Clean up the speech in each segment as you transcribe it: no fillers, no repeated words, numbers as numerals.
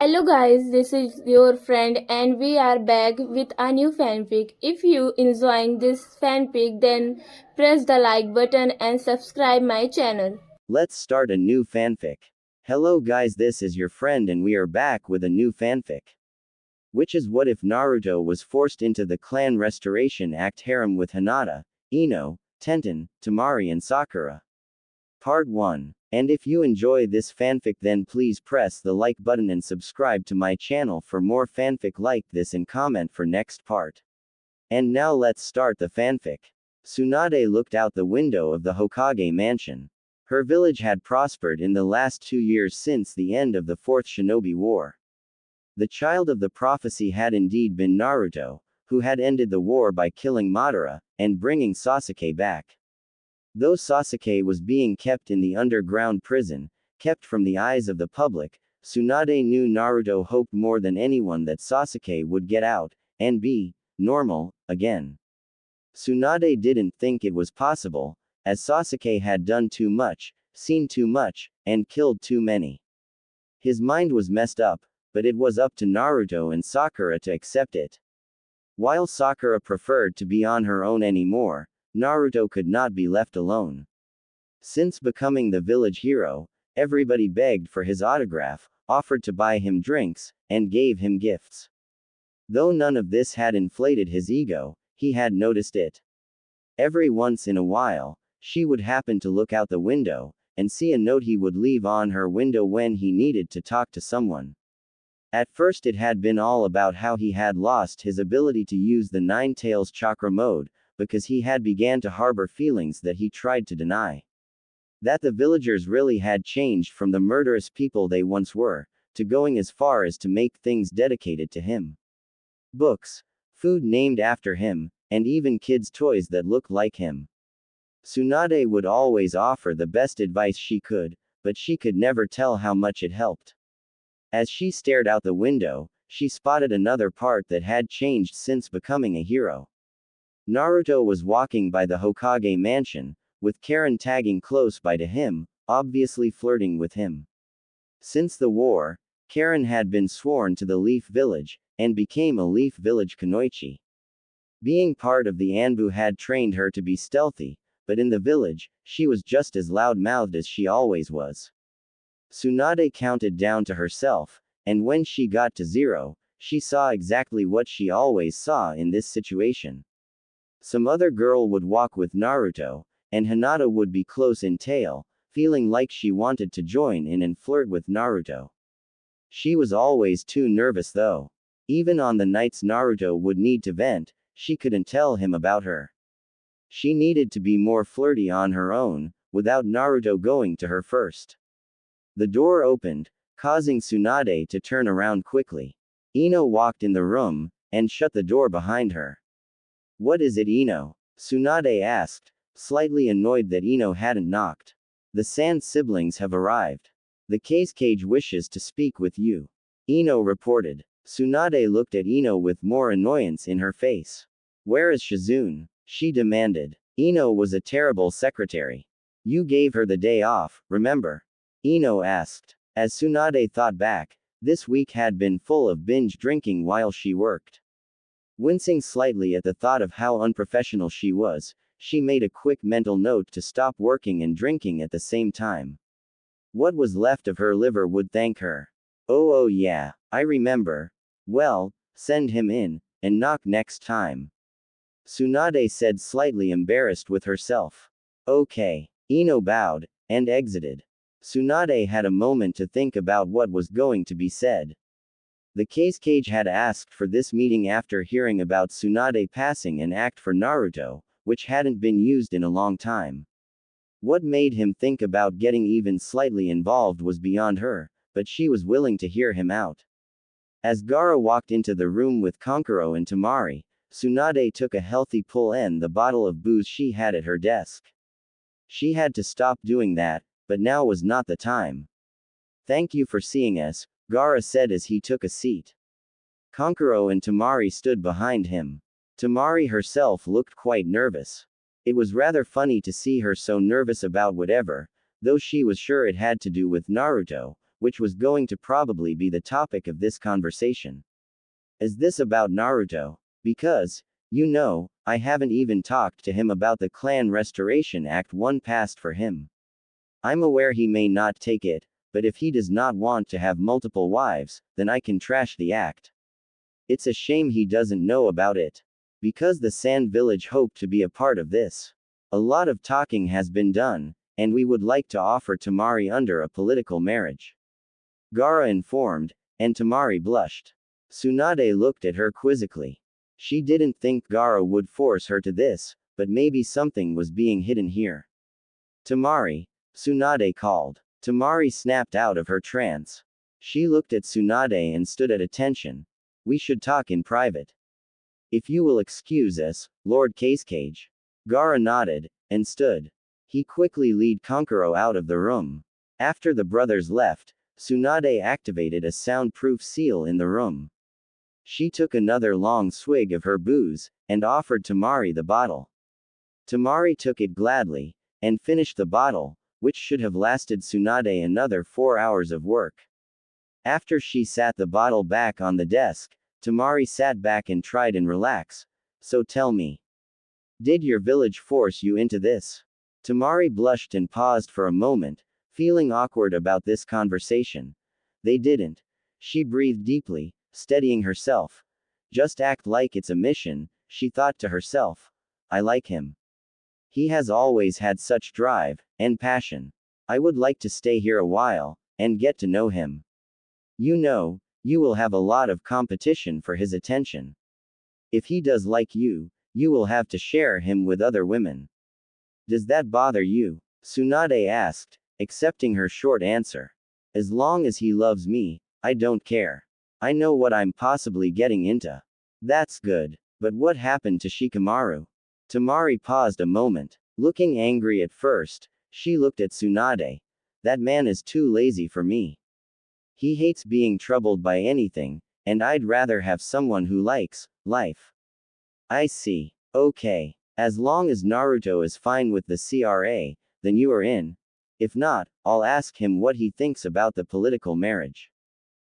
Hello guys, this is your friend and we are back with a new fanfic. If you enjoying this fanfic then press the like button and subscribe my channel. Let's start a new fanfic. Hello guys, this is your friend and we are back with a new fanfic. Which is what if Naruto was forced into the clan restoration act harem with Hinata, Ino, Tenten, Temari and Sakura. Part 1. And if you enjoy this fanfic then please press the like button and subscribe to my channel for more fanfic like this and comment for next part. And now let's start the fanfic. Tsunade looked out the window of the Hokage mansion. Her village had prospered in the last 2 years since the end of the Fourth Shinobi War. The child of the prophecy had indeed been Naruto, who had ended the war by killing Madara, and bringing Sasuke back. Though Sasuke was being kept in the underground prison, kept from the eyes of the public, Tsunade knew Naruto hoped more than anyone that Sasuke would get out, and be normal again. Tsunade didn't think it was possible, as Sasuke had done too much, seen too much, and killed too many. His mind was messed up, but it was up to Naruto and Sakura to accept it. While Sakura preferred to be on her own anymore, Naruto could not be left alone. Since becoming the village hero, everybody begged for his autograph, offered to buy him drinks, and gave him gifts. Though none of this had inflated his ego, he had noticed it. Every once in a while, she would happen to look out the window, and see a note he would leave on her window when he needed to talk to someone. At first it had been all about how he had lost his ability to use the Nine Tails chakra mode, because he had began to harbor feelings that he tried to deny. That the villagers really had changed from the murderous people they once were, to going as far as to make things dedicated to him. Books, food named after him, and even kids' toys that looked like him. Tsunade would always offer the best advice she could, but she could never tell how much it helped. As she stared out the window, she spotted another part that had changed since becoming a hero. Naruto was walking by the Hokage mansion, with Karen tagging close by to him, obviously flirting with him. Since the war, Karen had been sworn to the Leaf Village, and became a Leaf Village Kunoichi. Being part of the Anbu had trained her to be stealthy, but in the village, she was just as loud-mouthed as she always was. Tsunade counted down to herself, and when she got to 0, she saw exactly what she always saw in this situation. Some other girl would walk with Naruto, and Hinata would be close in tail, feeling like she wanted to join in and flirt with Naruto. She was always too nervous though. Even on the nights Naruto would need to vent, she couldn't tell him about her. She needed to be more flirty on her own, without Naruto going to her first. The door opened, causing Tsunade to turn around quickly. Ino walked in the room, and shut the door behind her. What is it, Ino? Tsunade asked, slightly annoyed that Ino hadn't knocked. The Sand siblings have arrived. The Cage wishes to speak with you. Ino reported. Tsunade looked at Ino with more annoyance in her face. Where is Shizune? She demanded. Ino was a terrible secretary. You gave her the day off, remember? Ino asked. As Tsunade thought back, this week had been full of binge drinking while she worked. Wincing slightly at the thought of how unprofessional she was, she made a quick mental note to stop working and drinking at the same time. What was left of her liver would thank her. Oh yeah, I remember. Well, send him in, and knock next time. Tsunade said, slightly embarrassed with herself. Okay. Ino bowed, and exited. Tsunade had a moment to think about what was going to be said. The Cage had asked for this meeting after hearing about Tsunade passing an act for Naruto, which hadn't been used in a long time. What made him think about getting even slightly involved was beyond her, but she was willing to hear him out. As Gaara walked into the room with Kankuro and Temari, Tsunade took a healthy pull in the bottle of booze she had at her desk. She had to stop doing that, but now was not the time. Thank you for seeing us, Gaara said as he took a seat. Kankuro and Temari stood behind him. Temari herself looked quite nervous. It was rather funny to see her so nervous about whatever, though she was sure it had to do with Naruto, which was going to probably be the topic of this conversation. Is this about Naruto? Because, I haven't even talked to him about the Clan Restoration Act 1 passed for him. I'm aware he may not take it, but if he does not want to have multiple wives, then I can trash the act. It's a shame he doesn't know about it. Because the Sand Village hoped to be a part of this. A lot of talking has been done, and we would like to offer Temari under a political marriage. Gaara informed, and Temari blushed. Tsunade looked at her quizzically. She didn't think Gaara would force her to this, but maybe something was being hidden here. Temari, Tsunade called. Temari snapped out of her trance. She looked at Tsunade and stood at attention. We should talk in private. If you will excuse us, Lord Casecage. Gaara nodded, and stood. He quickly led Kankuro out of the room. After the brothers left, Tsunade activated a soundproof seal in the room. She took another long swig of her booze, and offered Temari the bottle. Temari took it gladly, and finished the bottle, which should have lasted Tsunade another 4 hours of work. After she sat the bottle back on the desk, Temari sat back and tried and relax. So tell me. Did your village force you into this? Temari blushed and paused for a moment, feeling awkward about this conversation. They didn't. She breathed deeply, steadying herself. Just act like it's a mission, she thought to herself. I like him. He has always had such drive and passion. I would like to stay here a while and get to know him. You will have a lot of competition for his attention. If he does like you will have to share him with other women. Does that bother you? Tsunade asked, accepting her short answer. As long as he loves me, I don't care. I know what I'm possibly getting into. That's good. But what happened to Shikamaru? Temari paused a moment. Looking angry at first, she looked at Tsunade. That man is too lazy for me. He hates being troubled by anything, and I'd rather have someone who likes life. I see. Okay. As long as Naruto is fine with the CRA, then you are in. If not, I'll ask him what he thinks about the political marriage.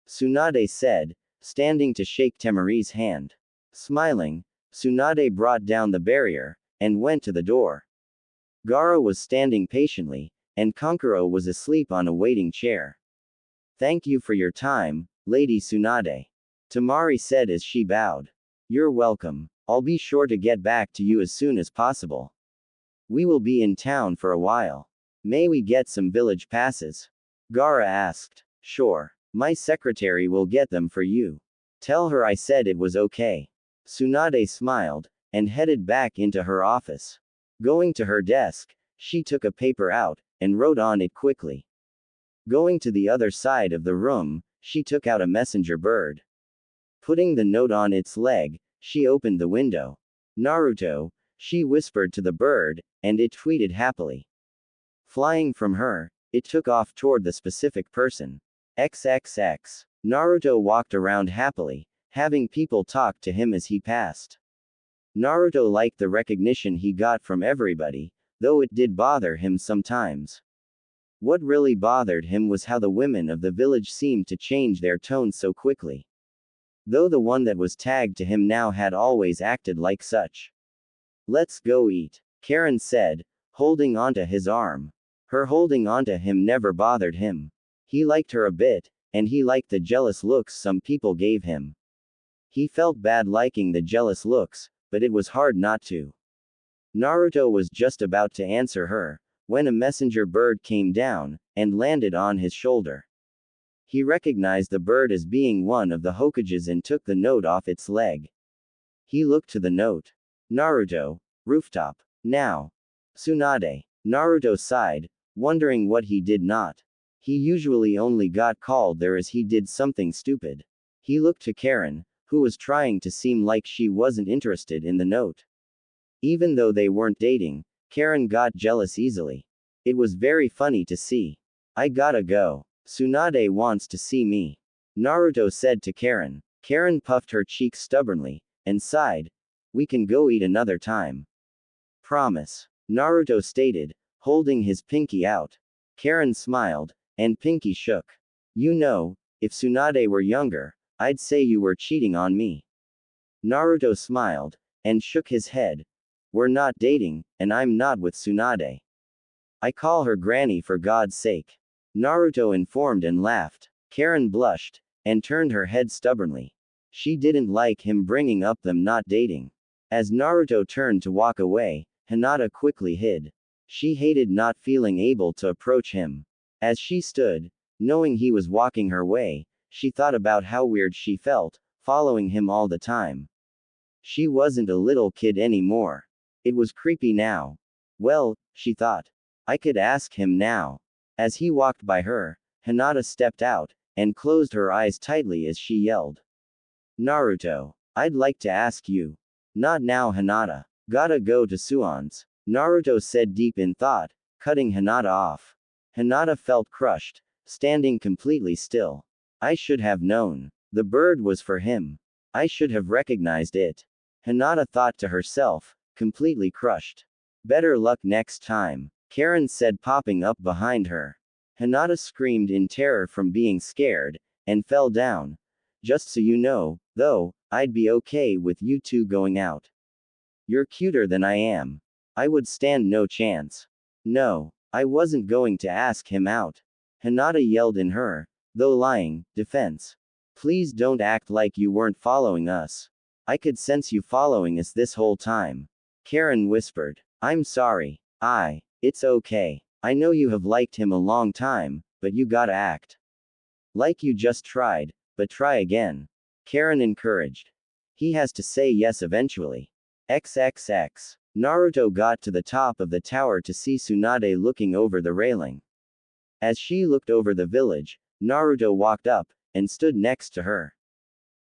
Tsunade said, standing to shake Temari's hand. Smiling, Tsunade brought down the barrier, and went to the door. Gaara was standing patiently, and Kankuro was asleep on a waiting chair. Thank you for your time, Lady Tsunade. Temari said as she bowed. You're welcome. I'll be sure to get back to you as soon as possible. We will be in town for a while. May we get some village passes? Gaara asked. Sure. My secretary will get them for you. Tell her I said it was okay. Tsunade smiled, and headed back into her office. Going to her desk, she took a paper out, and wrote on it quickly. Going to the other side of the room, she took out a messenger bird. Putting the note on its leg, she opened the window. Naruto, she whispered to the bird, and it tweeted happily. Flying from her, it took off toward the specific person. XXX. Naruto walked around happily, having people talk to him as he passed. Naruto liked the recognition he got from everybody, though it did bother him sometimes. What really bothered him was how the women of the village seemed to change their tone so quickly. Though the one that was tagged to him now had always acted like such. Let's go eat, Karen said, holding onto his arm. Her holding onto him never bothered him. He liked her a bit, and he liked the jealous looks some people gave him. He felt bad liking the jealous looks, but it was hard not to. Naruto was just about to answer her, when a messenger bird came down, and landed on his shoulder. He recognized the bird as being one of the Hokages and took the note off its leg. He looked to the note. Naruto, rooftop. Now. Tsunade. Naruto sighed, wondering what he did not. He usually only got called there as he did something stupid. He looked to Karen, who was trying to seem like she wasn't interested in the note. Even though they weren't dating, Karen got jealous easily. It was very funny to see. I gotta go. Tsunade wants to see me. Naruto said to Karen. Karen puffed her cheeks stubbornly, and sighed. We can go eat another time. Promise. Naruto stated, holding his pinky out. Karen smiled, and pinky shook. You know, if Tsunade were younger, I'd say you were cheating on me. Naruto smiled, and shook his head. We're not dating, and I'm not with Tsunade. I call her Granny for God's sake. Naruto informed and laughed. Karen blushed, and turned her head stubbornly. She didn't like him bringing up them not dating. As Naruto turned to walk away, Hinata quickly hid. She hated not feeling able to approach him. As she stood, knowing he was walking her way, she thought about how weird she felt, following him all the time. She wasn't a little kid anymore. It was creepy now. Well, she thought. I could ask him now. As he walked by her, Hinata stepped out, and closed her eyes tightly as she yelled. Naruto, I'd like to ask you. Not now, Hinata. Gotta go to Suon's. Naruto said deep in thought, cutting Hinata off. Hinata felt crushed, standing completely still. I should have known. The bird was for him. I should have recognized it. Hinata thought to herself, completely crushed. Better luck next time, Karen said, popping up behind her. Hinata screamed in terror from being scared, and fell down. Just so you know, though, I'd be okay with you two going out. You're cuter than I am. I would stand no chance. No, I wasn't going to ask him out. Hinata yelled in her, though lying, defense. Please don't act like you weren't following us. I could sense you following us this whole time. Karen whispered. I'm sorry. It's okay. I know you have liked him a long time, but you gotta act like you just tried, but try again. Karen encouraged. He has to say yes eventually. XXX. Naruto got to the top of the tower to see Tsunade looking over the railing. As she looked over the village, Naruto walked up, and stood next to her.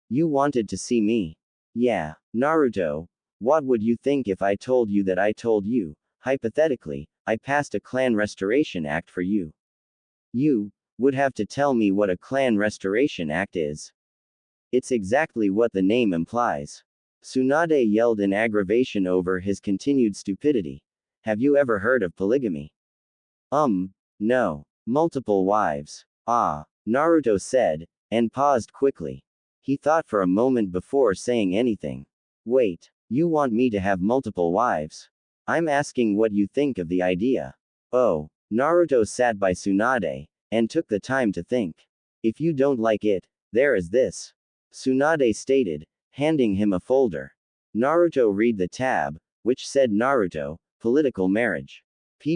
You wanted to see me? Yeah. Naruto, what would you think if I told you that I told you, hypothetically, I passed a clan restoration act for you? You would have to tell me what a clan restoration act is. It's exactly what the name implies. Tsunade yelled in aggravation over his continued stupidity. Have you ever heard of polygamy? No. Multiple wives. Ah, Naruto said, and paused quickly. He thought for a moment before saying anything. Wait, you want me to have multiple wives? I'm asking what you think of the idea. Oh, Naruto sat by Tsunade, and took the time to think. If you don't like it, there is this. Tsunade stated, handing him a folder. Naruto read the tab, which said Naruto, political marriage.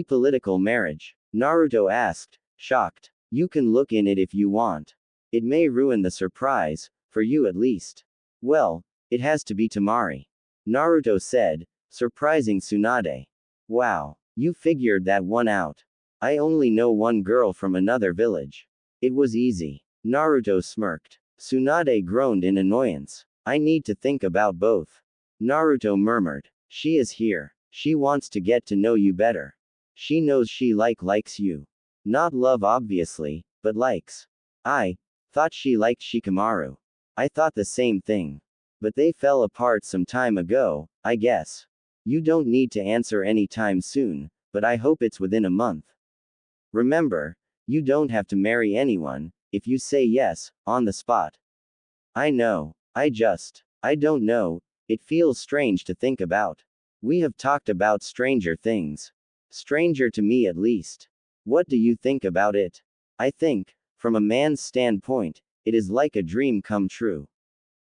Political marriage? Naruto asked, shocked. You can look in it if you want. It may ruin the surprise, for you at least. Well, it has to be Temari. Naruto said, surprising Tsunade. Wow, you figured that one out. I only know one girl from another village. It was easy. Naruto smirked. Tsunade groaned in annoyance. I need to think about both. Naruto murmured. She is here. She wants to get to know you better. She knows she likes you. Not love obviously, but likes. I thought she liked Shikamaru. I thought the same thing. But they fell apart some time ago, I guess. You don't need to answer anytime soon, but I hope it's within a month. Remember, you don't have to marry anyone, if you say yes, on the spot. I know. I don't know, it feels strange to think about. We have talked about stranger things. Stranger to me at least. What do you think about it? I think, from a man's standpoint, it is like a dream come true.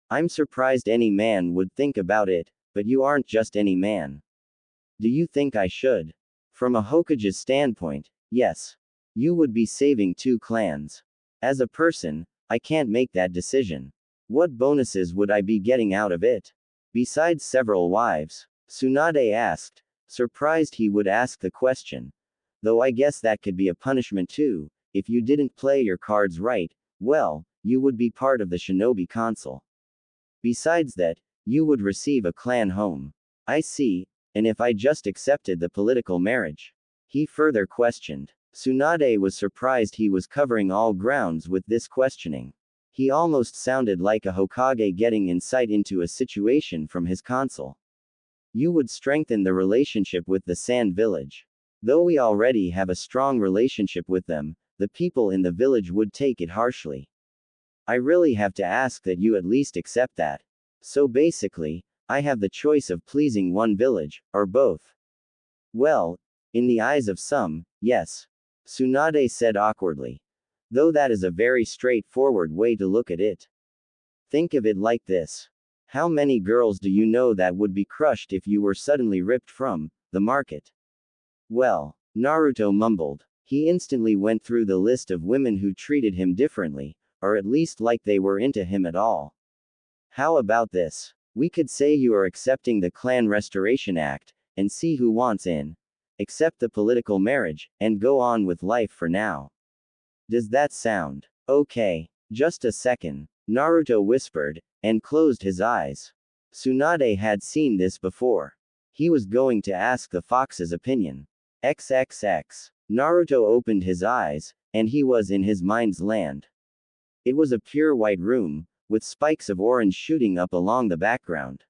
I'm surprised any man would think about it, but you aren't just any man. Do you think I should? From a Hokage's standpoint, yes. You would be saving two clans. As a person, I can't make that decision. What bonuses would I be getting out of it? Besides several wives? Tsunade asked, surprised he would ask the question. Though I guess that could be a punishment too, if you didn't play your cards right, well, you would be part of the Shinobi Council. Besides that, you would receive a clan home. I see, and if I just accepted the political marriage? He further questioned. Tsunade was surprised he was covering all grounds with this questioning. He almost sounded like a Hokage getting insight into a situation from his council. You would strengthen the relationship with the Sand Village. Though we already have a strong relationship with them, the people in the village would take it harshly. I really have to ask that you at least accept that. So basically, I have the choice of pleasing one village, or both. Well, in the eyes of some, yes. Tsunade said awkwardly. Though that is a very straightforward way to look at it. Think of it like this. How many girls do you know that would be crushed if you were suddenly ripped from the market? Well, Naruto mumbled. He instantly went through the list of women who treated him differently, or at least like they were into him at all. How about this? We could say you are accepting the Clan Restoration Act, and see who wants in. Accept the political marriage, and go on with life for now. Does that sound okay? Just a second, Naruto whispered, and closed his eyes. Tsunade had seen this before. He was going to ask the fox's opinion. XXX. Naruto opened his eyes, and he was in his mind's land. It was a pure white room, with spikes of orange shooting up along the background.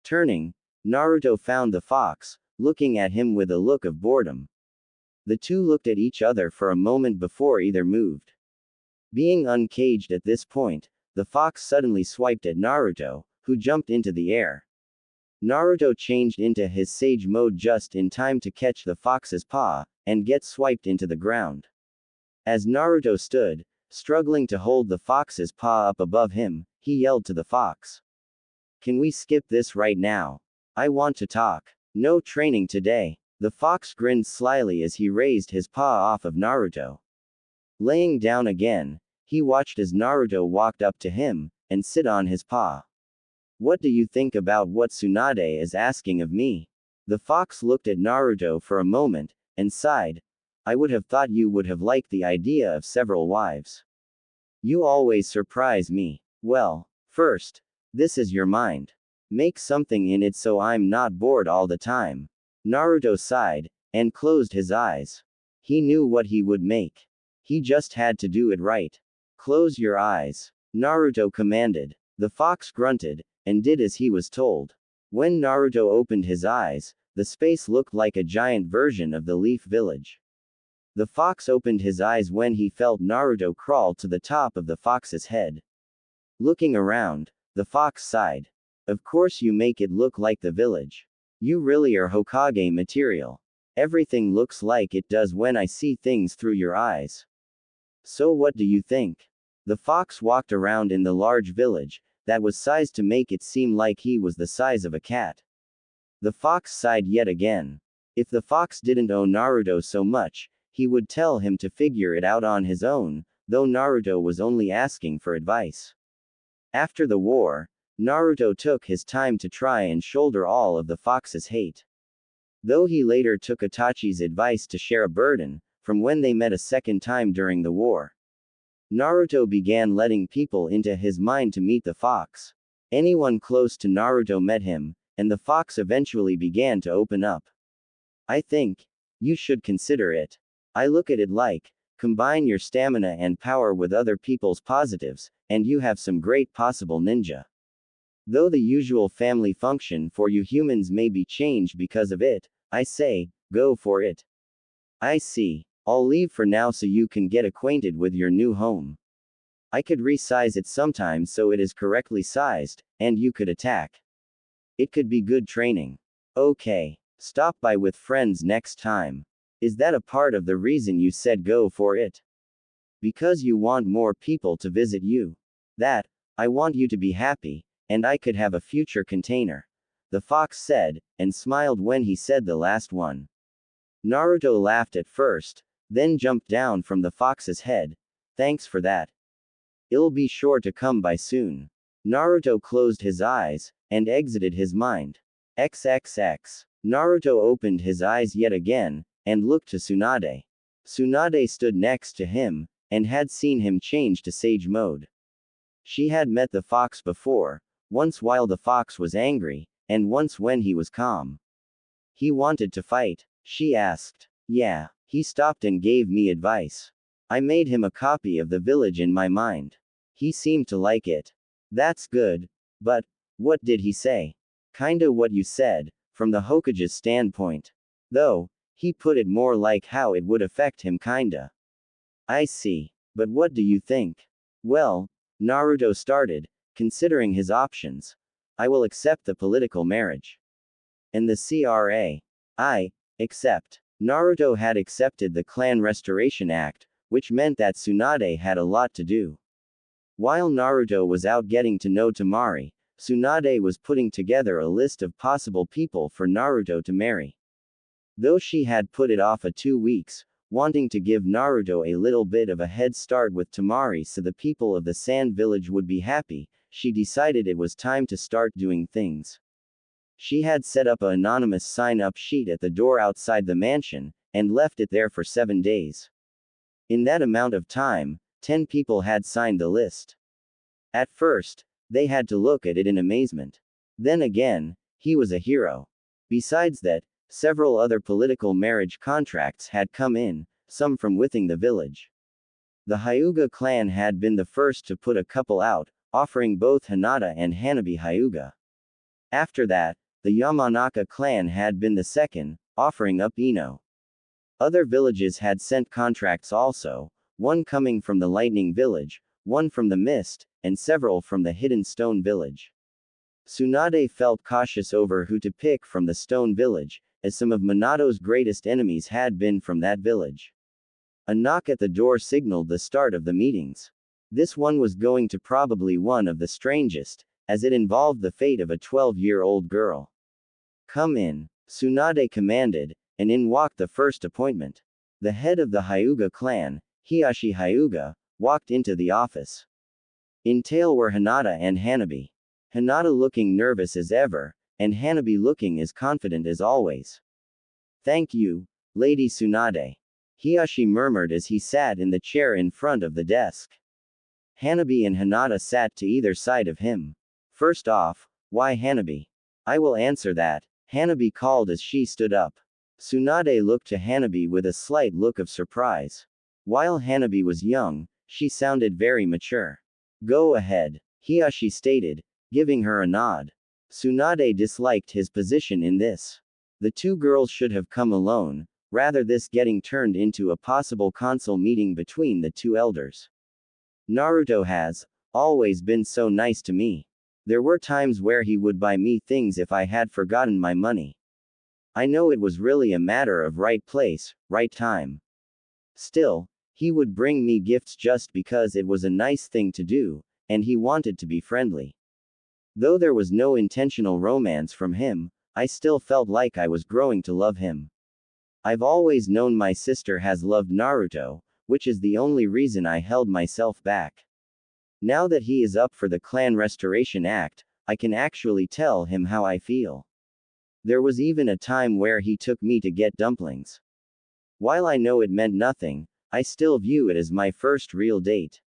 Turning, Naruto found the fox, looking at him with a look of boredom. The two looked at each other for a moment before either moved. Being uncaged at this point, the fox suddenly swiped at Naruto, who jumped into the air. Naruto changed into his sage mode just in time to catch the fox's paw, and get swiped into the ground. As Naruto stood, struggling to hold the fox's paw up above him, he yelled to the fox. Can we skip this right now? I want to talk. No training today. The fox grinned slyly as he raised his paw off of Naruto. Laying down again, he watched as Naruto walked up to him, and sit on his paw. What do you think about what Tsunade is asking of me? The fox looked at Naruto for a moment, and sighed. I would have thought you would have liked the idea of several wives. You always surprise me. Well, first, this is your mind. Make something in it so I'm not bored all the time. Naruto sighed, and closed his eyes. He knew what he would make. He just had to do it right. Close your eyes, Naruto commanded. The fox grunted, and did as he was told. When Naruto opened his eyes, the space looked like a giant version of the Leaf Village. The fox opened his eyes when he felt Naruto crawl to the top of the fox's head. Looking around, the fox sighed. Of course you make it look like the village. You really are Hokage material. Everything looks like it does when I see things through your eyes. So what do you think? The fox walked around in the large village, that was sized to make it seem like he was the size of a cat. The fox sighed yet again. If the fox didn't owe Naruto so much, he would tell him to figure it out on his own, though Naruto was only asking for advice. After the war, Naruto took his time to try and shoulder all of the fox's hate. Though he later took Itachi's advice to share a burden, from when they met a second time during the war. Naruto began letting people into his mind to meet the fox. Anyone close to Naruto met him, and the fox eventually began to open up. I think you should consider it. I look at it like, combine your stamina and power with other people's positives, and you have some great possible ninja. Though the usual family function for you humans may be changed because of it, I say, go for it. I see. I'll leave for now so you can get acquainted with your new home. I could resize it sometimes so it is correctly sized, and you could attack. It could be good training. Okay. Stop by with friends next time. Is that a part of the reason you said go for it? Because you want more people to visit you. That, I want you to be happy, and I could have a future container. The fox said, and smiled when he said the last one. Naruto laughed at first, then jumped down from the fox's head. Thanks for that. It'll be sure to come by soon. Naruto closed his eyes, and exited his mind. XXX. Naruto opened his eyes yet again, and looked to Tsunade. Tsunade stood next to him, and had seen him change to sage mode. She had met the fox before, once while the fox was angry, and once when he was calm. He wanted to fight, she asked. Yeah. He stopped and gave me advice. I made him a copy of the village in my mind. He seemed to like it. That's good. But, what did he say? Kinda what you said, from the Hokage's standpoint. Though, he put it more like how it would affect him kinda. I see. But what do you think? Well, Naruto started, considering his options. I will accept the political marriage. And the CRA. I accept. Naruto had accepted the Clan Restoration Act, which meant that Tsunade had a lot to do. While Naruto was out getting to know Temari, Tsunade was putting together a list of possible people for Naruto to marry. Though she had put it off 2 weeks, wanting to give Naruto a little bit of a head start with Temari so the people of the Sand Village would be happy, she decided it was time to start doing things. She had set up an anonymous sign-up sheet at the door outside the mansion, and left it there for 7 days. In that amount of time, 10 people had signed the list. At first, they had to look at it in amazement. Then again, he was a hero. Besides that, several other political marriage contracts had come in, some from within the village. The Hyuga clan had been the first to put a couple out, offering both Hinata and Hanabi Hyuga. After that, the Yamanaka clan had been the second, offering up Ino. Other villages had sent contracts also, one coming from the Lightning Village, one from the Mist, and several from the Hidden Stone Village. Tsunade felt cautious over who to pick from the Stone Village, as some of Minato's greatest enemies had been from that village. A knock at the door signaled the start of the meetings. This one was going to probably one of the strangest, as it involved the fate of a 12-year-old girl. Come in, Tsunade commanded, and in walked the first appointment. The head of the Hyuga clan, Hiashi Hyuga, walked into the office. In tail were Hinata and Hanabi. Hinata looking nervous as ever, and Hanabi looking as confident as always. Thank you, Lady Tsunade. Hiashi murmured as he sat in the chair in front of the desk. Hanabi and Hinata sat to either side of him. First off, why Hanabi? I will answer that, Hanabi called as she stood up. Tsunade looked to Hanabi with a slight look of surprise. While Hanabi was young, she sounded very mature. Go ahead, Hiashi stated, giving her a nod. Tsunade disliked his position in this. The two girls should have come alone, rather this getting turned into a possible council meeting between the two elders. Naruto has always been so nice to me. There were times where he would buy me things if I had forgotten my money. I know it was really a matter of right place, right time. Still, he would bring me gifts just because it was a nice thing to do, and he wanted to be friendly. Though there was no intentional romance from him, I still felt like I was growing to love him. I've always known my sister has loved Naruto, which is the only reason I held myself back. Now that he is up for the Clan Restoration Act, I can actually tell him how I feel. There was even a time where he took me to get dumplings. While I know it meant nothing, I still view it as my first real date.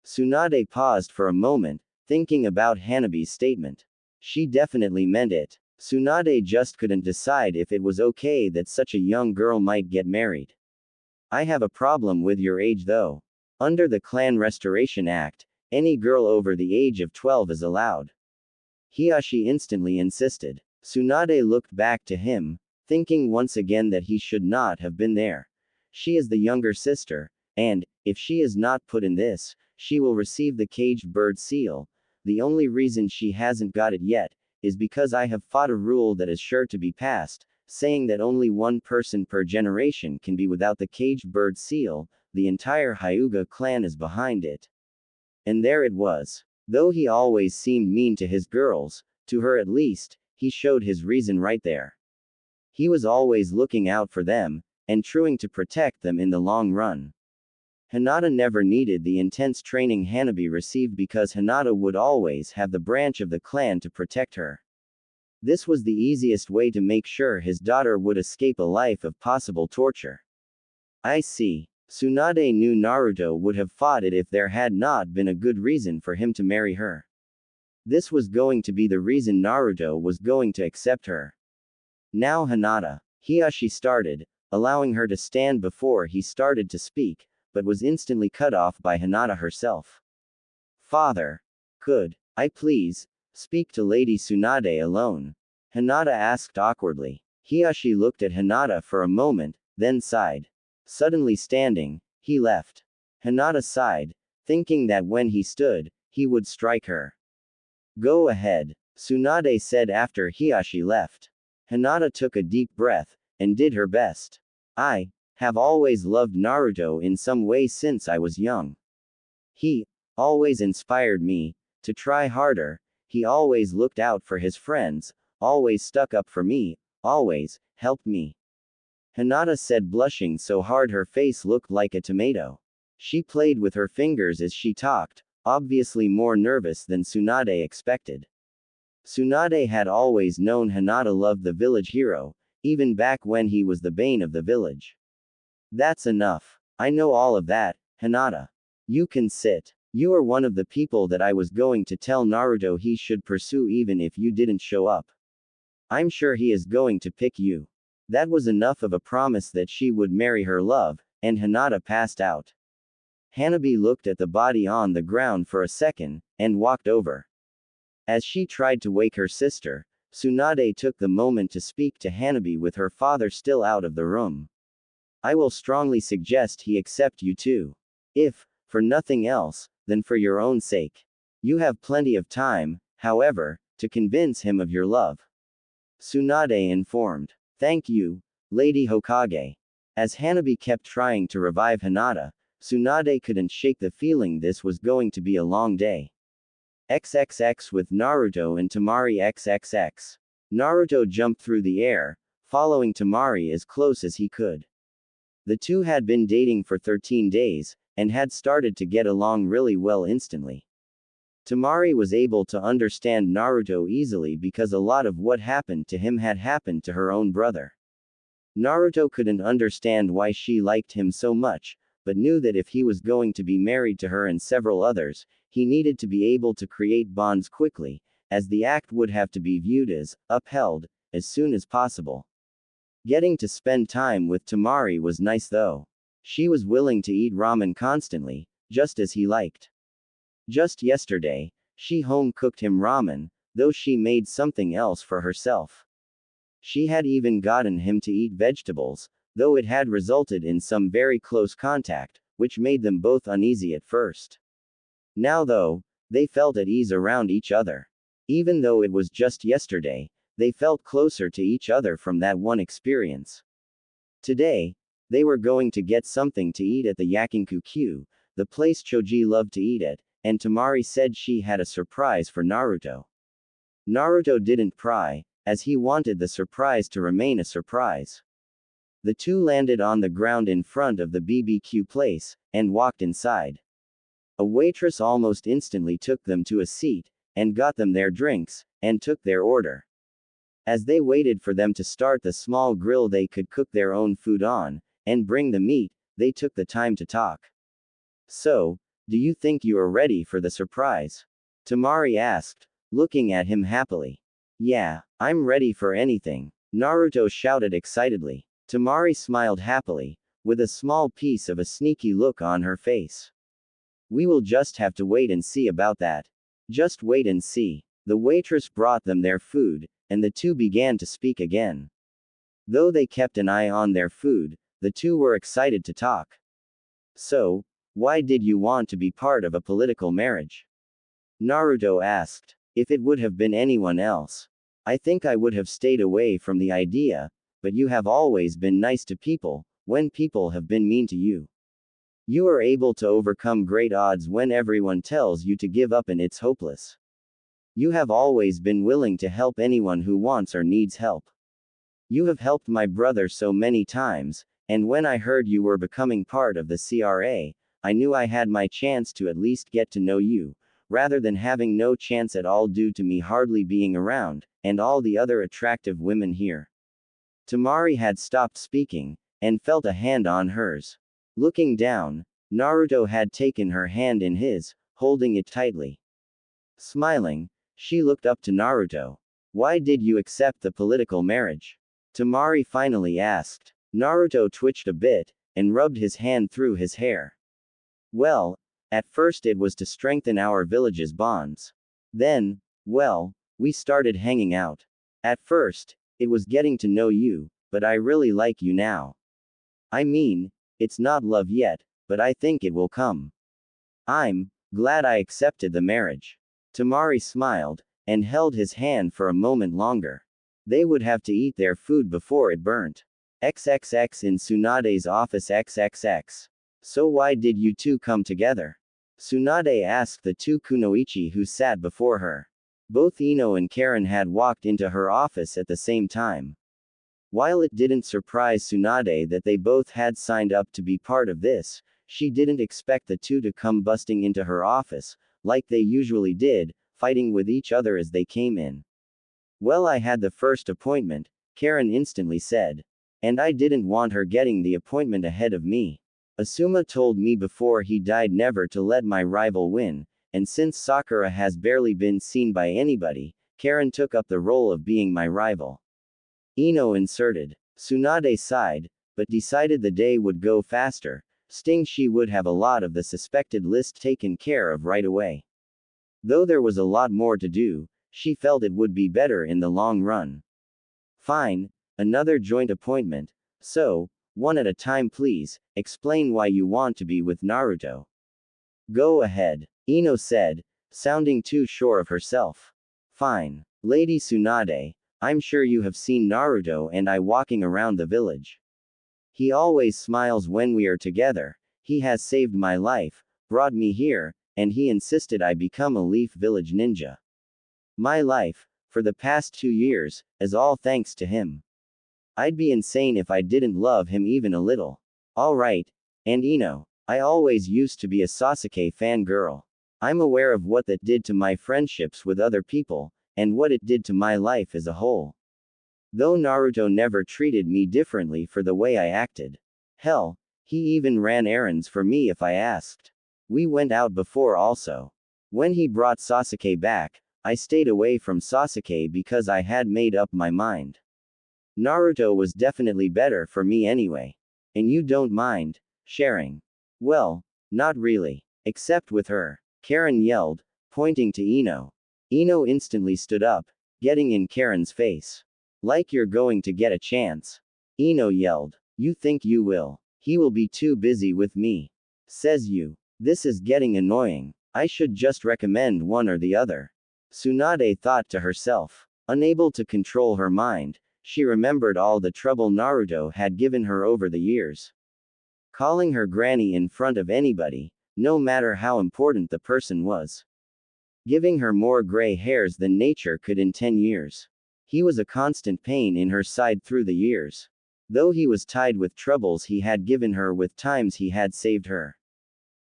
Tsunade paused for a moment, thinking about Hanabi's statement. She definitely meant it. Tsunade just couldn't decide if it was okay that such a young girl might get married. I have a problem with your age though. Under the Clan Restoration Act, any girl over the age of 12 is allowed. Hiashi instantly insisted. Tsunade looked back to him, thinking once again that he should not have been there. She is the younger sister, and, if she is not put in this, she will receive the caged bird seal. The only reason she hasn't got it yet, is because I have fought a rule that is sure to be passed, saying that only one person per generation can be without the caged bird seal. The entire Hyuga clan is behind it. And there it was. Though he always seemed mean to his girls, to her at least, he showed his reason right there. He was always looking out for them, and trying to protect them in the long run. Hinata never needed the intense training Hanabi received because Hinata would always have the branch of the clan to protect her. This was the easiest way to make sure his daughter would escape a life of possible torture. I see. Tsunade knew Naruto would have fought it if there had not been a good reason for him to marry her. This was going to be the reason Naruto was going to accept her. Now Hinata. Hiashi started, allowing her to stand before he started to speak, but was instantly cut off by Hinata herself. Father. Could I please speak to Lady Tsunade alone? Hinata asked awkwardly. Hiashi looked at Hinata for a moment, then sighed. Suddenly standing, he left. Hinata sighed, thinking that when he stood, he would strike her. Go ahead, Tsunade said after Hiashi left. Hinata took a deep breath, and did her best. I have always loved Naruto in some way since I was young. He always inspired me to try harder, he always looked out for his friends, always stuck up for me, always helped me. Hinata said, blushing so hard her face looked like a tomato. She played with her fingers as she talked, obviously more nervous than Tsunade expected. Tsunade had always known Hinata loved the village hero, even back when he was the bane of the village. That's enough. I know all of that, Hinata. You can sit. You are one of the people that I was going to tell Naruto he should pursue even if you didn't show up. I'm sure he is going to pick you. That was enough of a promise that she would marry her love, and Hinata passed out. Hanabi looked at the body on the ground for a second, and walked over. As she tried to wake her sister, Tsunade took the moment to speak to Hanabi with her father still out of the room. I will strongly suggest he accept you too. If, for nothing else, then for your own sake. You have plenty of time, however, to convince him of your love. Tsunade informed. Thank you, Lady Hokage. As Hanabi kept trying to revive Hinata, Tsunade couldn't shake the feeling this was going to be a long day. XXX with Naruto and Temari XXX. Naruto jumped through the air, following Temari as close as he could. The two had been dating for 13 days, and had started to get along really well instantly. Temari was able to understand Naruto easily because a lot of what happened to him had happened to her own brother. Naruto couldn't understand why she liked him so much, but knew that if he was going to be married to her and several others, he needed to be able to create bonds quickly, as the act would have to be viewed as upheld as soon as possible. Getting to spend time with Temari was nice though. She was willing to eat ramen constantly, just as he liked. Just yesterday, she home cooked him ramen, though she made something else for herself. She had even gotten him to eat vegetables, though it had resulted in some very close contact, which made them both uneasy at first. Now though, they felt at ease around each other. Even though it was just yesterday, they felt closer to each other from that one experience. Today, they were going to get something to eat at the Yakinku-Q, the place Choji loved to eat at, and Temari said she had a surprise for Naruto. Naruto didn't pry, as he wanted the surprise to remain a surprise. The two landed on the ground in front of the BBQ place, and walked inside. A waitress almost instantly took them to a seat, and got them their drinks, and took their order. As they waited for them to start the small grill they could cook their own food on, and bring the meat, they took the time to talk. So, do you think you are ready for the surprise? Temari asked, looking at him happily. Yeah, I'm ready for anything, Naruto shouted excitedly. Temari smiled happily, with a small piece of a sneaky look on her face. We will just have to wait and see about that. Just wait and see. The waitress brought them their food, and the two began to speak again. Though they kept an eye on their food, the two were excited to talk. So, why did you want to be part of a political marriage? Naruto asked. If it would have been anyone else, I think I would have stayed away from the idea, but you have always been nice to people, when people have been mean to you. You are able to overcome great odds when everyone tells you to give up and it's hopeless. You have always been willing to help anyone who wants or needs help. You have helped my brother so many times, and when I heard you were becoming part of the CRA, I knew I had my chance to at least get to know you, rather than having no chance at all due to me hardly being around, and all the other attractive women here. Temari had stopped speaking, and felt a hand on hers. Looking down, Naruto had taken her hand in his, holding it tightly. Smiling, she looked up to Naruto. Why did you accept the political marriage? Temari finally asked. Naruto twitched a bit, and rubbed his hand through his hair. Well, at first it was to strengthen our village's bonds. Then, well, we started hanging out. At first, it was getting to know you, but I really like you now. I mean, it's not love yet, but I think it will come. I'm glad I accepted the marriage. Temari smiled, and held his hand for a moment longer. They would have to eat their food before it burnt. XXX in Tsunade's office XXX. So why did you two come together? Tsunade asked the two kunoichi who sat before her. Both Ino and Karen had walked into her office at the same time. While it didn't surprise Tsunade that they both had signed up to be part of this, she didn't expect the two to come busting into her office, like they usually did, fighting with each other as they came in. Well, I had the first appointment, Karen instantly said. And I didn't want her getting the appointment ahead of me. Asuma told me before he died never to let my rival win, and since Sakura has barely been seen by anybody, Karen took up the role of being my rival. Ino inserted. Tsunade sighed, but decided the day would go faster, sting she would have a lot of the suspected list taken care of right away. Though there was a lot more to do, she felt it would be better in the long run. Fine, another joint appointment. So, one at a time please, explain why you want to be with Naruto. Go ahead, Ino said, sounding too sure of herself. Fine. Lady Tsunade, I'm sure you have seen Naruto and I walking around the village. He always smiles when we are together, he has saved my life, brought me here, and he insisted I become a Leaf Village ninja. My life, for the past 2 years, is all thanks to him. I'd be insane if I didn't love him even a little. Alright, and Ino, I always used to be a Sasuke fangirl. I'm aware of what that did to my friendships with other people, and what it did to my life as a whole. Though Naruto never treated me differently for the way I acted. Hell, he even ran errands for me if I asked. We went out before also. When he brought Sasuke back, I stayed away from Sasuke because I had made up my mind. Naruto was definitely better for me anyway. And you don't mind sharing? Well, not really. Except with her. Karen yelled, pointing to Ino. Ino instantly stood up, getting in Karen's face. Like you're going to get a chance. Ino yelled. You think you will? He will be too busy with me. Says you. This is getting annoying. I should just recommend one or the other. Tsunade thought to herself. Unable to control her mind, she remembered all the trouble Naruto had given her over the years. Calling her granny in front of anybody, no matter how important the person was. Giving her more gray hairs than nature could in 10 years. He was a constant pain in her side through the years. Though he was tied with troubles he had given her with times he had saved her.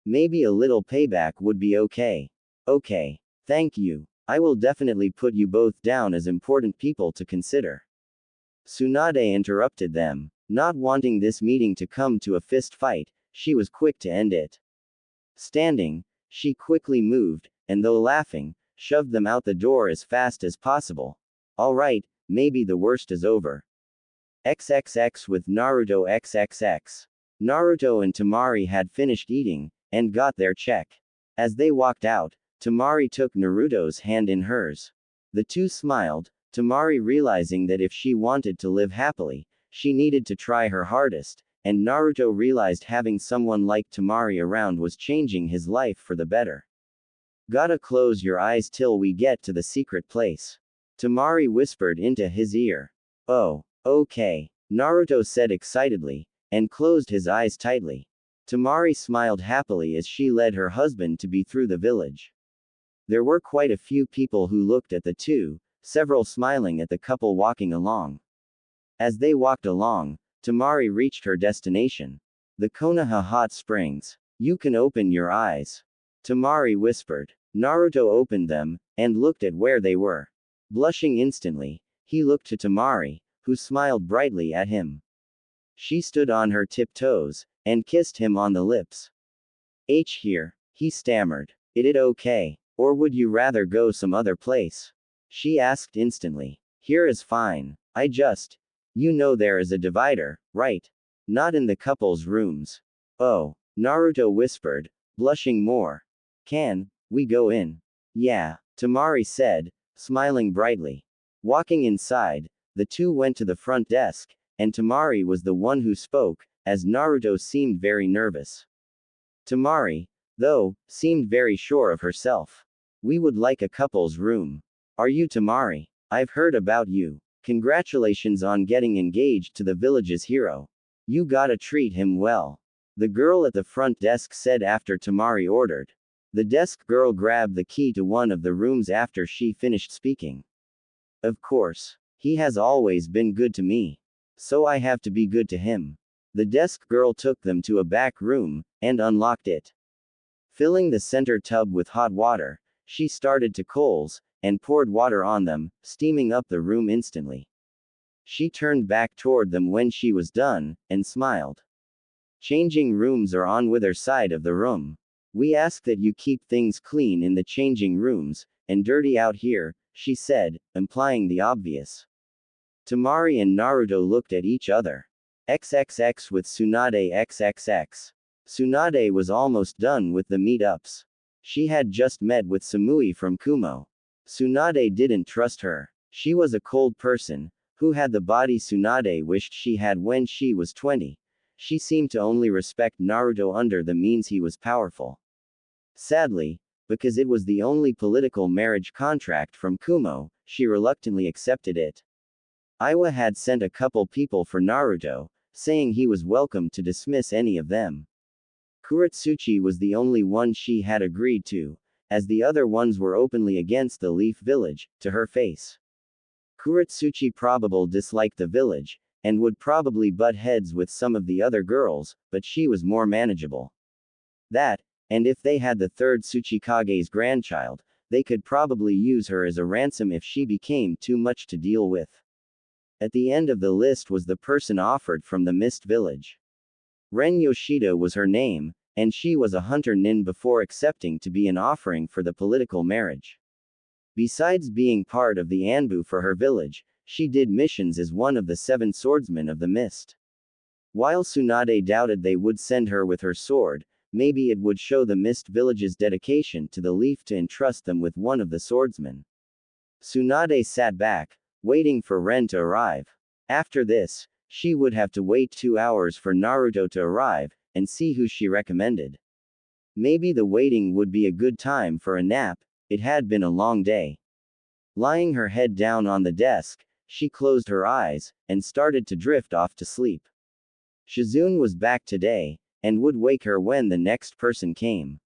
Maybe a little payback would be okay. Okay. Thank you. I will definitely put you both down as important people to consider. Tsunade interrupted them. Not wanting this meeting to come to a fist fight, she was quick to end it. Standing, she quickly moved, and though laughing, shoved them out the door as fast as possible. Alright, maybe the worst is over. XXX with Naruto XXX. Naruto and Temari had finished eating, and got their check. As they walked out, Temari took Naruto's hand in hers. The two smiled, Temari realizing that if she wanted to live happily, she needed to try her hardest, and Naruto realized having someone like Temari around was changing his life for the better. Gotta close your eyes till we get to the secret place. Temari whispered into his ear. Oh, okay, Naruto said excitedly, and closed his eyes tightly. Temari smiled happily as she led her husband-to-be through the village. There were quite a few people who looked at the two, several smiling at the couple walking along. As they walked along, Temari reached her destination. The Konoha Hot Springs. You can open your eyes. Temari whispered. Naruto opened them, and looked at where they were. Blushing instantly, he looked to Temari, who smiled brightly at him. She stood on her tiptoes, and kissed him on the lips. Here, he stammered. Is it okay? Or would you rather go some other place? She asked instantly. Here is fine. You know there is a divider, right? Not in the couple's rooms. Oh, Naruto whispered, blushing more. Can we go in? Yeah, Temari said, smiling brightly. Walking inside, the two went to the front desk, and Temari was the one who spoke, as Naruto seemed very nervous. Temari, though, seemed very sure of herself. We would like a couple's room. Are you Temari? I've heard about you. Congratulations on getting engaged to the village's hero. You gotta treat him well. The girl at the front desk said after Temari ordered. The desk girl grabbed the key to one of the rooms after she finished speaking. Of course. He has always been good to me. So I have to be good to him. The desk girl took them to a back room, and unlocked it. Filling the center tub with hot water, she started to coals, and poured water on them, steaming up the room instantly. She turned back toward them when she was done, and smiled. Changing rooms are on either side of the room. We ask that you keep things clean in the changing rooms, and dirty out here, she said, implying the obvious. Temari and Naruto looked at each other. XXX with Tsunade XXX. Tsunade was almost done with the meetups. She had just met with Samui from Kumo. Tsunade didn't trust her. She was a cold person, who had the body Tsunade wished she had when she was 20. She seemed to only respect Naruto under the means he was powerful. Sadly, because it was the only political marriage contract from Kumo, she reluctantly accepted it. Iwa had sent a couple people for Naruto, saying he was welcome to dismiss any of them. Kuretsuchi was the only one she had agreed to, as the other ones were openly against the Leaf Village, to her face. Kuretsuchi probably disliked the village, and would probably butt heads with some of the other girls, but she was more manageable. That, and if they had the third Tsuchikage's grandchild, they could probably use her as a ransom if she became too much to deal with. At the end of the list was the person offered from the Mist Village. Ren Yoshida was her name, and she was a hunter nin before accepting to be an offering for the political marriage. Besides being part of the Anbu for her village, she did missions as one of the 7 swordsmen of the Mist. While Tsunade doubted they would send her with her sword, maybe it would show the Mist Village's dedication to the Leaf to entrust them with one of the swordsmen. Tsunade sat back, waiting for Ren to arrive. After this, she would have to wait 2 hours for Naruto to arrive, and see who she recommended. Maybe the waiting would be a good time for a nap, it had been a long day. Lying her head down on the desk, she closed her eyes, and started to drift off to sleep. Shizune was back today, and would wake her when the next person came.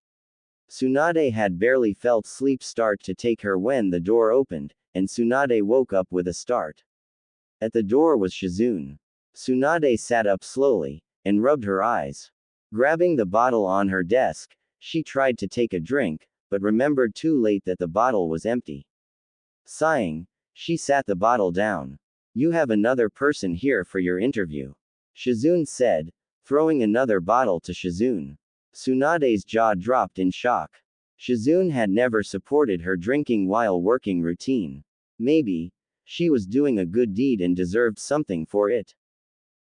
Tsunade had barely felt sleep start to take her when the door opened, and Tsunade woke up with a start. At the door was Shizune. Tsunade sat up slowly, and rubbed her eyes. Grabbing the bottle on her desk, she tried to take a drink, but remembered too late that the bottle was empty. Sighing, she sat the bottle down. You have another person here for your interview, Shizune said, throwing another bottle to Shizune. Tsunade's jaw dropped in shock. Shizune had never supported her drinking while working routine. Maybe, she was doing a good deed and deserved something for it.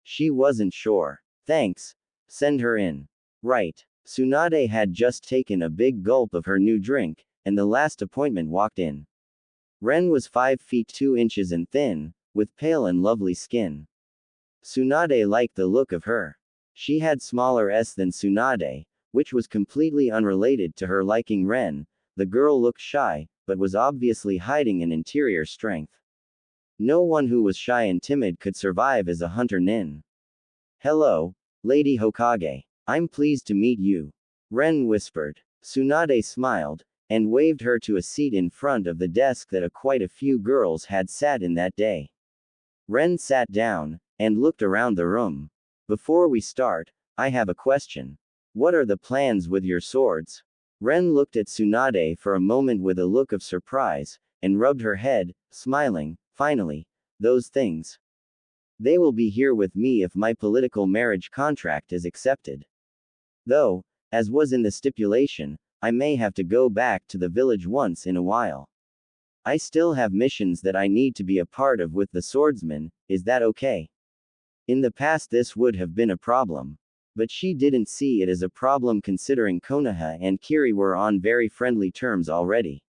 She wasn't sure. Thanks. Send her in. Right. Tsunade had just taken a big gulp of her new drink, and the last appointment walked in. Ren was 5 feet 2 inches and thin, with pale and lovely skin. Tsunade liked the look of her. She had smaller s than Tsunade, which was completely unrelated to her liking Ren. The girl looked shy, but was obviously hiding an interior strength. No one who was shy and timid could survive as a hunter nin. Hello, Lady Hokage. I'm pleased to meet you, Ren whispered. Tsunade smiled, and waved her to a seat in front of the desk that quite a few girls had sat in that day. Ren sat down, and looked around the room. Before we start, I have a question. What are the plans with your swords? Ren looked at Tsunade for a moment with a look of surprise, and rubbed her head, smiling. Finally, those things. They will be here with me if my political marriage contract is accepted. Though, as was in the stipulation, I may have to go back to the village once in a while. I still have missions that I need to be a part of with the swordsman, is that okay? In the past this would have been a problem. But she didn't see it as a problem considering Konoha and Kiri were on very friendly terms already.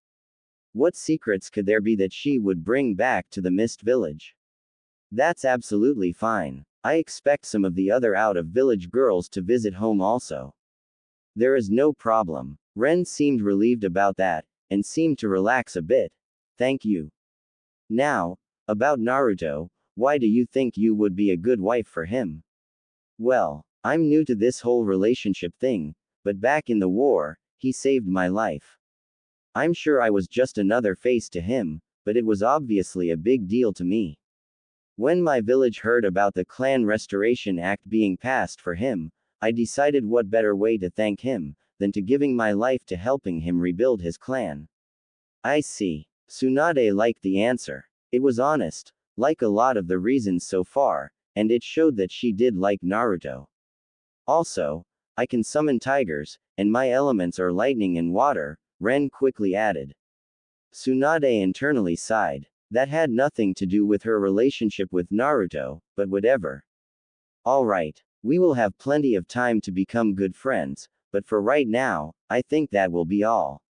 What secrets could there be that she would bring back to the Mist Village? That's absolutely fine. I expect some of the other out-of-village girls to visit home also. There is no problem. Ren seemed relieved about that, and seemed to relax a bit. Thank you. Now, about Naruto, why do you think you would be a good wife for him? Well, I'm new to this whole relationship thing, but back in the war, he saved my life. I'm sure I was just another face to him, but it was obviously a big deal to me. When my village heard about the Clan Restoration Act being passed for him, I decided what better way to thank him than to giving my life to helping him rebuild his clan. I see. Tsunade liked the answer. It was honest, like a lot of the reasons so far, and it showed that she did like Naruto. Also, I can summon tigers, and my elements are lightning and water, Ren quickly added. Tsunade internally sighed. That had nothing to do with her relationship with Naruto, but whatever. Alright, we will have plenty of time to become good friends, but for right now, I think that will be all.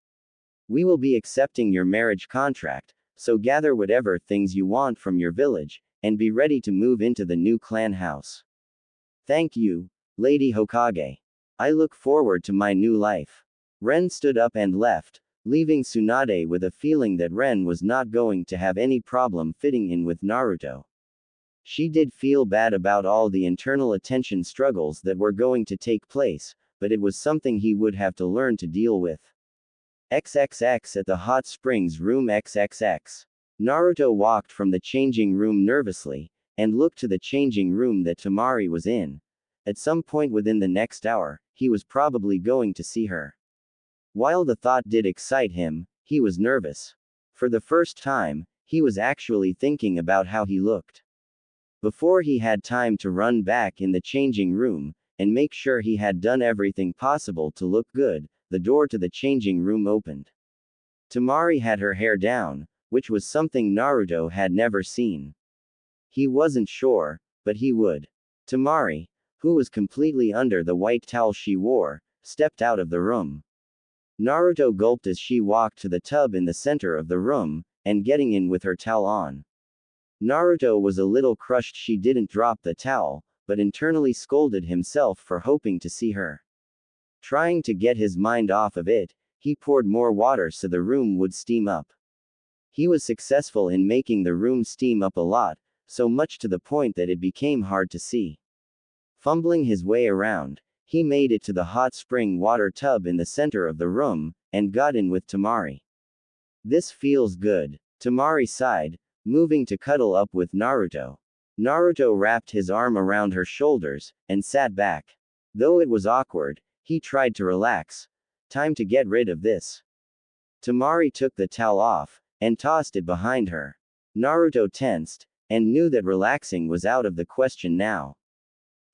We will be accepting your marriage contract, so gather whatever things you want from your village, and be ready to move into the new clan house. Thank you, Lady Hokage. I look forward to my new life. Ren stood up and left, leaving Tsunade with a feeling that Ren was not going to have any problem fitting in with Naruto. She did feel bad about all the internal attention struggles that were going to take place, but it was something he would have to learn to deal with. XXX at the hot springs room XXX. Naruto walked from the changing room nervously, and looked to the changing room that Temari was in. At some point within the next hour, he was probably going to see her. While the thought did excite him, he was nervous. For the first time, he was actually thinking about how he looked. Before he had time to run back in the changing room, and make sure he had done everything possible to look good, the door to the changing room opened. Temari had her hair down, which was something Naruto had never seen. He wasn't sure, but he would. Temari, who was completely under the white towel she wore, stepped out of the room. Naruto gulped as she walked to the tub in the center of the room, and getting in with her towel on. Naruto was a little crushed she didn't drop the towel, but internally scolded himself for hoping to see her. Trying to get his mind off of it, he poured more water so the room would steam up. He was successful in making the room steam up a lot, so much to the point that it became hard to see. Fumbling his way around, he made it to the hot spring water tub in the center of the room, and got in with Temari. This feels good, Temari sighed, moving to cuddle up with Naruto. Naruto wrapped his arm around her shoulders, and sat back. Though it was awkward, he tried to relax. Time to get rid of this. Temari took the towel off, and tossed it behind her. Naruto tensed, and knew that relaxing was out of the question now.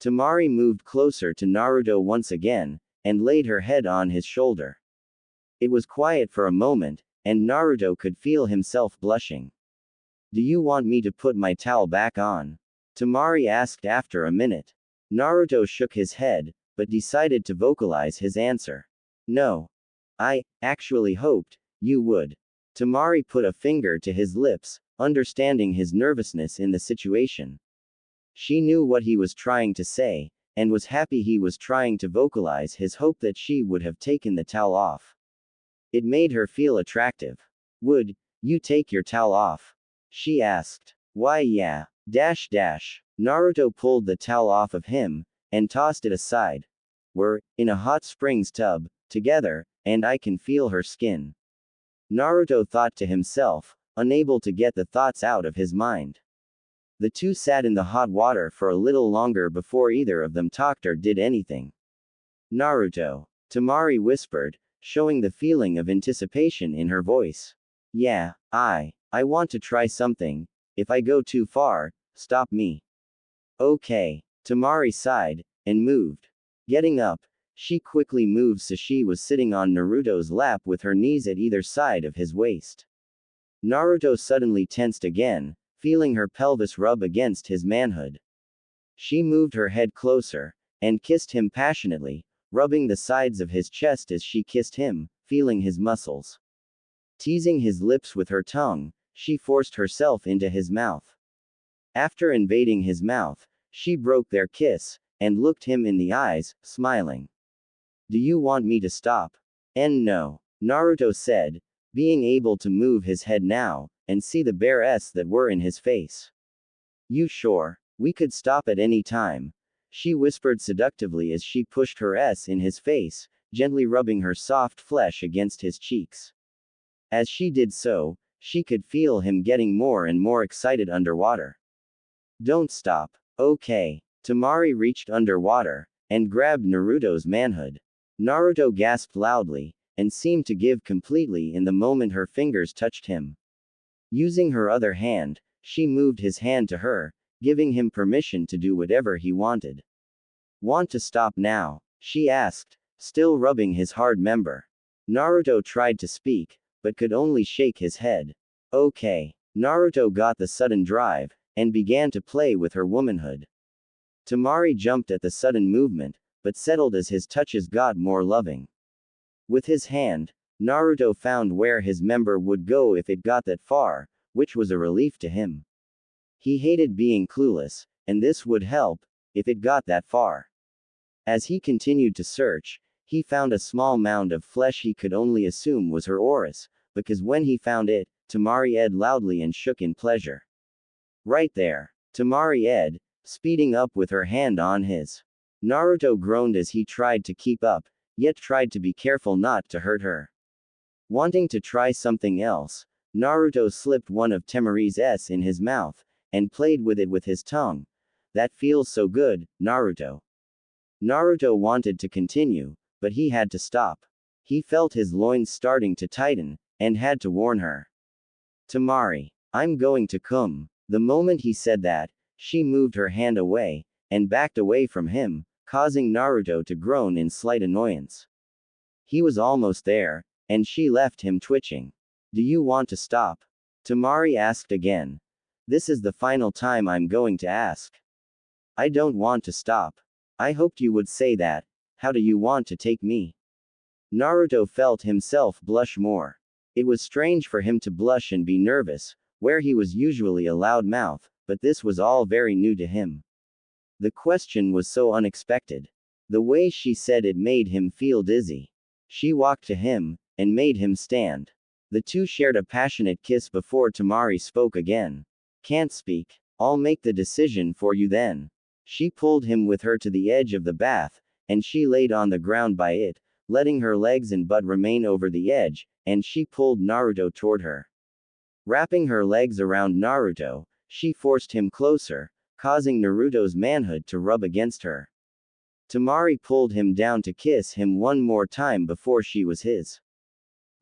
Temari moved closer to Naruto once again, and laid her head on his shoulder. It was quiet for a moment, and Naruto could feel himself blushing. Do you want me to put my towel back on? Temari asked after a minute. Naruto shook his head, but decided to vocalize his answer. No. I actually hoped you would. Temari put a finger to his lips, understanding his nervousness in the situation. She knew what he was trying to say, and was happy he was trying to vocalize his hope that she would have taken the towel off. It made her feel attractive. Would you take your towel off? She asked. Why yeah. Naruto pulled the towel off of him, and tossed it aside. We're in a hot springs tub, together, and I can feel her skin. Naruto thought to himself, unable to get the thoughts out of his mind. The two sat in the hot water for a little longer before either of them talked or did anything. Naruto, Temari whispered, showing the feeling of anticipation in her voice. Yeah, I want to try something. If I go too far, stop me. Okay. Temari sighed, and moved. Getting up, she quickly moved so she was sitting on Naruto's lap with her knees at either side of his waist. Naruto suddenly tensed again, feeling her pelvis rub against his manhood. She moved her head closer, and kissed him passionately, rubbing the sides of his chest as she kissed him, feeling his muscles. Teasing his lips with her tongue, she forced herself into his mouth. After invading his mouth, she broke their kiss, and looked him in the eyes, smiling. Do you want me to stop? And no. Naruto said, being able to move his head now, and see the bare S that were in his face. You sure? We could stop at any time. She whispered seductively as she pushed her S in his face, gently rubbing her soft flesh against his cheeks. As she did so, she could feel him getting more and more excited underwater. Don't stop. Okay. Temari reached underwater, and grabbed Naruto's manhood. Naruto gasped loudly, and seemed to give completely in the moment her fingers touched him. Using her other hand, she moved his hand to her, giving him permission to do whatever he wanted. Want to stop now? She asked, still rubbing his hard member. Naruto tried to speak, but could only shake his head. Okay. Naruto got the sudden drive, and began to play with her womanhood. Temari jumped at the sudden movement, but settled as his touches got more loving. With his hand, Naruto found where his member would go if it got that far, which was a relief to him. He hated being clueless, and this would help, if it got that far. As he continued to search, he found a small mound of flesh he could only assume was her Oris, because when he found it, Temari ed loudly and shook in pleasure. Right there. Temari ed, speeding up with her hand on his. Naruto groaned as he tried to keep up, yet tried to be careful not to hurt her. Wanting to try something else, Naruto slipped one of Temari's S in his mouth, and played with it with his tongue. That feels so good, Naruto. Naruto wanted to continue, but he had to stop. He felt his loins starting to tighten, and had to warn her. Temari, I'm going to come. The moment he said that, she moved her hand away, and backed away from him, causing Naruto to groan in slight annoyance. He was almost there, and she left him twitching. Do you want to stop? Temari asked again. This is the final time I'm going to ask. I don't want to stop. I hoped you would say that. How do you want to take me? Naruto felt himself blush more. It was strange for him to blush and be nervous, where he was usually a loud mouth, but this was all very new to him. The question was so unexpected. The way she said it made him feel dizzy. She walked to him, and made him stand. The two shared a passionate kiss before Temari spoke again. Can't speak. I'll make the decision for you then. She pulled him with her to the edge of the bath, and she laid on the ground by it, letting her legs and butt remain over the edge, and she pulled Naruto toward her. Wrapping her legs around Naruto, she forced him closer, causing Naruto's manhood to rub against her. Temari pulled him down to kiss him one more time before she was his.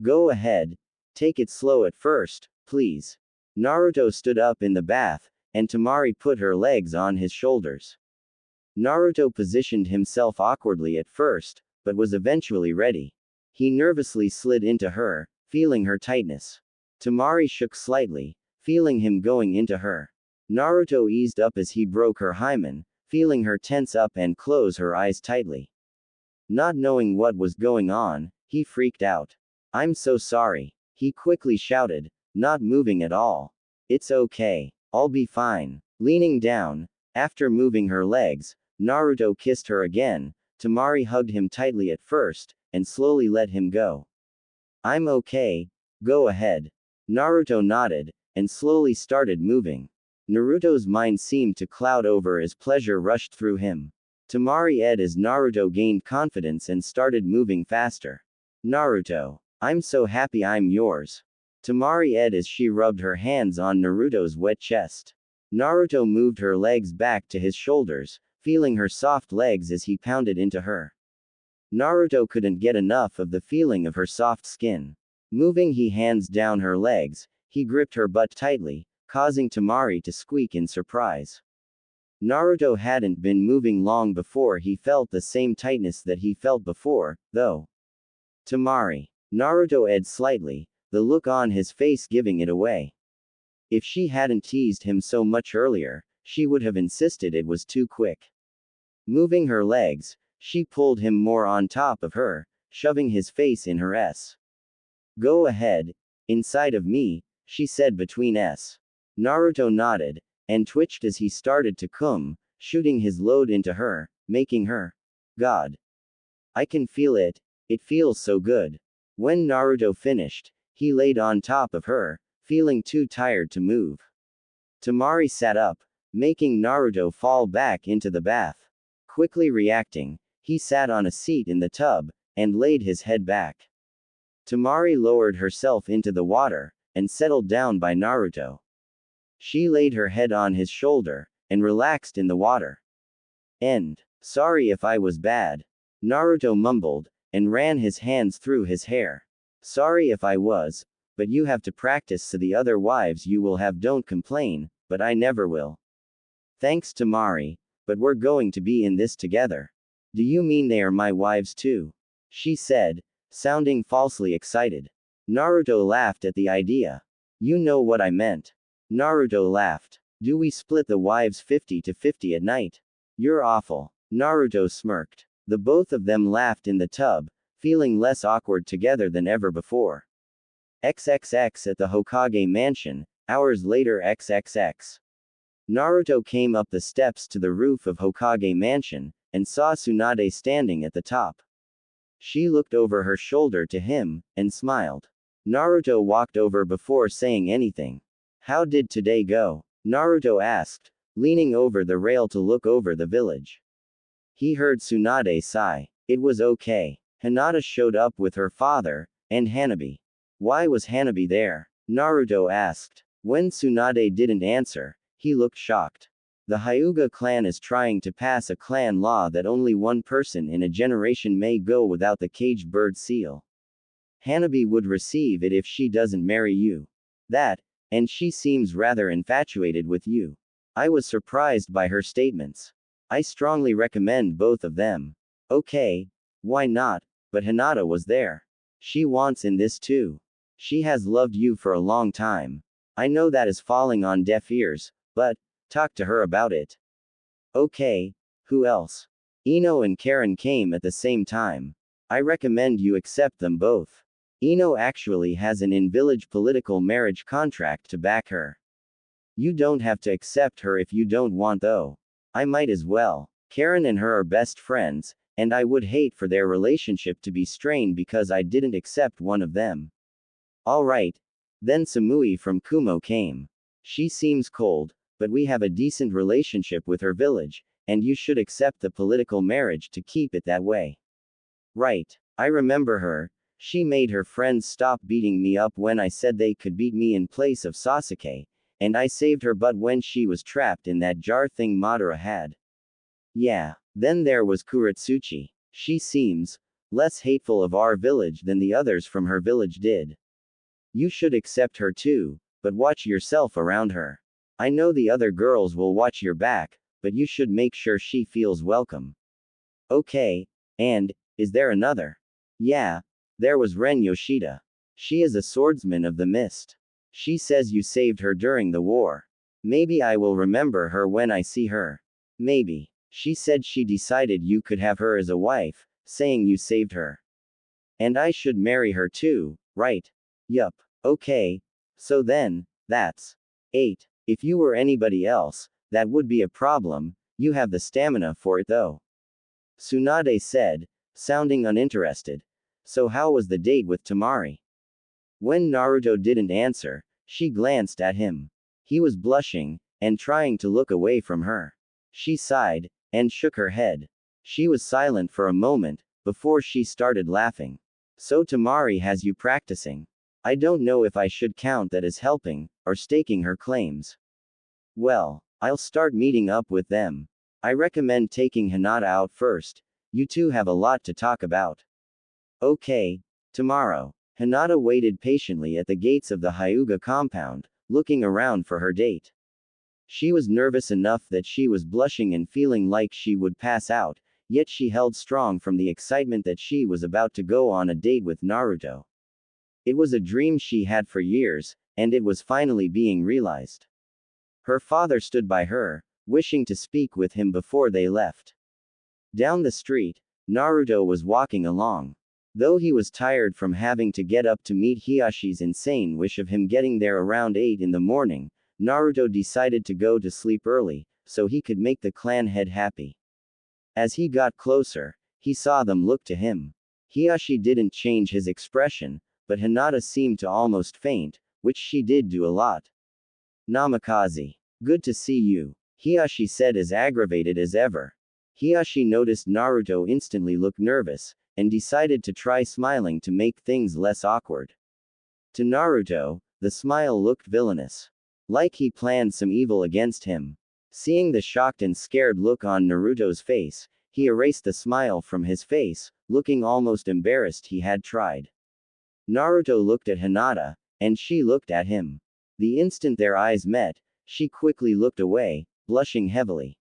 Go ahead. Take it slow at first, please. Naruto stood up in the bath, and Temari put her legs on his shoulders. Naruto positioned himself awkwardly at first, but was eventually ready. He nervously slid into her, feeling her tightness. Temari shook slightly, feeling him going into her. Naruto eased up as he broke her hymen, feeling her tense up and close her eyes tightly. Not knowing what was going on, he freaked out. I'm so sorry, he quickly shouted, not moving at all. It's okay. I'll be fine. Leaning down, after moving her legs, Naruto kissed her again. Temari hugged him tightly at first, and slowly let him go. I'm okay. Go ahead. Naruto nodded, and slowly started moving. Naruto's mind seemed to cloud over as pleasure rushed through him. Temari ed as Naruto gained confidence and started moving faster. Naruto, I'm so happy I'm yours. Temari ed as she rubbed her hands on Naruto's wet chest. Naruto moved her legs back to his shoulders, feeling her soft legs as he pounded into her. Naruto couldn't get enough of the feeling of her soft skin. Moving his hands down her legs, he gripped her butt tightly, causing Temari to squeak in surprise. Naruto hadn't been moving long before he felt the same tightness that he felt before, though. Temari. Naruto edged slightly, the look on his face giving it away. If she hadn't teased him so much earlier, she would have insisted it was too quick. Moving her legs, she pulled him more on top of her, shoving his face in her S. Go ahead, inside of me, she said between S. Naruto nodded, and twitched as he started to come, shooting his load into her, making her. God. I can feel it. It feels so good. When Naruto finished, he laid on top of her, feeling too tired to move. Temari sat up, making Naruto fall back into the bath. Quickly reacting, he sat on a seat in the tub, and laid his head back. Temari lowered herself into the water, and settled down by Naruto. She laid her head on his shoulder, and relaxed in the water. End. Sorry if I was bad. Naruto mumbled, and ran his hands through his hair. Sorry if I was, but you have to practice so the other wives you will have don't complain, but I never will. Thanks Temari, but we're going to be in this together. Do you mean they are my wives too? She said, sounding falsely excited. Naruto laughed at the idea. You know what I meant. Naruto laughed. Do we split the wives 50-50 at night? You're awful. Naruto smirked. The both of them laughed in the tub, feeling less awkward together than ever before. XXX at the Hokage mansion, hours later XXX. Naruto came up the steps to the roof of Hokage mansion, and saw Tsunade standing at the top. She looked over her shoulder to him, and smiled. Naruto walked over before saying anything. How did today go? Naruto asked, leaning over the rail to look over the village. He heard Tsunade sigh. It was okay. Hinata showed up with her father, and Hanabi. Why was Hanabi there? Naruto asked. When Tsunade didn't answer, he looked shocked. The Hyuga clan is trying to pass a clan law that only one person in a generation may go without the caged bird seal. Hanabi would receive it if she doesn't marry you. That, and she seems rather infatuated with you. I was surprised by her statements. I strongly recommend both of them. Okay, why not? But Hinata was there. She wants in this too. She has loved you for a long time. I know that is falling on deaf ears, but talk to her about it. Okay, who else? Ino and Karen came at the same time. I recommend you accept them both. Ino actually has an in-village political marriage contract to back her. You don't have to accept her if you don't want though. I might as well. Karen and her are best friends, and I would hate for their relationship to be strained because I didn't accept one of them. Alright. Then Samui from Kumo came. She seems cold, but we have a decent relationship with her village, and you should accept the political marriage to keep it that way. Right. I remember her. She made her friends stop beating me up when I said they could beat me in place of Sasuke, and I saved her butt when she was trapped in that jar thing Madara had. Yeah. Then there was Kuratsuchi. She seems less hateful of our village than the others from her village did. You should accept her too, but watch yourself around her. I know the other girls will watch your back, but you should make sure she feels welcome. Okay, and, is there another? Yeah, there was Ren Yoshida. She is a swordsman of the mist. She says you saved her during the war. Maybe I will remember her when I see her. Maybe. She said she decided you could have her as a wife, saying you saved her. And I should marry her too, right? Yup. Okay. So then, that's 8. If you were anybody else, that would be a problem. You have the stamina for it though. Tsunade said, sounding uninterested. So how was the date with Temari? When Naruto didn't answer, she glanced at him. He was blushing, and trying to look away from her. She sighed, and shook her head. She was silent for a moment, before she started laughing. So Temari has you practicing. I don't know if I should count that as helping, or staking her claims. Well, I'll start meeting up with them. I recommend taking Hinata out first. You two have a lot to talk about. Okay, tomorrow. Hinata waited patiently at the gates of the Hyuga compound, looking around for her date. She was nervous enough that she was blushing and feeling like she would pass out, yet she held strong from the excitement that she was about to go on a date with Naruto. It was a dream she had for years, and it was finally being realized. Her father stood by her, wishing to speak with him before they left. Down the street, Naruto was walking along. Though he was tired from having to get up to meet Hiyashi's insane wish of him getting there around 8 in the morning, Naruto decided to go to sleep early, so he could make the clan head happy. As he got closer, he saw them look to him. Hiashi didn't change his expression, but Hinata seemed to almost faint, which she did do a lot. Namikaze. Good to see you, Hiashi said as aggravated as ever. Hiashi noticed Naruto instantly look nervous, and decided to try smiling to make things less awkward. To Naruto, the smile looked villainous. Like he planned some evil against him. Seeing the shocked and scared look on Naruto's face, he erased the smile from his face, looking almost embarrassed he had tried. Naruto looked at Hinata, and she looked at him. The instant their eyes met, she quickly looked away, blushing heavily.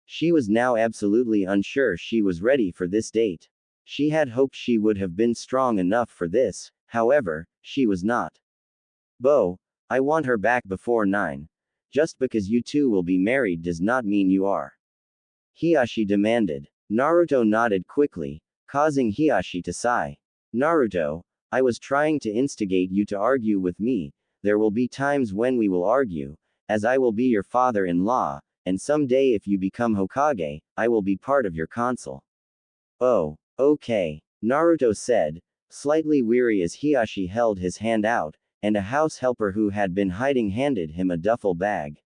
She was now absolutely unsure she was ready for this date. She had hoped she would have been strong enough for this, however, she was not. Bo, I want her back before 9. Just because you two will be married does not mean you are. Hiashi demanded. Naruto nodded quickly, causing Hiashi to sigh. Naruto, I was trying to instigate you to argue with me. There will be times when we will argue, as I will be your father-in-law, and someday if you become Hokage, I will be part of your council. Oh, okay, Naruto said, slightly weary as Hiashi held his hand out, and a house helper who had been hiding handed him a duffel bag.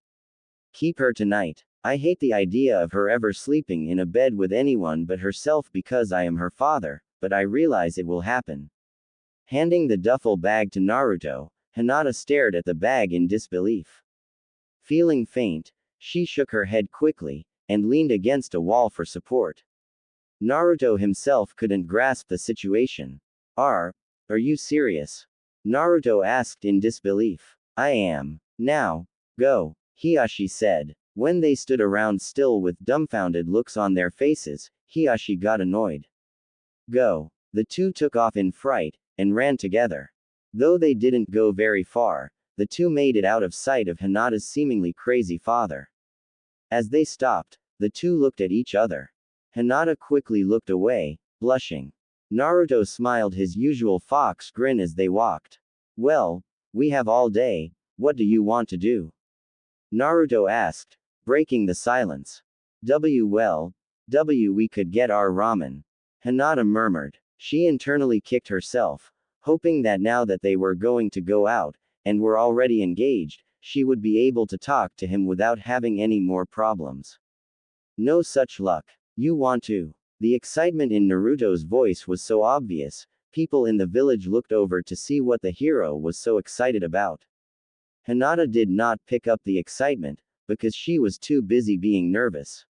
Keep her tonight. I hate the idea of her ever sleeping in a bed with anyone but herself because I am her father, but I realize it will happen. Handing the duffel bag to Naruto, Hinata stared at the bag in disbelief. Feeling faint, she shook her head quickly, and leaned against a wall for support. Naruto himself couldn't grasp the situation. Are you serious? Naruto asked in disbelief. I am. Now, go, Hiashi said. When they stood around still with dumbfounded looks on their faces, Hiashi got annoyed. Go. The two took off in fright, and ran together. Though they didn't go very far, the two made it out of sight of Hinata's seemingly crazy father. As they stopped, the two looked at each other. Hinata quickly looked away, blushing. Naruto smiled his usual fox grin as they walked. Well, we have all day, what do you want to do? Naruto asked, breaking the silence. Well, we could get our ramen. Hinata murmured. She internally kicked herself, hoping that now that they were going to go out, and were already engaged, she would be able to talk to him without having any more problems. No such luck. You want to. The excitement in Naruto's voice was so obvious, people in the village looked over to see what the hero was so excited about. Hinata did not pick up the excitement, because she was too busy being nervous.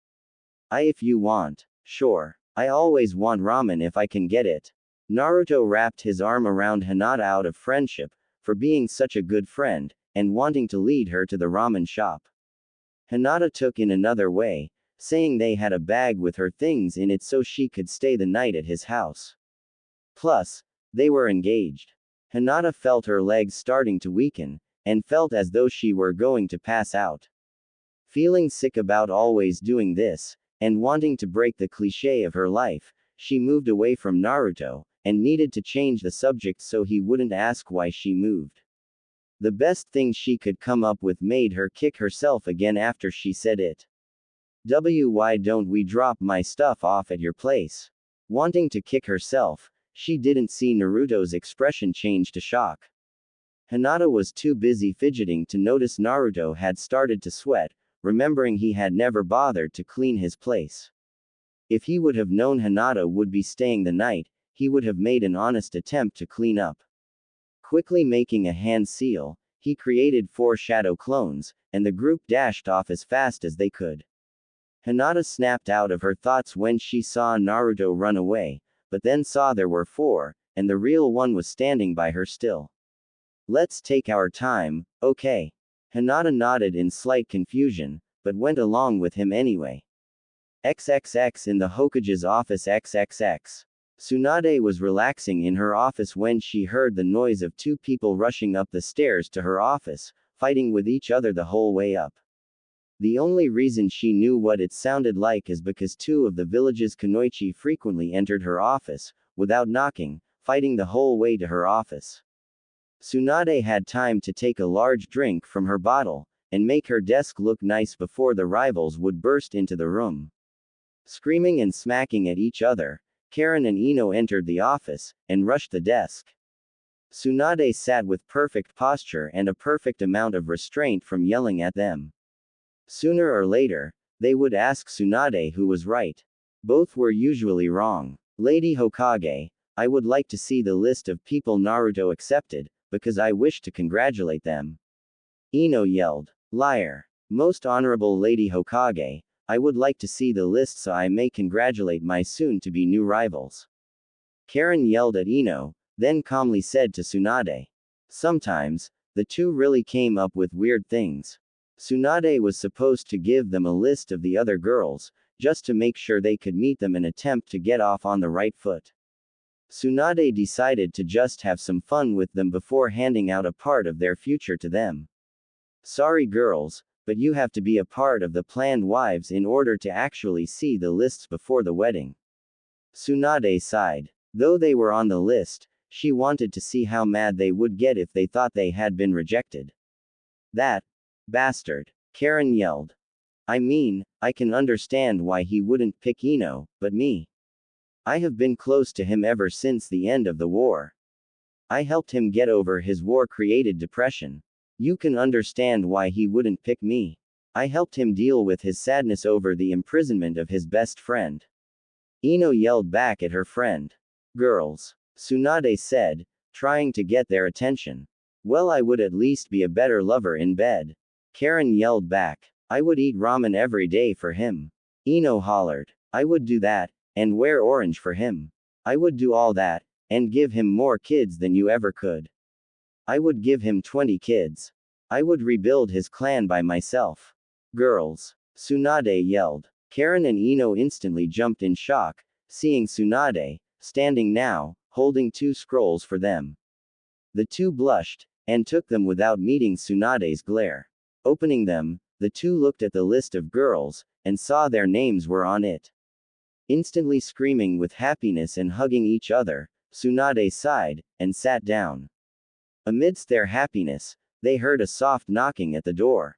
If you want. Sure. I always want ramen if I can get it. Naruto wrapped his arm around Hinata out of friendship, for being such a good friend, and wanting to lead her to the ramen shop. Hinata took in another way, saying they had a bag with her things in it so she could stay the night at his house. Plus, they were engaged. Hinata felt her legs starting to weaken, and felt as though she were going to pass out. Feeling sick about always doing this, and wanting to break the cliché of her life, she moved away from Naruto, and needed to change the subject so he wouldn't ask why she moved. The best thing she could come up with made her kick herself again after she said it. Why don't we drop my stuff off at your place? Wanting to kick herself, she didn't see Naruto's expression change to shock. Hinata was too busy fidgeting to notice Naruto had started to sweat, remembering he had never bothered to clean his place. If he would have known Hinata would be staying the night, he would have made an honest attempt to clean up. Quickly making a hand seal, he created 4 shadow clones, and the group dashed off as fast as they could. Hinata snapped out of her thoughts when she saw Naruto run away, but then saw there were 4, and the real one was standing by her still. Let's take our time, okay? Hinata nodded in slight confusion, but went along with him anyway. XXX in the Hokage's office XXX. Tsunade was relaxing in her office when she heard the noise of 2 people rushing up the stairs to her office, fighting with each other the whole way up. The only reason she knew what it sounded like is because 2 of the village's kunoichi frequently entered her office, without knocking, fighting the whole way to her office. Tsunade had time to take a large drink from her bottle, and make her desk look nice before the rivals would burst into the room. Screaming and smacking at each other, Karen and Ino entered the office, and rushed the desk. Tsunade sat with perfect posture and a perfect amount of restraint from yelling at them. Sooner or later, they would ask Tsunade who was right. Both were usually wrong. Lady Hokage, I would like to see the list of people Naruto accepted, because I wish to congratulate them. Ino yelled. Liar. Most honorable Lady Hokage, I would like to see the list so I may congratulate my soon-to-be new rivals. Karen yelled at Ino, then calmly said to Tsunade. Sometimes, the two really came up with weird things. Tsunade was supposed to give them a list of the other girls, just to make sure they could meet them and attempt to get off on the right foot. Tsunade decided to just have some fun with them before handing out a part of their future to them. Sorry girls, but you have to be a part of the planned wives in order to actually see the lists before the wedding. Tsunade sighed. Though they were on the list, she wanted to see how mad they would get if they thought they had been rejected. That bastard, Karen yelled. I mean, I can understand why he wouldn't pick Ino, but me. I have been close to him ever since the end of the war. I helped him get over his war-created depression. You can understand why he wouldn't pick me. I helped him deal with his sadness over the imprisonment of his best friend. Ino yelled back at her friend. Girls, Tsunade said, trying to get their attention. Well, I would at least be a better lover in bed. Karen yelled back. I would eat ramen every day for him. Ino hollered. I would do that, and wear orange for him. I would do all that, and give him more kids than you ever could. I would give him 20 kids. I would rebuild his clan by myself. Girls, Tsunade yelled. Karen and Ino instantly jumped in shock, seeing Tsunade, standing now, holding 2 scrolls for them. The two blushed, and took them without meeting Tsunade's glare. Opening them, the two looked at the list of girls, and saw their names were on it. Instantly screaming with happiness and hugging each other, Tsunade sighed, and sat down. Amidst their happiness, they heard a soft knocking at the door.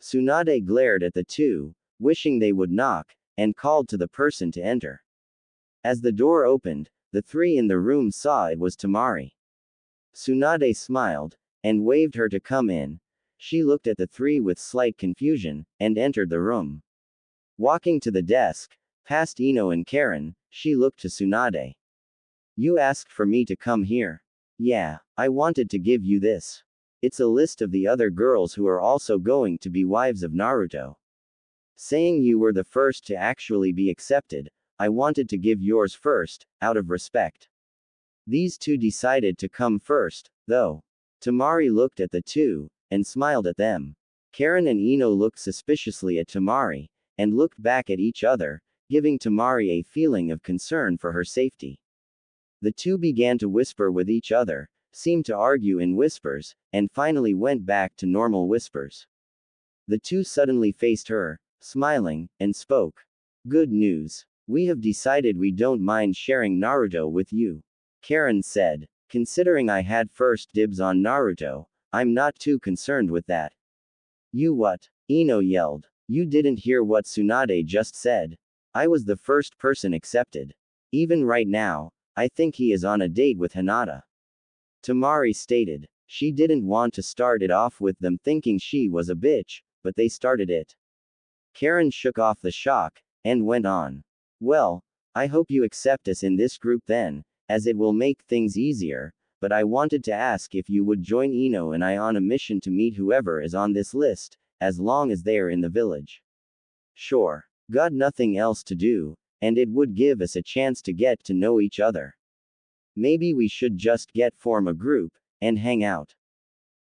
Tsunade glared at the two, wishing they would knock, and called to the person to enter. As the door opened, the 3 in the room saw it was Temari. Tsunade smiled, and waved her to come in. She looked at the 3 with slight confusion, and entered the room. Walking to the desk, past Ino and Karen, she looked to Tsunade. You asked for me to come here. Yeah, I wanted to give you this. It's a list of the other girls who are also going to be wives of Naruto. Saying you were the first to actually be accepted, I wanted to give yours first, out of respect. These two decided to come first, though. Temari looked at the two, and smiled at them. Karen and Ino looked suspiciously at Temari, and looked back at each other, giving Temari a feeling of concern for her safety. The two began to whisper with each other, seemed to argue in whispers, and finally went back to normal whispers. The two suddenly faced her, smiling, and spoke. Good news. We have decided we don't mind sharing Naruto with you. Karen said. Considering I had first dibs on Naruto, I'm not too concerned with that. You what? Ino yelled. You didn't hear what Tsunade just said. I was the first person accepted. Even right now, I think he is on a date with Hinata. Temari stated. She didn't want to start it off with them thinking she was a bitch, but they started it. Karen shook off the shock, and went on. Well, I hope you accept us in this group then, as it will make things easier, but I wanted to ask if you would join Ino and I on a mission to meet whoever is on this list, as long as they are in the village. Sure. Got nothing else to do, and it would give us a chance to get to know each other. Maybe we should just form a group, and hang out.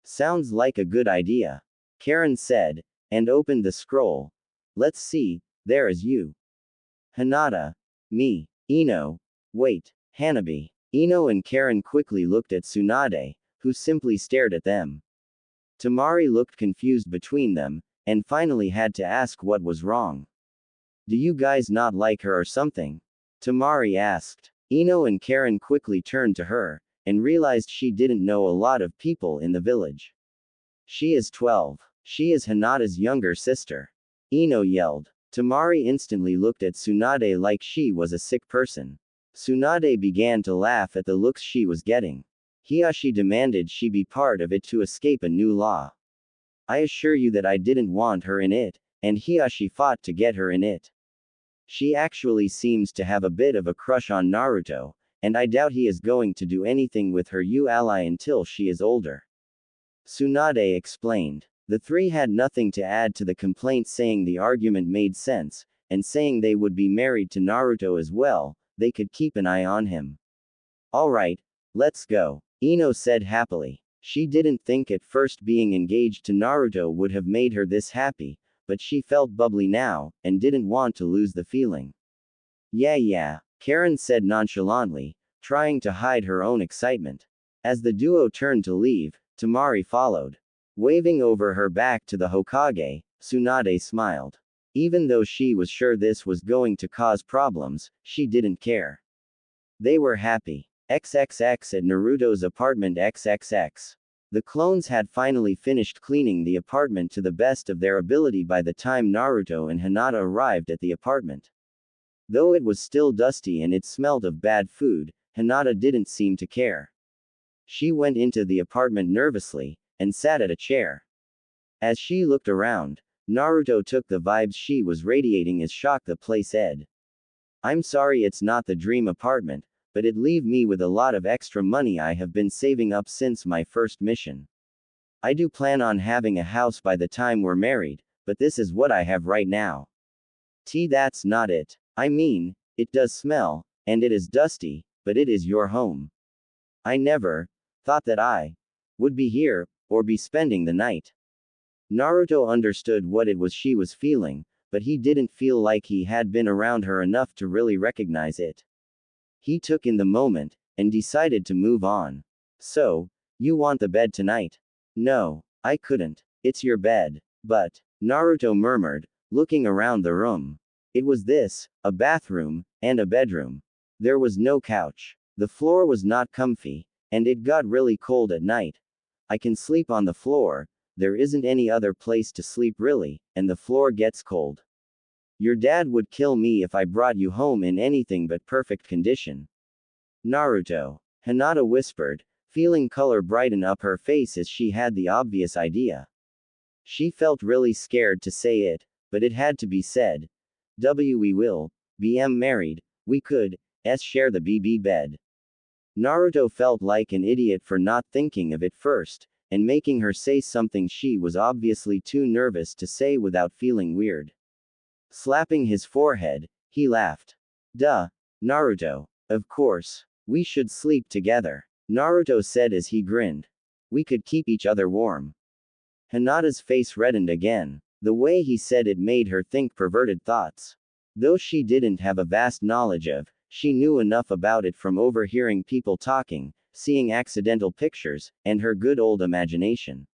Sounds like a good idea. Karen said, and opened the scroll. Let's see, there is you. Hinata. Me. Ino. Wait. Hanabi. Ino and Karen quickly looked at Tsunade, who simply stared at them. Temari looked confused between them, and finally had to ask what was wrong. Do you guys not like her or something? Temari asked. Ino and Karen quickly turned to her, and realized she didn't know a lot of people in the village. She is 12. She is Hinata's younger sister. Ino yelled. Temari instantly looked at Tsunade like she was a sick person. Tsunade began to laugh at the looks she was getting. Hiashi demanded she be part of it to escape a new law. I assure you that I didn't want her in it, and Hiashi fought to get her in it. She actually seems to have a bit of a crush on Naruto, and I doubt he is going to do anything with her ally until she is older. Tsunade explained. The three had nothing to add to the complaint, saying the argument made sense, and saying they would be married to Naruto as well, they could keep an eye on him. Alright, let's go, Ino said happily. She didn't think at first being engaged to Naruto would have made her this happy, but she felt bubbly now, and didn't want to lose the feeling. Yeah, Karen said nonchalantly, trying to hide her own excitement. As the duo turned to leave, Temari followed. Waving over her back to the Hokage, Tsunade smiled. Even though she was sure this was going to cause problems, she didn't care. They were happy. XXX at Naruto's apartment XXX. The clones had finally finished cleaning the apartment to the best of their ability by the time Naruto and Hinata arrived at the apartment. Though it was still dusty and it smelled of bad food, Hinata didn't seem to care. She went into the apartment nervously, and sat at a chair. As she looked around, Naruto took the vibes she was radiating as shock the place ed. I'm sorry it's not the dream apartment, but it leave me with a lot of extra money I have been saving up since my first mission. I do plan on having a house by the time we're married, but this is what I have right now. That's not it. I mean, it does smell, and it is dusty, but it is your home. I never thought that I would be here, or be spending the night. Naruto understood what it was she was feeling, but he didn't feel like he had been around her enough to really recognize it. He took in the moment, and decided to move on. So, you want the bed tonight? No, I couldn't. It's your bed. But, Naruto murmured, looking around the room. It was this, a bathroom, and a bedroom. There was no couch. The floor was not comfy, and it got really cold at night. I can sleep on the floor, there isn't any other place to sleep really, and the floor gets cold. Your dad would kill me if I brought you home in anything but perfect condition. Naruto. Hinata whispered, feeling color brighten up her face as she had the obvious idea. She felt really scared to say it, but it had to be said. We will, married, we could, share the BB bed. Naruto felt like an idiot for not thinking of it first, and making her say something she was obviously too nervous to say without feeling weird. Slapping his forehead, he laughed. Duh, Naruto. Of course. We should sleep together, Naruto said as he grinned. We could keep each other warm. Hinata's face reddened again. The way he said it made her think perverted thoughts. Though she didn't have a vast knowledge of, she knew enough about it from overhearing people talking, seeing accidental pictures, and her good old imagination.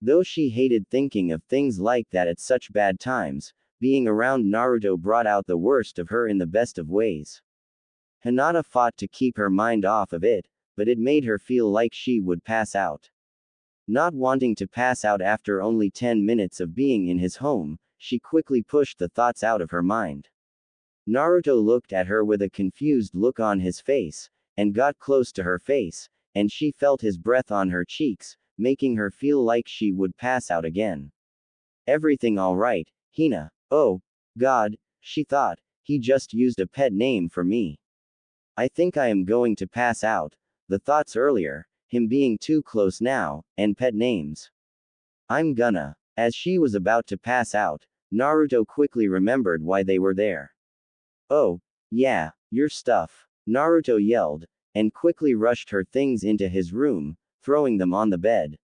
Though she hated thinking of things like that at such bad times, being around Naruto brought out the worst of her in the best of ways. Hinata fought to keep her mind off of it, but it made her feel like she would pass out. Not wanting to pass out after only 10 minutes of being in his home, she quickly pushed the thoughts out of her mind. Naruto looked at her with a confused look on his face, and got close to her face, and she felt his breath on her cheeks, making her feel like she would pass out again. Everything alright, Hina? Oh, God, she thought, he just used a pet name for me. I think I am going to pass out. The thoughts earlier, him being too close now, and pet names. I'm gonna. As she was about to pass out, Naruto quickly remembered why they were there. Oh, yeah, your stuff, Naruto yelled, and quickly rushed her things into his room, throwing them on the bed.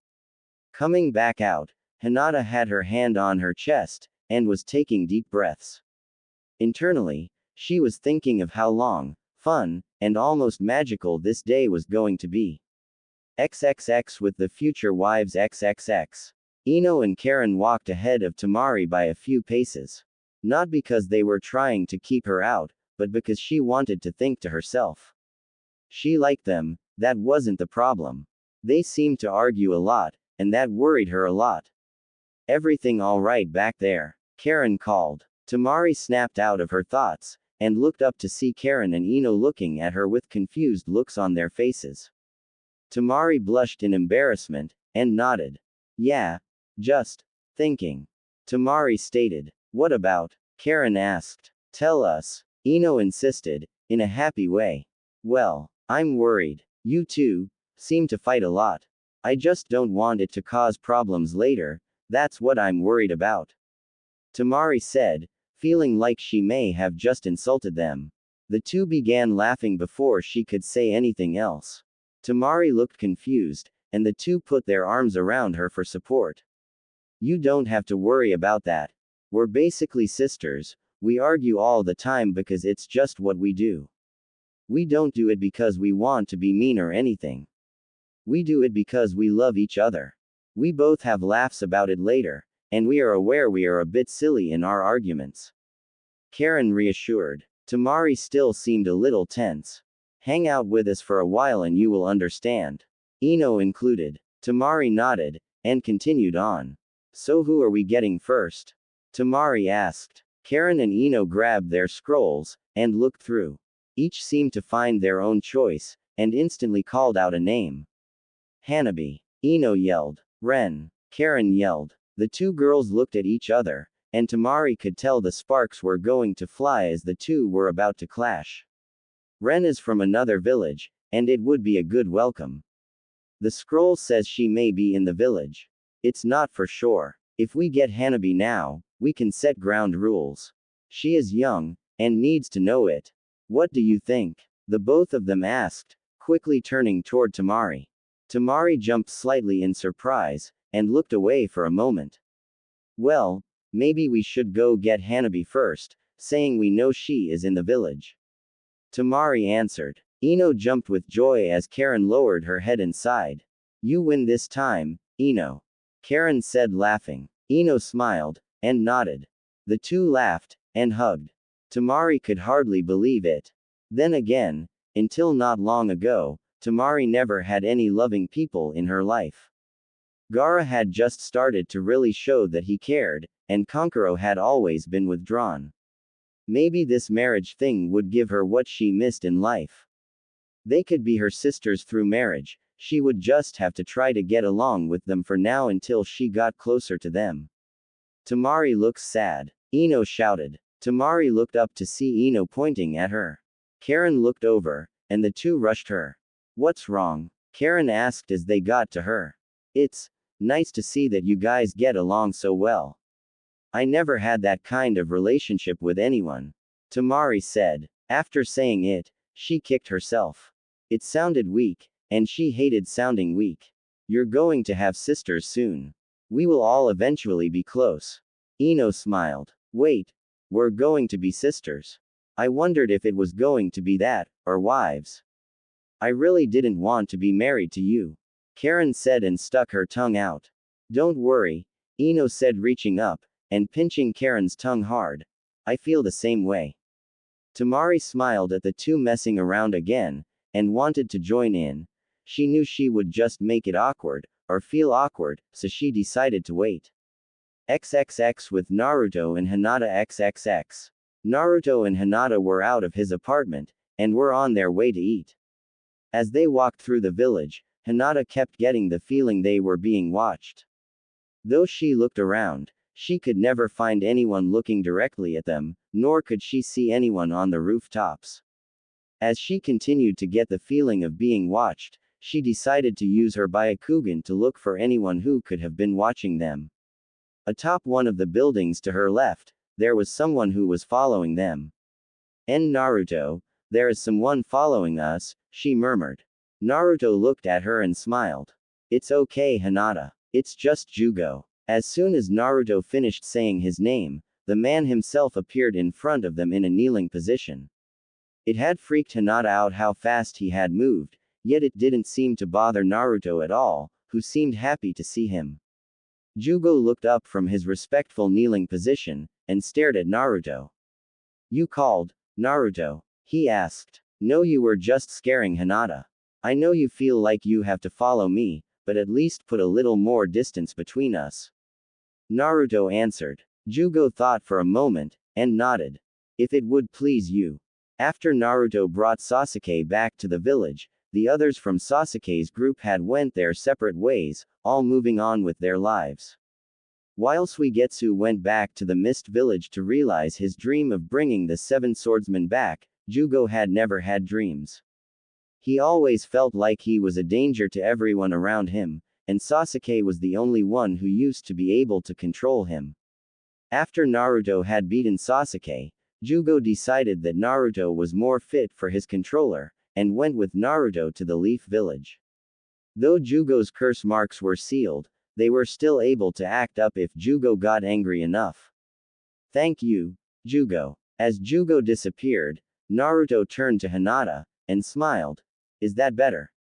Coming back out, Hinata had her hand on her chest, and was taking deep breaths. Internally, she was thinking of how long, fun, and almost magical this day was going to be. XXX with the future wives XXX. Ino and Karen walked ahead of Temari by a few paces. Not because they were trying to keep her out, but because she wanted to think to herself. She liked them, that wasn't the problem. They seemed to argue a lot, and that worried her a lot. Everything alright back there? Karen called. Temari snapped out of her thoughts, and looked up to see Karen and Ino looking at her with confused looks on their faces. Temari blushed in embarrassment, and nodded. Yeah, just thinking. Temari stated. What about? Karen asked. Tell us. Ino insisted, in a happy way. Well, I'm worried. You two seem to fight a lot. I just don't want it to cause problems later, that's what I'm worried about. Temari said, feeling like she may have just insulted them. The two began laughing before she could say anything else. Temari looked confused, and the two put their arms around her for support. You don't have to worry about that. We're basically sisters, we argue all the time because it's just what we do. We don't do it because we want to be mean or anything. We do it because we love each other. We both have laughs about it later, and we are aware we are a bit silly in our arguments. Karen reassured. Temari still seemed a little tense. Hang out with us for a while and you will understand. Ino included. Temari nodded, and continued on. So who are we getting first? Temari asked. Karen and Ino grabbed their scrolls, and looked through. Each seemed to find their own choice, and instantly called out a name. Hanabi. Ino yelled. Ren. Karen yelled. The two girls looked at each other, and Temari could tell the sparks were going to fly as the two were about to clash. Ren is from another village, and it would be a good welcome. The scroll says she may be in the village. It's not for sure. If we get Hanabi now, we can set ground rules. She is young, and needs to know it. What do you think? The both of them asked, quickly turning toward Temari. Temari jumped slightly in surprise, and looked away for a moment. Well, maybe we should go get Hanabi first, saying we know she is in the village. Temari answered. Ino jumped with joy as Karen lowered her head and sighed. You win this time, Ino. Karen said laughing. Ino smiled, and nodded. The two laughed, and hugged. Temari could hardly believe it. Then again, until not long ago, Temari never had any loving people in her life. Gaara had just started to really show that he cared, and Kankuro had always been withdrawn. Maybe this marriage thing would give her what she missed in life. They could be her sisters through marriage, she would just have to try to get along with them for now until she got closer to them. Temari looks sad. Ino shouted. Temari looked up to see Ino pointing at her. Karen looked over, and the two rushed her. What's wrong? Karen asked as they got to her. It's nice to see that you guys get along so well. I never had that kind of relationship with anyone. Temari said. After saying it, she kicked herself. It sounded weak, and she hated sounding weak. You're going to have sisters soon. We will all eventually be close. Ino smiled. Wait, we're going to be sisters. I wondered if it was going to be that, or wives. I really didn't want to be married to you. Karen said and stuck her tongue out. Don't worry, Ino said reaching up, and pinching Karen's tongue hard. I feel the same way. Temari smiled at the two messing around again, and wanted to join in. She knew she would just make it awkward, or feel awkward, so she decided to wait. XXX with Naruto and Hinata XXX. Naruto and Hinata were out of his apartment, and were on their way to eat. As they walked through the village, Hinata kept getting the feeling they were being watched. Though she looked around, she could never find anyone looking directly at them, nor could she see anyone on the rooftops. As she continued to get the feeling of being watched, she decided to use her Byakugan to look for anyone who could have been watching them. Atop one of the buildings to her left, there was someone who was following them. Naruto, there is someone following us, she murmured. Naruto looked at her and smiled. It's okay, Hinata. It's just Jugo. As soon as Naruto finished saying his name, the man himself appeared in front of them in a kneeling position. It had freaked Hinata out how fast he had moved, yet it didn't seem to bother Naruto at all, who seemed happy to see him. Jugo looked up from his respectful kneeling position, and stared at Naruto. You called, Naruto? He asked. No, you were just scaring Hinata. I know you feel like you have to follow me, but at least put a little more distance between us. Naruto answered. Jugo thought for a moment, and nodded. If it would please you. After Naruto brought Sasuke back to the village, the others from Sasuke's group had went their separate ways, all moving on with their lives. While Suigetsu went back to the Mist Village to realize his dream of bringing the seven swordsmen back, Jugo had never had dreams. He always felt like he was a danger to everyone around him, and Sasuke was the only one who used to be able to control him. After Naruto had beaten Sasuke, Jugo decided that Naruto was more fit for his controller, and went with Naruto to the Leaf Village. Though Jugo's curse marks were sealed, they were still able to act up if Jugo got angry enough. Thank you, Jugo. As Jugo disappeared, Naruto turned to Hinata, and smiled. Is that better?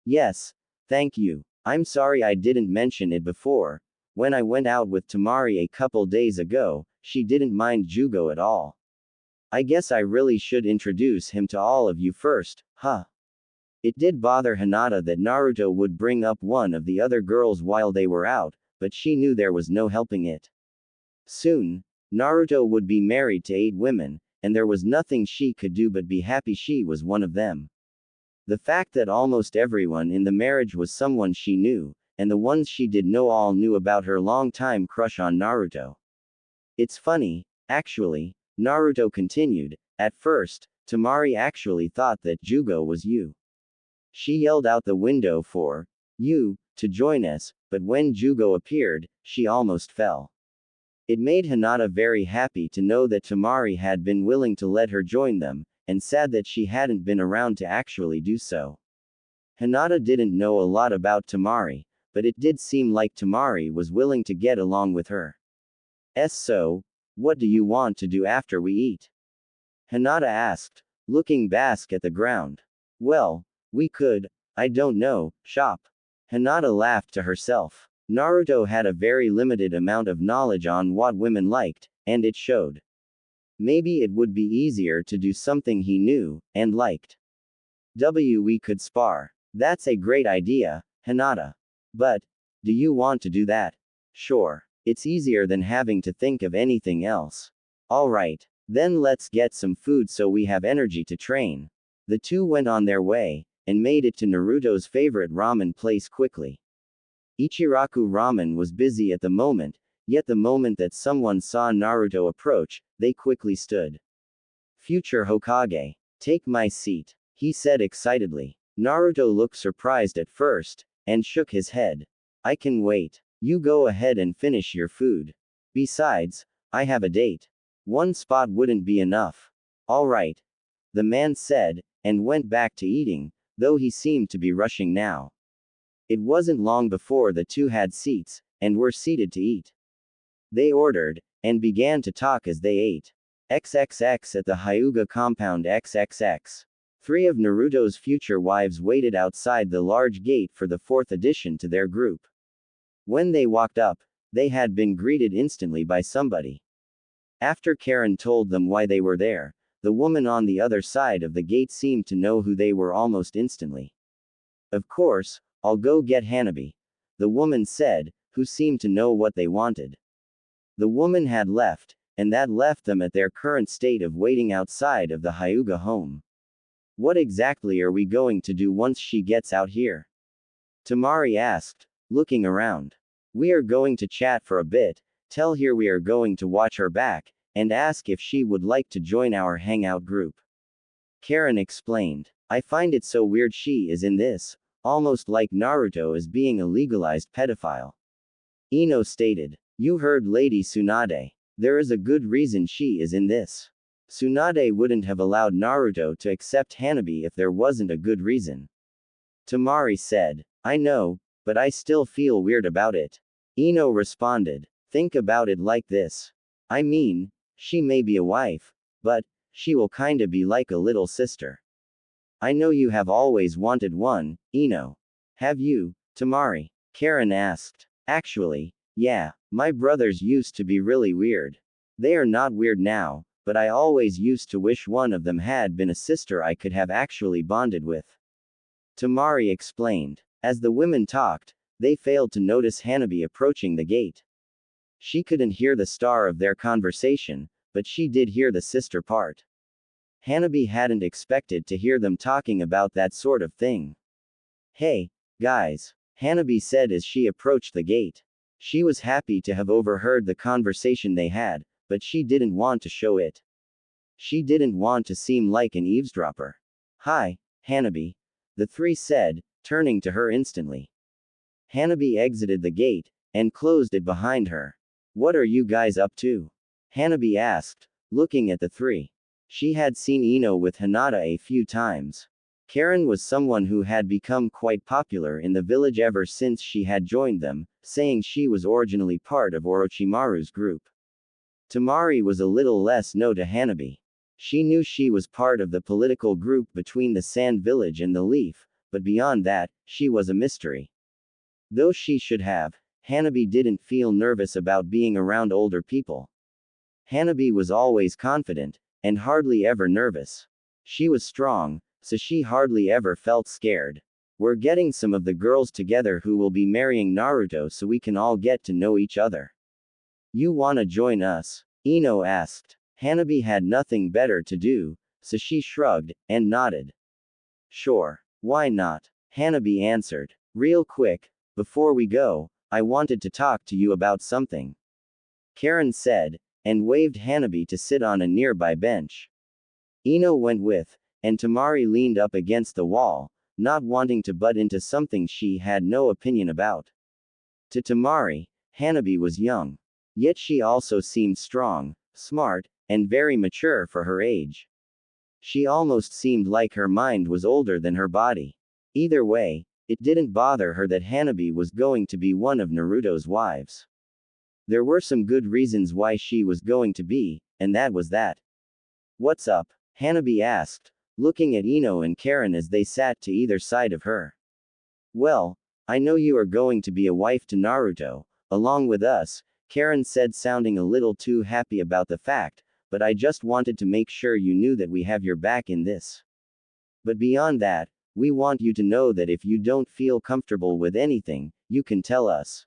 Yes, thank you. I'm sorry I didn't mention it before. When I went out with Temari a couple days ago, she didn't mind Jugo at all. I guess I really should introduce him to all of you first, huh? It did bother Hinata that Naruto would bring up one of the other girls while they were out, but she knew there was no helping it. Soon, Naruto would be married to 8 women, and there was nothing she could do but be happy she was one of them. The fact that almost everyone in the marriage was someone she knew, and the ones she did know all knew about her long-time crush on Naruto. It's funny, actually, Naruto continued, at first, Temari actually thought that Jugo was you. She yelled out the window for you to join us, but when Jugo appeared, she almost fell. It made Hinata very happy to know that Temari had been willing to let her join them, and sad that she hadn't been around to actually do so. Hinata didn't know a lot about Temari, but it did seem like Temari was willing to get along with her. So, what do you want to do after we eat? Hinata asked, looking back at the ground. Well, we could, I don't know, shop. Hinata laughed to herself. Naruto had a very limited amount of knowledge on what women liked, and it showed. Maybe it would be easier to do something he knew and liked. We could spar. That's a great idea, Hinata. But, do you want to do that? Sure. It's easier than having to think of anything else. Alright, then let's get some food so we have energy to train. The two went on their way, and made it to Naruto's favorite ramen place quickly. Ichiraku Ramen was busy at the moment, yet the moment that someone saw Naruto approach, they quickly stood. Future Hokage. Take my seat, he said excitedly. Naruto looked surprised at first, and shook his head. I can wait. You go ahead and finish your food. Besides, I have a date. One spot wouldn't be enough. Alright. The man said, and went back to eating, though he seemed to be rushing now. It wasn't long before the two had seats, and were seated to eat. They ordered, and began to talk as they ate. XXX at the Hyuga compound XXX. 3 of Naruto's future wives waited outside the large gate for the 4th addition to their group. When they walked up, they had been greeted instantly by somebody. After Karen told them why they were there, the woman on the other side of the gate seemed to know who they were almost instantly. Of course, I'll go get Hanabi, the woman said, who seemed to know what they wanted. The woman had left, and that left them at their current state of waiting outside of the Hyuga home. What exactly are we going to do once she gets out here? Temari asked, looking around. We are going to chat for a bit, tell her we are going to watch her back, and ask if she would like to join our hangout group. Karen explained. I find it so weird she is in this, almost like Naruto is being a legalized pedophile. Ino stated. You heard Lady Tsunade. There is a good reason she is in this. Tsunade wouldn't have allowed Naruto to accept Hanabi if there wasn't a good reason. Temari said. I know, but I still feel weird about it. Ino responded. Think about it like this. I mean, she may be a wife, but she will kinda be like a little sister. I know you have always wanted one, Ino. Have you, Temari? Karen asked. Actually, yeah, my brothers used to be really weird. They are not weird now, but I always used to wish one of them had been a sister I could have actually bonded with. Temari explained. As the women talked, they failed to notice Hanabi approaching the gate. She couldn't hear the star of their conversation, but she did hear the sister part. Hanabi hadn't expected to hear them talking about that sort of thing. Hey, guys, Hanabi said as she approached the gate. She was happy to have overheard the conversation they had, but she didn't want to show it. She didn't want to seem like an eavesdropper. Hi, Hanabi, the three said, turning to her instantly. Hanabi exited the gate, and closed it behind her. What are you guys up to? Hanabi asked, looking at the three. She had seen Ino with Hinata a few times. Karen was someone who had become quite popular in the village ever since she had joined them, saying she was originally part of Orochimaru's group. Temari was a little less known to Hanabi. She knew she was part of the political group between the Sand Village and the Leaf, but beyond that, she was a mystery. Though she should have, Hanabi didn't feel nervous about being around older people. Hanabi was always confident, and hardly ever nervous. She was strong, so she hardly ever felt scared. We're getting some of the girls together who will be marrying Naruto so we can all get to know each other. You wanna join us? Ino asked. Hanabi had nothing better to do, so she shrugged, and nodded. Sure. Why not? Hanabi answered. Real quick, before we go, I wanted to talk to you about something. Karen said, and waved Hanabi to sit on a nearby bench. Ino went with, and Temari leaned up against the wall, not wanting to butt into something she had no opinion about. To Temari, Hanabi was young. Yet she also seemed strong, smart, and very mature for her age. She almost seemed like her mind was older than her body. Either way, it didn't bother her that Hanabi was going to be one of Naruto's wives. There were some good reasons why she was going to be, and that was that. What's up? Hanabi asked, looking at Ino and Karen as they sat to either side of her. Well, I know you are going to be a wife to Naruto, along with us, Karen said, sounding a little too happy about the fact, but I just wanted to make sure you knew that we have your back in this. But beyond that, we want you to know that if you don't feel comfortable with anything, you can tell us.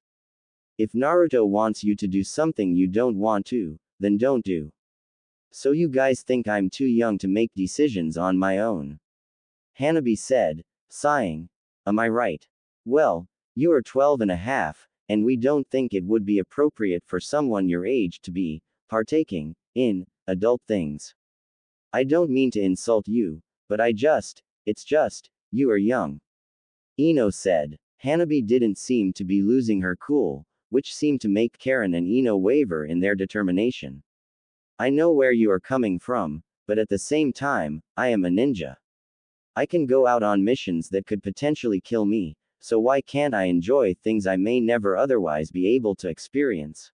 If Naruto wants you to do something you don't want to, then don't do. So you guys think I'm too young to make decisions on my own? Hanabi said, sighing. Am I right? Well, you are 12 and a half, and we don't think it would be appropriate for someone your age to be partaking in adult things. I don't mean to insult you, but it's just, you are young. Ino said. Hanabi didn't seem to be losing her cool, which seemed to make Karen and Ino waver in their determination. I know where you are coming from, but at the same time, I am a ninja. I can go out on missions that could potentially kill me, so why can't I enjoy things I may never otherwise be able to experience?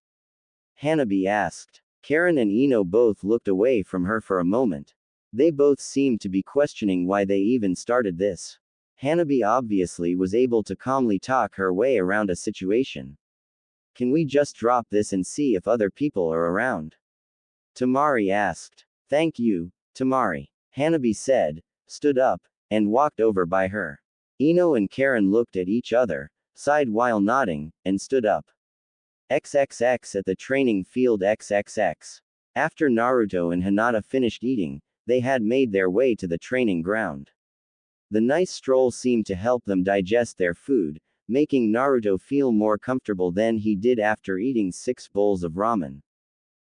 Hanabi asked. Karen and Ino both looked away from her for a moment. They both seemed to be questioning why they even started this. Hanabi obviously was able to calmly talk her way around a situation. Can we just drop this and see if other people are around? Temari asked. Thank you, Temari. Hanabi said, stood up, and walked over by her. Ino and Karen looked at each other, sighed while nodding, and stood up. XXX at the training field XXX. After Naruto and Hinata finished eating, they had made their way to the training ground. The nice stroll seemed to help them digest their food, making Naruto feel more comfortable than he did after eating 6 bowls of ramen.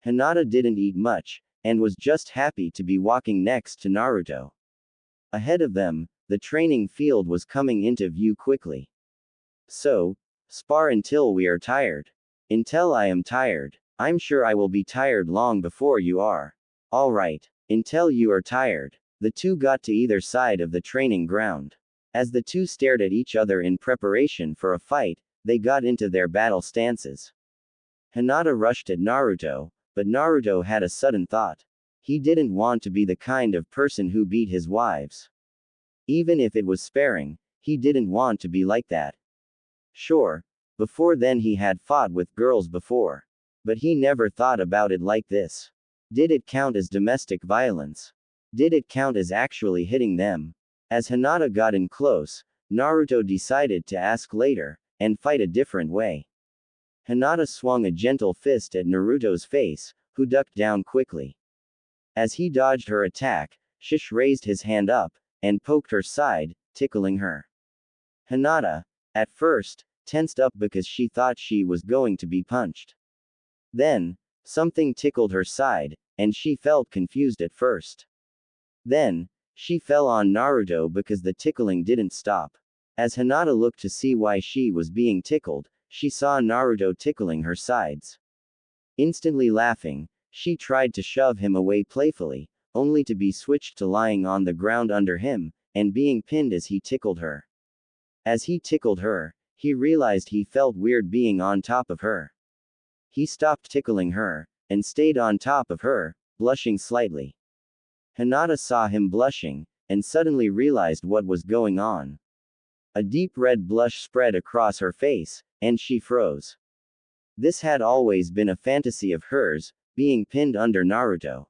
Hinata didn't eat much, and was just happy to be walking next to Naruto. Ahead of them, the training field was coming into view quickly. So, spar until we are tired. Until I am tired. I'm sure I will be tired long before you are. Alright. Until you are tired. The two got to either side of the training ground. As the two stared at each other in preparation for a fight, they got into their battle stances. Hinata rushed at Naruto, but Naruto had a sudden thought. He didn't want to be the kind of person who beat his wives. Even if it was sparring, he didn't want to be like that. Sure, before then he had fought with girls before. But he never thought about it like this. Did it count as domestic violence? Did it count as actually hitting them? As Hinata got in close, Naruto decided to ask later, and fight a different way. Hinata swung a gentle fist at Naruto's face, who ducked down quickly. As he dodged her attack, Shish raised his hand up, and poked her side, tickling her. Hinata, at first, tensed up because she thought she was going to be punched. Then, something tickled her side, and she felt confused at first. Then, she fell on Naruto because the tickling didn't stop. As Hinata looked to see why she was being tickled, she saw Naruto tickling her sides. Instantly laughing, she tried to shove him away playfully, only to be switched to lying on the ground under him, and being pinned as he tickled her. As he tickled her, he realized he felt weird being on top of her. He stopped tickling her, and stayed on top of her, blushing slightly. Hinata saw him blushing, and suddenly realized what was going on. A deep red blush spread across her face, and she froze. This had always been a fantasy of hers, being pinned under Naruto.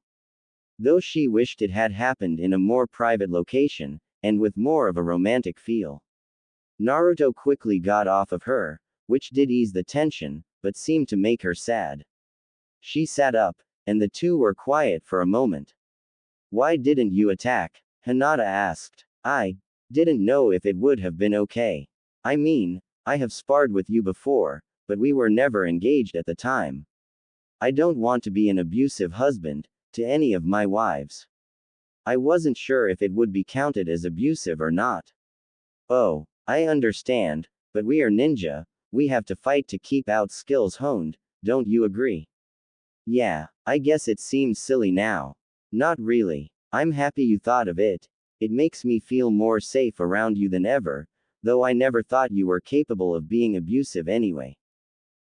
Though she wished it had happened in a more private location, and with more of a romantic feel. Naruto quickly got off of her, which did ease the tension, but seemed to make her sad. She sat up, and the two were quiet for a moment. Why didn't you attack? Hinata asked. I didn't know if it would have been okay. I mean, I have sparred with you before, but we were never engaged at the time. I don't want to be an abusive husband to any of my wives. I wasn't sure if it would be counted as abusive or not. Oh, I understand, but we are ninja, we have to fight to keep our skills honed, don't you agree? Yeah, I guess it seems silly now. Not really. I'm happy you thought of it. It makes me feel more safe around you than ever, though I never thought you were capable of being abusive anyway.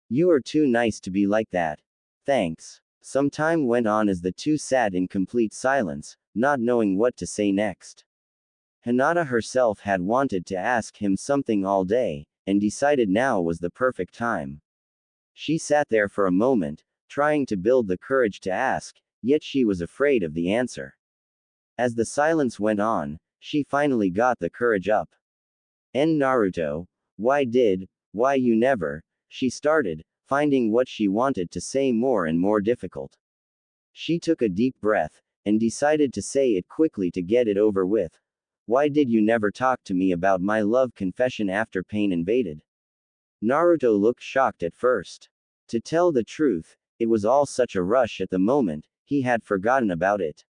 You are too nice to be like that. Thanks. Some time went on as the two sat in complete silence, not knowing what to say next. Hinata herself had wanted to ask him something all day, and decided now was the perfect time. She sat there for a moment, trying to build the courage to ask, yet she was afraid of the answer. As the silence went on, she finally got the courage up. Naruto, why you never, she started, finding what she wanted to say more and more difficult. She took a deep breath, and decided to say it quickly to get it over with. Why did you never talk to me about my love confession after pain invaded? Naruto looked shocked at first. To tell the truth, it was all such a rush at the moment, he had forgotten about it.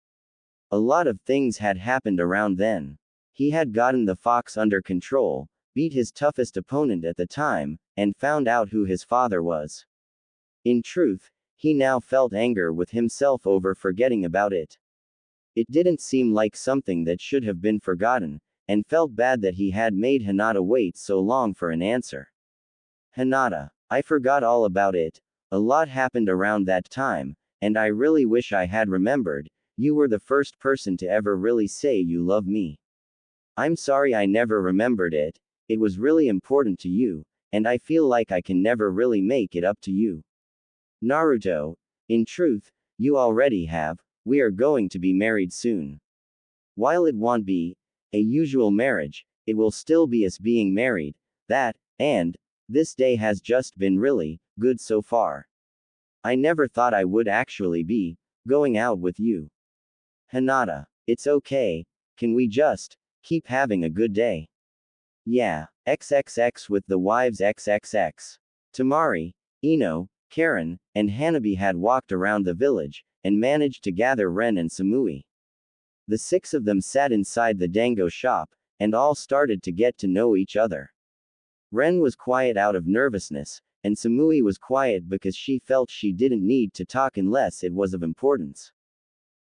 A lot of things had happened around then. He had gotten the fox under control, beat his toughest opponent at the time, and found out who his father was. In truth, he now felt anger with himself over forgetting about it. It didn't seem like something that should have been forgotten, and felt bad that he had made Hinata wait so long for an answer. Hinata, I forgot all about it. A lot happened around that time, and I really wish I had remembered. You were the first person to ever really say you love me. I'm sorry I never remembered it. It was really important to you, and I feel like I can never really make it up to you. Naruto, in truth, you already have. We are going to be married soon. While it won't be a usual marriage, it will still be us being married. And this day has just been really good so far. I never thought I would actually be going out with you. Hinata, it's okay. Can we just keep having a good day? Yeah, XXX with the wives XXX. Temari, Ino, Karen, and Hanabi had walked around the village, and managed to gather Ren and Samui. The six of them sat inside the dango shop, and all started to get to know each other. Ren was quiet out of nervousness, and Samui was quiet because she felt she didn't need to talk unless it was of importance.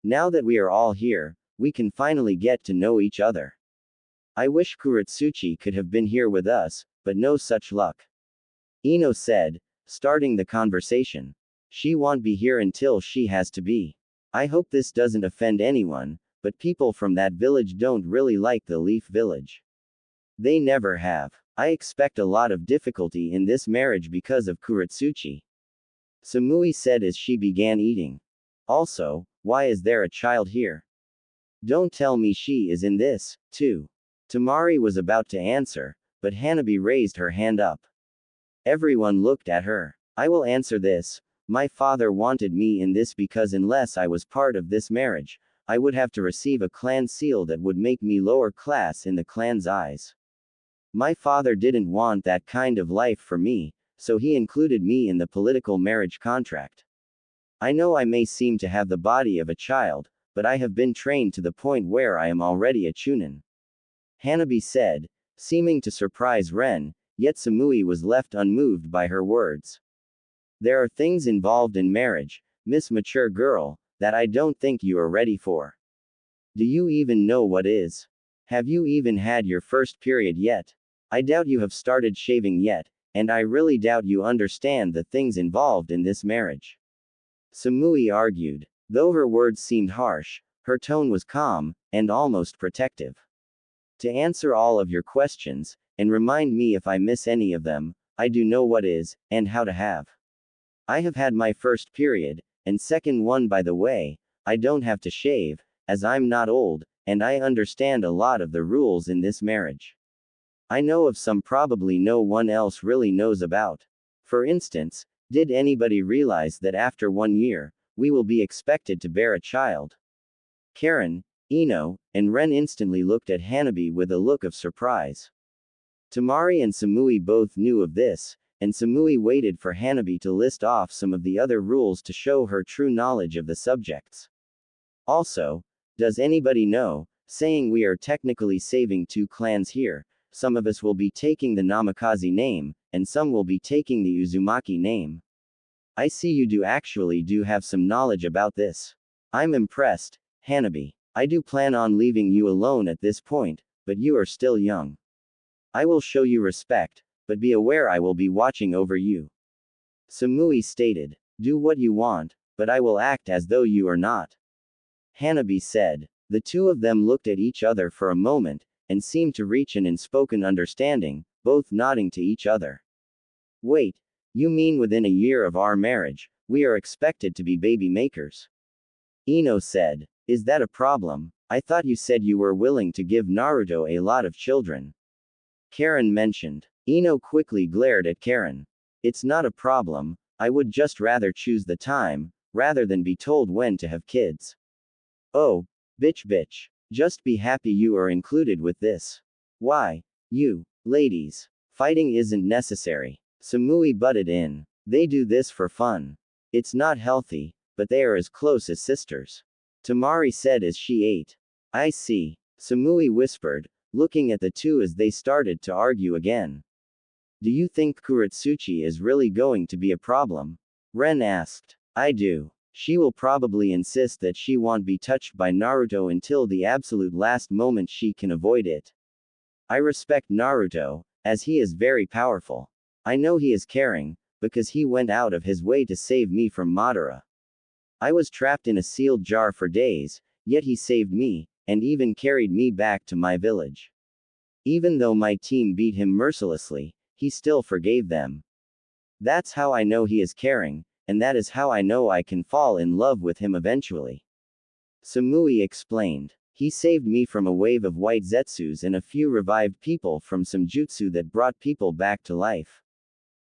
Now that we are all here, we can finally get to know each other. I wish Kuratsuchi could have been here with us, but no such luck. Ino said, starting the conversation. She won't be here until she has to be. I hope this doesn't offend anyone, but people from that village don't really like the Leaf Village. They never have. I expect a lot of difficulty in this marriage because of Kuratsuchi. Samui said as she began eating. Also, why is there a child here? Don't tell me she is in this, too. Temari was about to answer, but Hanabi raised her hand up. Everyone looked at her. I will answer this. My father wanted me in this because unless I was part of this marriage, I would have to receive a clan seal that would make me lower class in the clan's eyes. My father didn't want that kind of life for me, so he included me in the political marriage contract. I know I may seem to have the body of a child, but I have been trained to the point where I am already a chunin. Hanabi said, seeming to surprise Ren, yet Samui was left unmoved by her words. There are things involved in marriage, Miss Mature Girl, that I don't think you are ready for. Do you even know what is? Have you even had your first period yet? I doubt you have started shaving yet, and I really doubt you understand the things involved in this marriage. Samui argued. Though her words seemed harsh, her tone was calm, and almost protective. To answer all of your questions, and remind me if I miss any of them, I do know what is, and how to have. I have had my first period, and second one by the way, I don't have to shave, as I'm not old, and I understand a lot of the rules in this marriage. I know of some probably no one else really knows about. For instance, did anybody realize that after 1 year, we will be expected to bear a child? Karen, Ino, and Ren instantly looked at Hanabi with a look of surprise. Temari and Samui both knew of this, and Samui waited for Hanabi to list off some of the other rules to show her true knowledge of the subjects. Also, does anybody know, saying we are technically saving two clans here, some of us will be taking the Namikaze name, and some will be taking the Uzumaki name. I see you do have some knowledge about this. I'm impressed, Hanabi. I do plan on leaving you alone at this point, but you are still young. I will show you respect, but be aware I will be watching over you. Samui stated. Do what you want, but I will act as though you are not. Hanabi said. The two of them looked at each other for a moment, and seemed to reach an unspoken understanding, both nodding to each other. Wait, you mean within a year of our marriage, we are expected to be baby makers? Ino said. Is that a problem? I thought you said you were willing to give Naruto a lot of children. Karen mentioned. Ino quickly glared at Karen. It's not a problem, I would just rather choose the time, rather than be told when to have kids. Oh, bitch. Just be happy you are included with this. Why? You, ladies. Fighting isn't necessary. Samui butted in. They do this for fun. It's not healthy, but they are as close as sisters. Temari said as she ate. I see. Samui whispered, looking at the two as they started to argue again. Do you think Kuratsuchi is really going to be a problem? Ren asked. I do. She will probably insist that she won't be touched by Naruto until the absolute last moment she can avoid it. I respect Naruto, as he is very powerful. I know he is caring, because he went out of his way to save me from Madara. I was trapped in a sealed jar for days, yet he saved me, and even carried me back to my village. Even though my team beat him mercilessly, he still forgave them. That's how I know he is caring, and that is how I know I can fall in love with him eventually. Samui explained. He saved me from a wave of white zetsus and a few revived people from some jutsu that brought people back to life.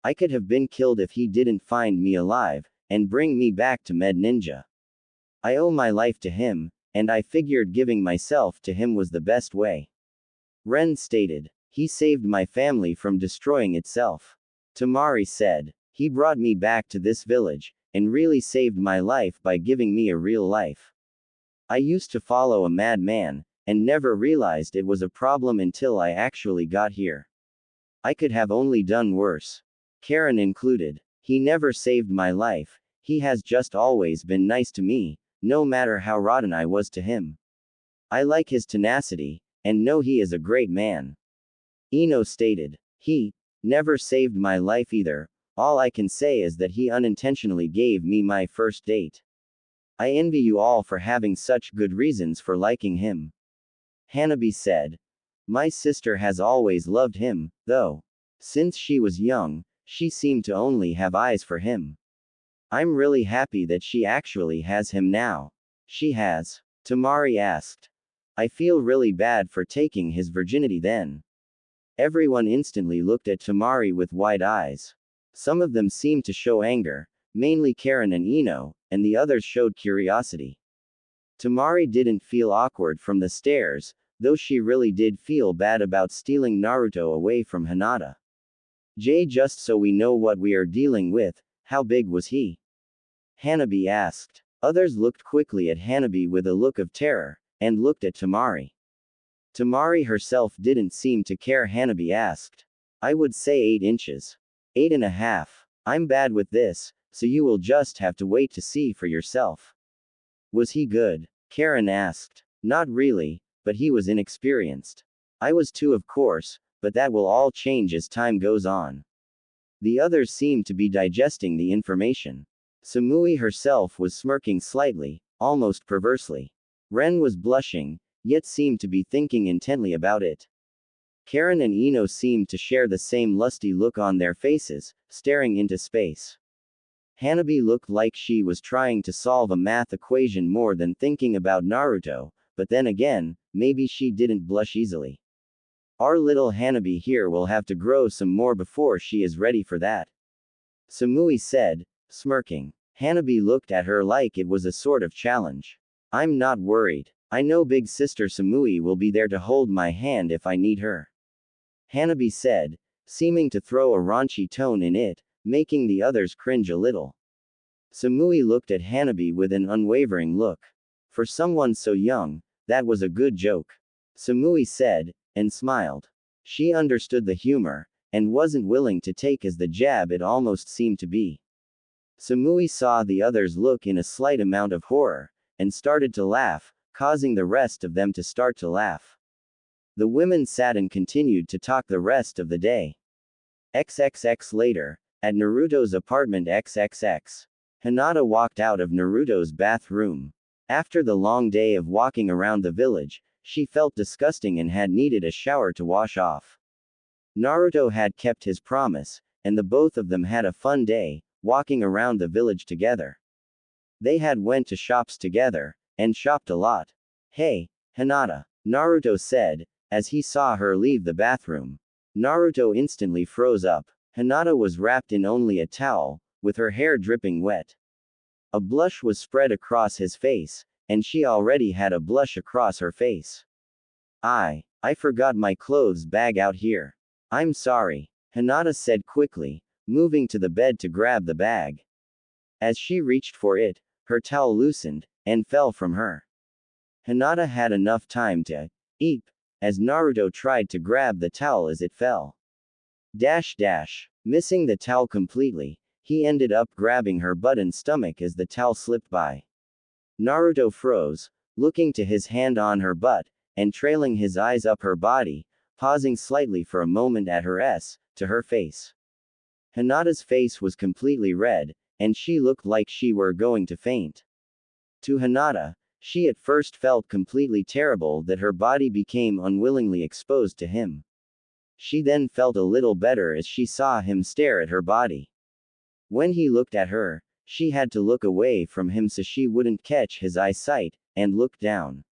I could have been killed if he didn't find me alive, and bring me back to Med Ninja. I owe my life to him, and I figured giving myself to him was the best way. Ren stated. He saved my family from destroying itself. Temari said. He brought me back to this village, and really saved my life by giving me a real life. I used to follow a madman, and never realized it was a problem until I actually got here. I could have only done worse. Karen included. He never saved my life, he has just always been nice to me, no matter how rotten I was to him. I like his tenacity, and know he is a great man. Ino stated. He never saved my life either. All I can say is that he unintentionally gave me my first date. I envy you all for having such good reasons for liking him. Hanabi said. My sister has always loved him, though. Since she was young, she seemed to only have eyes for him. I'm really happy that she actually has him now. She has. Temari asked. I feel really bad for taking his virginity then. Everyone instantly looked at Temari with wide eyes. Some of them seemed to show anger, mainly Karen and Ino, and the others showed curiosity. Temari didn't feel awkward from the stares, though she really did feel bad about stealing Naruto away from Hinata. Just so we know what we are dealing with, how big was he? Hanabi asked. Others looked quickly at Hanabi with a look of terror, and looked at Temari. Temari herself didn't seem to care. Hanabi asked. I would say 8 inches. 8.5. I'm bad with this, so you will just have to wait to see for yourself. Was he good? Karen asked. Not really, but he was inexperienced. I was too, of course, but that will all change as time goes on. The others seemed to be digesting the information. Samui herself was smirking slightly, almost perversely. Ren was blushing, yet seemed to be thinking intently about it. Karen and Ino seemed to share the same lusty look on their faces, staring into space. Hanabi looked like she was trying to solve a math equation more than thinking about Naruto, but then again, maybe she didn't blush easily. Our little Hanabi here will have to grow some more before she is ready for that. Samui said, smirking. Hanabi looked at her like it was a sort of challenge. I'm not worried. I know big sister Samui will be there to hold my hand if I need her. Hanabi said, seeming to throw a raunchy tone in it, making the others cringe a little. Samui looked at Hanabi with an unwavering look. For someone so young, that was a good joke. Samui said, and smiled. She understood the humor, and wasn't willing to take as the jab it almost seemed to be. Samui saw the others look in a slight amount of horror, and started to laugh, causing the rest of them to start to laugh. The women sat and continued to talk the rest of the day. XXX later, at Naruto's apartment XXX. Hinata walked out of Naruto's bathroom. After the long day of walking around the village, she felt disgusting and had needed a shower to wash off. Naruto had kept his promise, and the both of them had a fun day, walking around the village together. They had went to shops together, and shopped a lot. Hey, Hinata, Naruto said, as he saw her leave the bathroom. Naruto instantly froze up. Hinata was wrapped in only a towel, with her hair dripping wet. A blush was spread across his face, and she already had a blush across her face. I forgot my clothes bag out here. I'm sorry, Hinata said quickly, moving to the bed to grab the bag. As she reached for it, her towel loosened, and fell from her. Hinata had enough time to eep, as Naruto tried to grab the towel as it fell. Missing the towel completely, he ended up grabbing her butt and stomach as the towel slipped by. Naruto froze, looking to his hand on her butt, and trailing his eyes up her body, pausing slightly for a moment at to her face. Hinata's face was completely red, and she looked like she were going to faint. To Hinata, she at first felt completely terrible that her body became unwillingly exposed to him. She then felt a little better as she saw him stare at her body. When he looked at her, she had to look away from him so she wouldn't catch his eyesight, and looked down.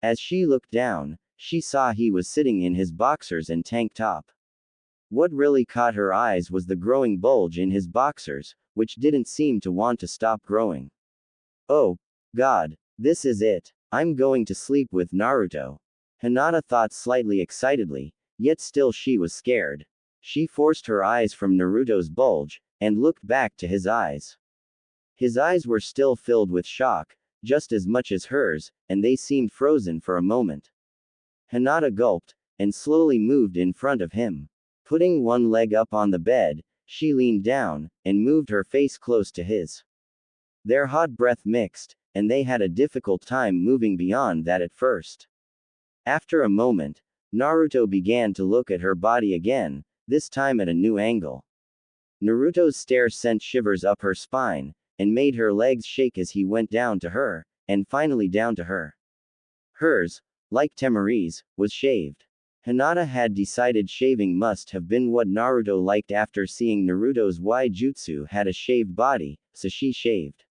As she looked down, she saw he was sitting in his boxers and tank top. What really caught her eyes was the growing bulge in his boxers, which didn't seem to want to stop growing. Oh, God, this is it. I'm going to sleep with Naruto. Hinata thought slightly excitedly, yet still she was scared. She forced her eyes from Naruto's bulge, and looked back to his eyes. His eyes were still filled with shock, just as much as hers, and they seemed frozen for a moment. Hinata gulped, and slowly moved in front of him. Putting one leg up on the bed, she leaned down, and moved her face close to his. Their hot breath mixed, and they had a difficult time moving beyond that at first. After a moment, Naruto began to look at her body again, this time at a new angle. Naruto's stare sent shivers up her spine, and made her legs shake as he went down to her, and finally down to her. Hers, like Temari's, was shaved. Hinata had decided shaving must have been what Naruto liked after seeing Naruto's Jutsu had a shaved body, so she shaved.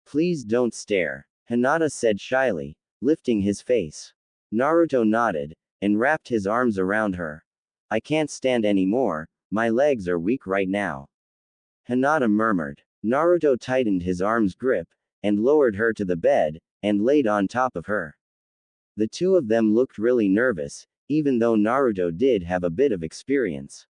Please don't stare, Hinata said shyly, lifting his face. Naruto nodded, and wrapped his arms around her. I can't stand anymore, my legs are weak right now. Hinata murmured. Naruto tightened his arm's grip, and lowered her to the bed, and laid on top of her. The two of them looked really nervous, even though Naruto did have a bit of experience.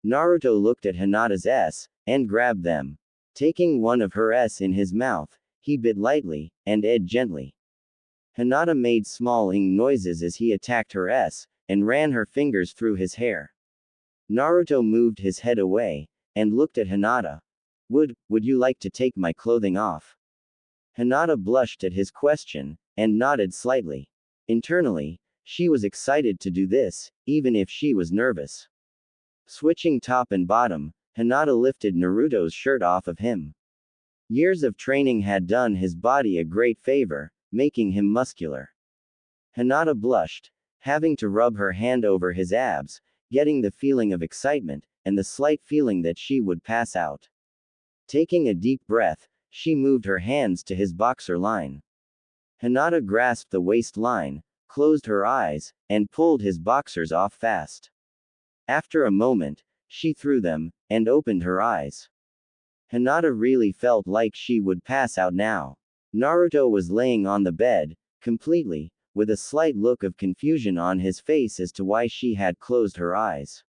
Naruto looked at Hinata's S, and grabbed them. Taking one of her S in his mouth, he bit lightly, and ate gently. Hinata made small ing noises as he attacked her S, and ran her fingers through his hair. Naruto moved his head away, and looked at Hinata. Would you like to take my clothing off? Hinata blushed at his question, and nodded slightly. Internally, she was excited to do this, even if she was nervous. Switching top and bottom, Hinata lifted Naruto's shirt off of him. Years of training had done his body a great favor, making him muscular. Hinata blushed, having to rub her hand over his abs, getting the feeling of excitement, and the slight feeling that she would pass out. Taking a deep breath, she moved her hands to his boxer line. Hinata grasped the waistline, closed her eyes, and pulled his boxers off fast. After a moment, she threw them, and opened her eyes. Hinata really felt like she would pass out now. Naruto was laying on the bed, completely, with a slight look of confusion on his face as to why she had closed her eyes.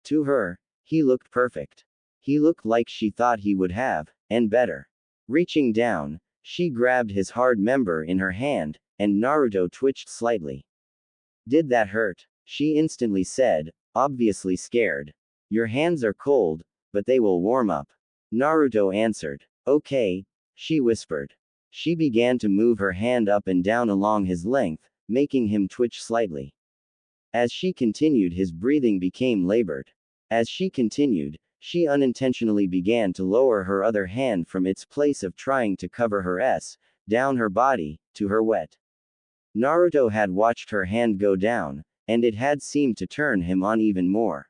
To her, he looked perfect. He looked like she thought he would have, and better. Reaching down, she grabbed his hard member in her hand, and Naruto twitched slightly. Did that hurt? She instantly said, obviously scared. Your hands are cold, but they will warm up. Naruto answered. Okay, she whispered. She began to move her hand up and down along his length, making him twitch slightly. As she continued, his breathing became labored. As she continued, she unintentionally began to lower her other hand from its place of trying to cover her S, down her body, to her wet. Naruto had watched her hand go down, and it had seemed to turn him on even more.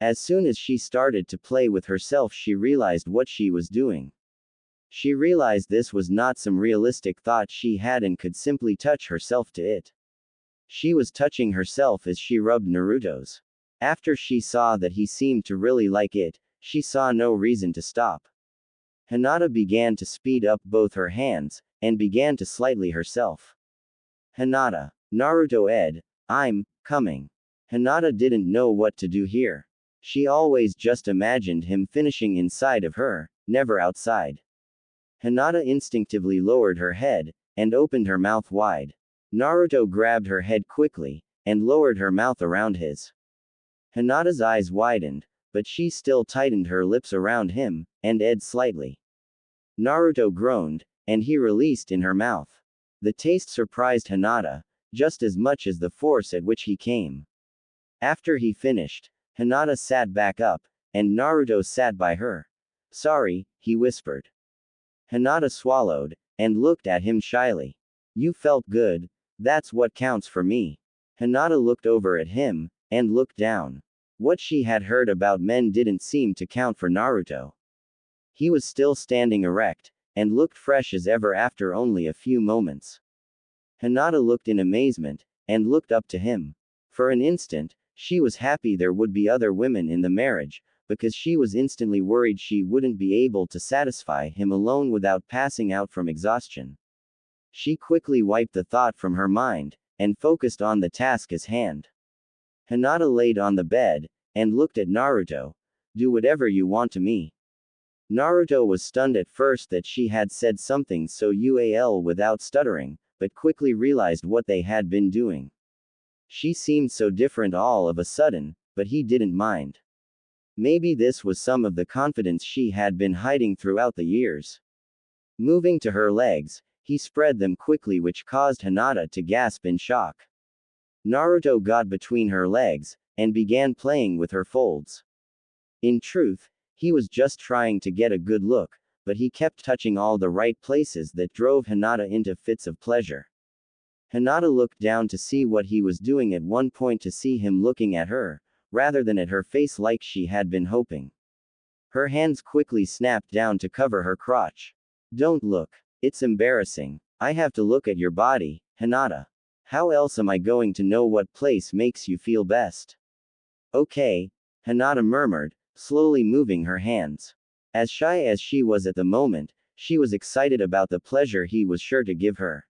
As soon as she started to play with herself, she realized what she was doing. She realized this was not some realistic thought she had and could simply touch herself to it. She was touching herself as she rubbed Naruto's. After she saw that he seemed to really like it, she saw no reason to stop. Hinata began to speed up both her hands, and began to slightly herself. Hinata. Naruto ed. I'm coming. Hinata didn't know what to do here. She always just imagined him finishing inside of her, never outside. Hinata instinctively lowered her head, and opened her mouth wide. Naruto grabbed her head quickly, and lowered her mouth around his. Hinata's eyes widened, but she still tightened her lips around him, and ed slightly. Naruto groaned, and he released in her mouth. The taste surprised Hinata, just as much as the force at which he came. After he finished, Hinata sat back up, and Naruto sat by her. Sorry, he whispered. Hinata swallowed, and looked at him shyly. You felt good, that's what counts for me. Hinata looked over at him, and looked down. What she had heard about men didn't seem to count for Naruto. He was still standing erect, and looked fresh as ever after only a few moments. Hinata looked in amazement, and looked up to him. For an instant, she was happy there would be other women in the marriage, because she was instantly worried she wouldn't be able to satisfy him alone without passing out from exhaustion. She quickly wiped the thought from her mind, and focused on the task at hand. Hinata laid on the bed, and looked at Naruto. Do whatever you want to me. Naruto was stunned at first that she had said something so ual without stuttering, but quickly realized what they had been doing. She seemed so different all of a sudden, but he didn't mind. Maybe this was some of the confidence she had been hiding throughout the years. Moving to her legs, he spread them quickly, which caused Hinata to gasp in shock. Naruto got between her legs, and began playing with her folds. In truth, he was just trying to get a good look, but he kept touching all the right places that drove Hinata into fits of pleasure. Hinata looked down to see what he was doing, at one point to see him looking at her, rather than at her face like she had been hoping. Her hands quickly snapped down to cover her crotch. Don't look. It's embarrassing. I have to look at your body, Hinata. How else am I going to know what place makes you feel best? Okay, Hinata murmured, slowly moving her hands. As shy as she was at the moment, she was excited about the pleasure he was sure to give her.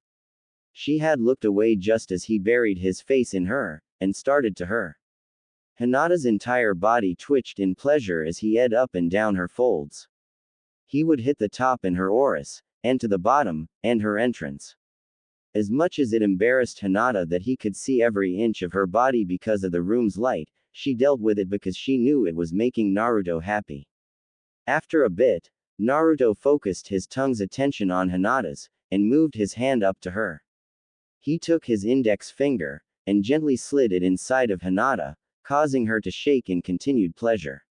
She had looked away just as he buried his face in her, and started to her. Hinata's entire body twitched in pleasure as he ed up and down her folds. He would hit the top in her orifice, and to the bottom, and her entrance. As much as it embarrassed Hinata that he could see every inch of her body because of the room's light, she dealt with it because she knew it was making Naruto happy. After a bit, Naruto focused his tongue's attention on Hinata's, and moved his hand up to her. He took his index finger, and gently slid it inside of Hinata, causing her to shake in continued pleasure.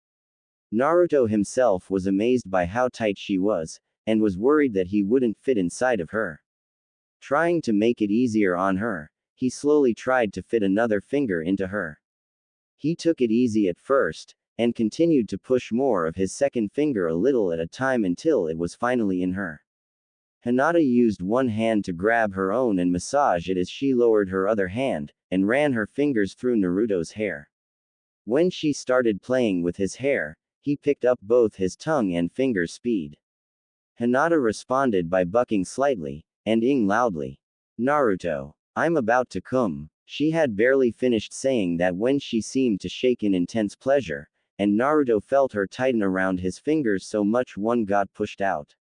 Naruto himself was amazed by how tight she was, and was worried that he wouldn't fit inside of her. Trying to make it easier on her, he slowly tried to fit another finger into her. He took it easy at first, and continued to push more of his second finger a little at a time until it was finally in her. Hinata used one hand to grab her own and massage it as she lowered her other hand, and ran her fingers through Naruto's hair. When she started playing with his hair, he picked up both his tongue and finger speed. Hinata responded by bucking slightly, and ing loudly. Naruto, I'm about to come. She had barely finished saying that when she seemed to shake in intense pleasure, and Naruto felt her tighten around his fingers so much one got pushed out.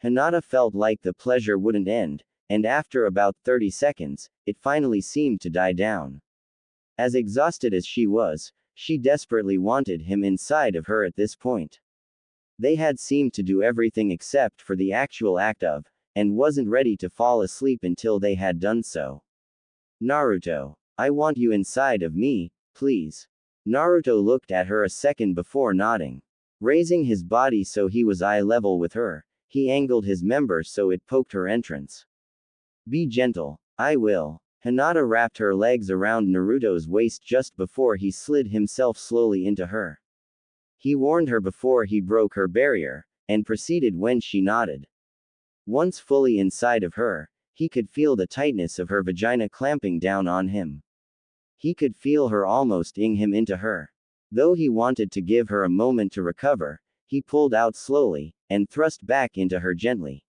Hinata felt like the pleasure wouldn't end, and after about 30 seconds, it finally seemed to die down. As exhausted as she was, she desperately wanted him inside of her at this point. They had seemed to do everything except for the actual act of, and wasn't ready to fall asleep until they had done so. Naruto, I want you inside of me, please. Naruto looked at her a second before nodding. Raising his body so he was eye level with her, he angled his member so it poked her entrance. Be gentle, I will. Hinata wrapped her legs around Naruto's waist just before he slid himself slowly into her. He warned her before he broke her barrier, and proceeded when she nodded. Once fully inside of her, he could feel the tightness of her vagina clamping down on him. He could feel her almost ing him into her. Though he wanted to give her a moment to recover, he pulled out slowly, and thrust back into her gently.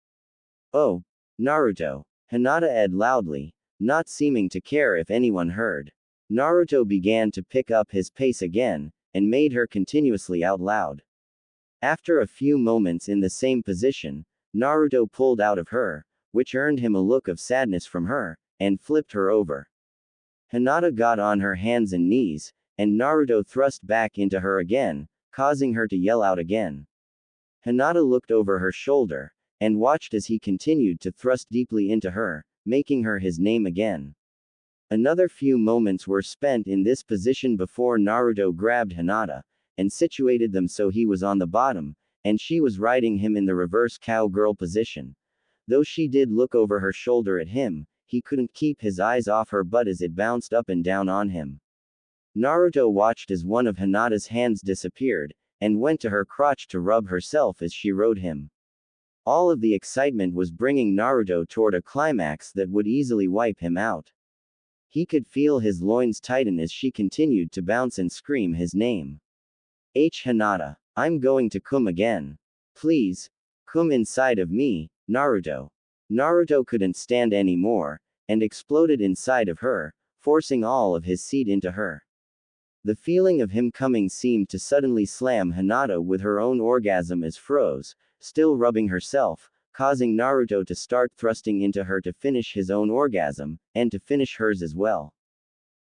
Oh, Naruto, Hinata ed loudly, not seeming to care if anyone heard. Naruto began to pick up his pace again, and made her continuously out loud. After a few moments in the same position, Naruto pulled out of her, which earned him a look of sadness from her, and flipped her over. Hinata got on her hands and knees, and Naruto thrust back into her again, causing her to yell out again. Hinata looked over her shoulder, and watched as he continued to thrust deeply into her, making her his name again. Another few moments were spent in this position before Naruto grabbed Hinata, and situated them so he was on the bottom, and she was riding him in the reverse cowgirl position. Though she did look over her shoulder at him, he couldn't keep his eyes off her butt as it bounced up and down on him. Naruto watched as one of Hinata's hands disappeared, and went to her crotch to rub herself as she rode him. All of the excitement was bringing Naruto toward a climax that would easily wipe him out. He could feel his loins tighten as she continued to bounce and scream his name. Hinata, I'm going to come again. Please, come inside of me, Naruto. Naruto couldn't stand anymore, and exploded inside of her, forcing all of his seed into her. The feeling of him coming seemed to suddenly slam Hinata with her own orgasm as froze, still rubbing herself, causing Naruto to start thrusting into her to finish his own orgasm, and to finish hers as well.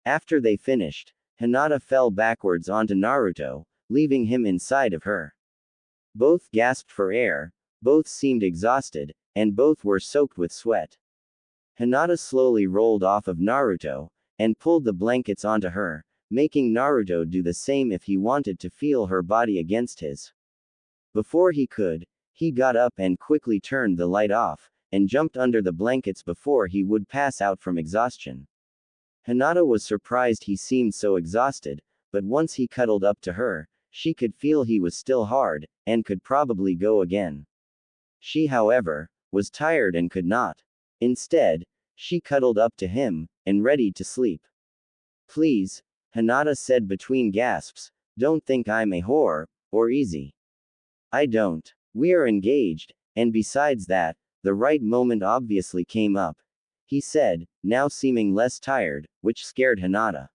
After they finished, Hinata fell backwards onto Naruto, leaving him inside of her. Both gasped for air, both seemed exhausted, and both were soaked with sweat. Hinata slowly rolled off of Naruto, and pulled the blankets onto her, making Naruto do the same if he wanted to feel her body against his. Before he could, he got up and quickly turned the light off, and jumped under the blankets before he would pass out from exhaustion. Hinata was surprised he seemed so exhausted, but once he cuddled up to her, she could feel he was still hard, and could probably go again. She, however, was tired and could not. Instead, she cuddled up to him, and ready to sleep. Please, Hinata said between gasps, don't think I'm a whore, or easy. I don't. We are engaged, and besides that, the right moment obviously came up, he said, now seeming less tired, which scared Hinata.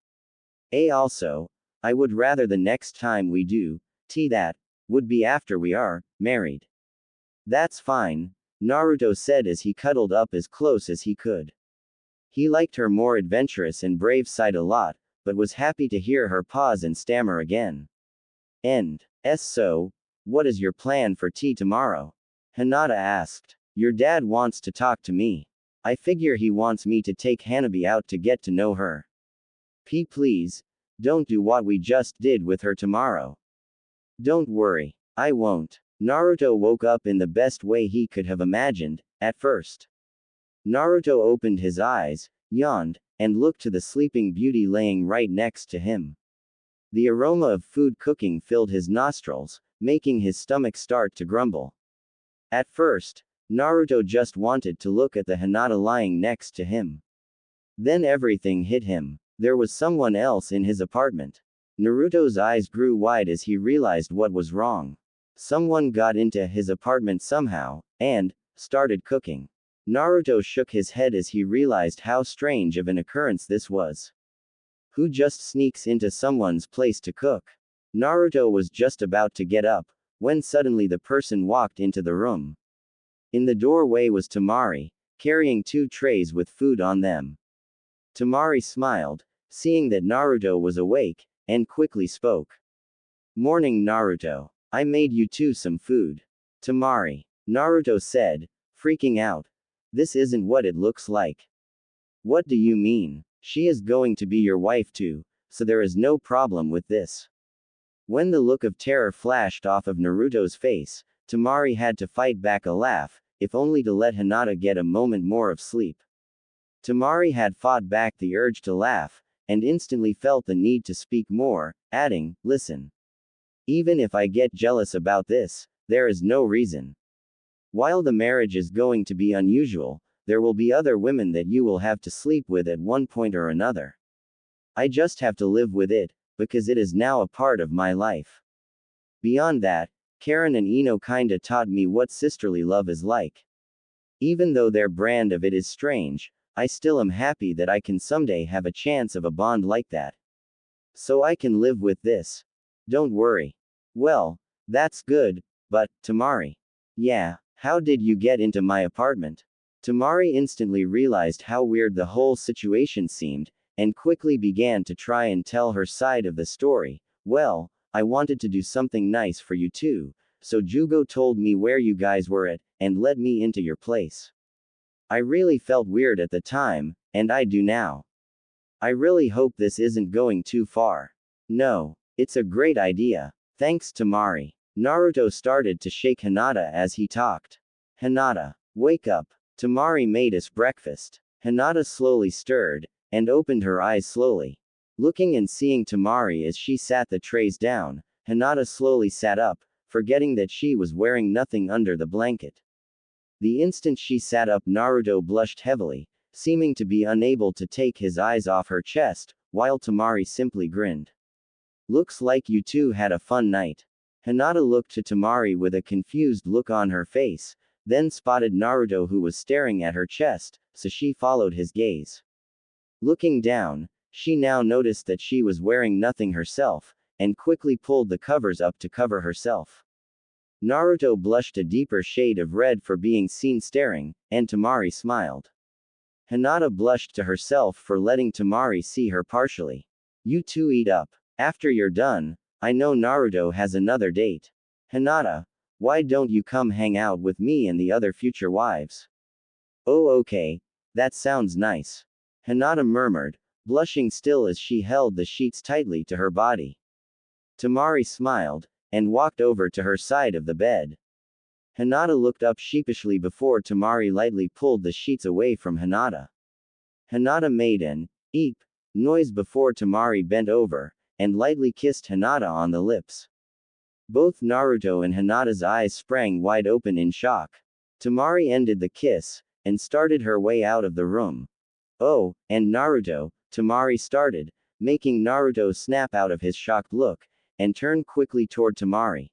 Also, I would rather the next time we do, that would be after we are married. That's fine, Naruto said as he cuddled up as close as he could. He liked her more adventurous and brave side a lot, but was happy to hear her pause and stammer again. So, what is your plan for tea tomorrow? Hinata asked. Your dad wants to talk to me. I figure he wants me to take Hanabi out to get to know her. Please, don't do what we just did with her tomorrow. Don't worry, I won't. Naruto woke up in the best way he could have imagined, at first. Naruto opened his eyes, yawned, and looked to the sleeping beauty laying right next to him. The aroma of food cooking filled his nostrils, making his stomach start to grumble. At first, Naruto just wanted to look at the Hinata lying next to him. Then everything hit him. There was someone else in his apartment. Naruto's eyes grew wide as he realized what was wrong. Someone got into his apartment somehow, and started cooking. Naruto shook his head as he realized how strange of an occurrence this was. Who just sneaks into someone's place to cook? Naruto was just about to get up, when suddenly the person walked into the room. In the doorway was Temari, carrying 2 trays with food on them. Temari smiled, seeing that Naruto was awake, and quickly spoke. Morning Naruto. I made you 2 some food. Temari. Naruto said, freaking out. This isn't what it looks like. What do you mean? She is going to be your wife too, so there is no problem with this. When the look of terror flashed off of Naruto's face, Temari had to fight back a laugh, if only to let Hinata get a moment more of sleep. Temari had fought back the urge to laugh, and instantly felt the need to speak more, adding, listen. Even if I get jealous about this, there is no reason. While the marriage is going to be unusual, there will be other women that you will have to sleep with at one point or another. I just have to live with it, because it is now a part of my life. Beyond that, Karen and Ino kinda taught me what sisterly love is like. Even though their brand of it is strange, I still am happy that I can someday have a chance of a bond like that. So I can live with this. Don't worry. Well, that's good, but, Temari. Yeah, how did you get into my apartment? Temari instantly realized how weird the whole situation seemed, and quickly began to try and tell her side of the story. Well, I wanted to do something nice for you too, so Jugo told me where you guys were at, and let me into your place. I really felt weird at the time, and I do now. I really hope this isn't going too far. No, it's a great idea. Thanks Temari. Naruto started to shake Hinata as he talked. Hinata, wake up. Temari made us breakfast. Hinata slowly stirred, and opened her eyes slowly. Looking and seeing Temari as she sat the trays down, Hinata slowly sat up, forgetting that she was wearing nothing under the blanket. The instant she sat up, Naruto blushed heavily, seeming to be unable to take his eyes off her chest, while Temari simply grinned. Looks like you two had a fun night. Hinata looked to Temari with a confused look on her face, then spotted Naruto who was staring at her chest, so she followed his gaze. Looking down, she now noticed that she was wearing nothing herself, and quickly pulled the covers up to cover herself. Naruto blushed a deeper shade of red for being seen staring, and Temari smiled. Hinata blushed to herself for letting Temari see her partially. You two eat up. After you're done, I know Naruto has another date. Hinata, why don't you come hang out with me and the other future wives? Oh okay, that sounds nice. Hinata murmured, blushing still as she held the sheets tightly to her body. Temari smiled, and walked over to her side of the bed. Hinata looked up sheepishly before Temari lightly pulled the sheets away from Hinata. Hinata made an eep noise before Temari bent over, and lightly kissed Hinata on the lips. Both Naruto and Hinata's eyes sprang wide open in shock. Temari ended the kiss, and started her way out of the room. Oh, and Naruto, Temari started, making Naruto snap out of his shocked look, and turn quickly toward Temari.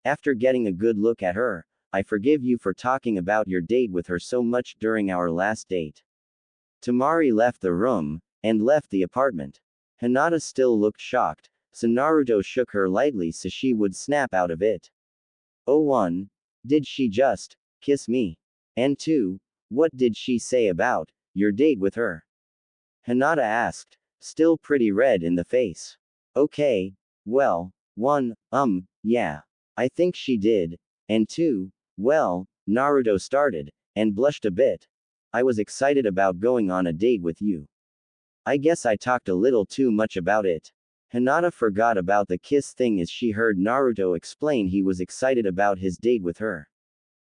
After getting a good look at her, I forgive you for talking about your date with her so much during our last date. Temari left the room, and left the apartment. Hinata still looked shocked, so Naruto shook her lightly so she would snap out of it. Oh 1. Did she just kiss me? And 2. What did she say about your date with her? Hinata asked, still pretty red in the face. Okay, well, 1, yeah. I think she did. And 2, well, Naruto started, and blushed a bit. I was excited about going on a date with you. I guess I talked a little too much about it. Hinata forgot about the kiss thing as she heard Naruto explain he was excited about his date with her.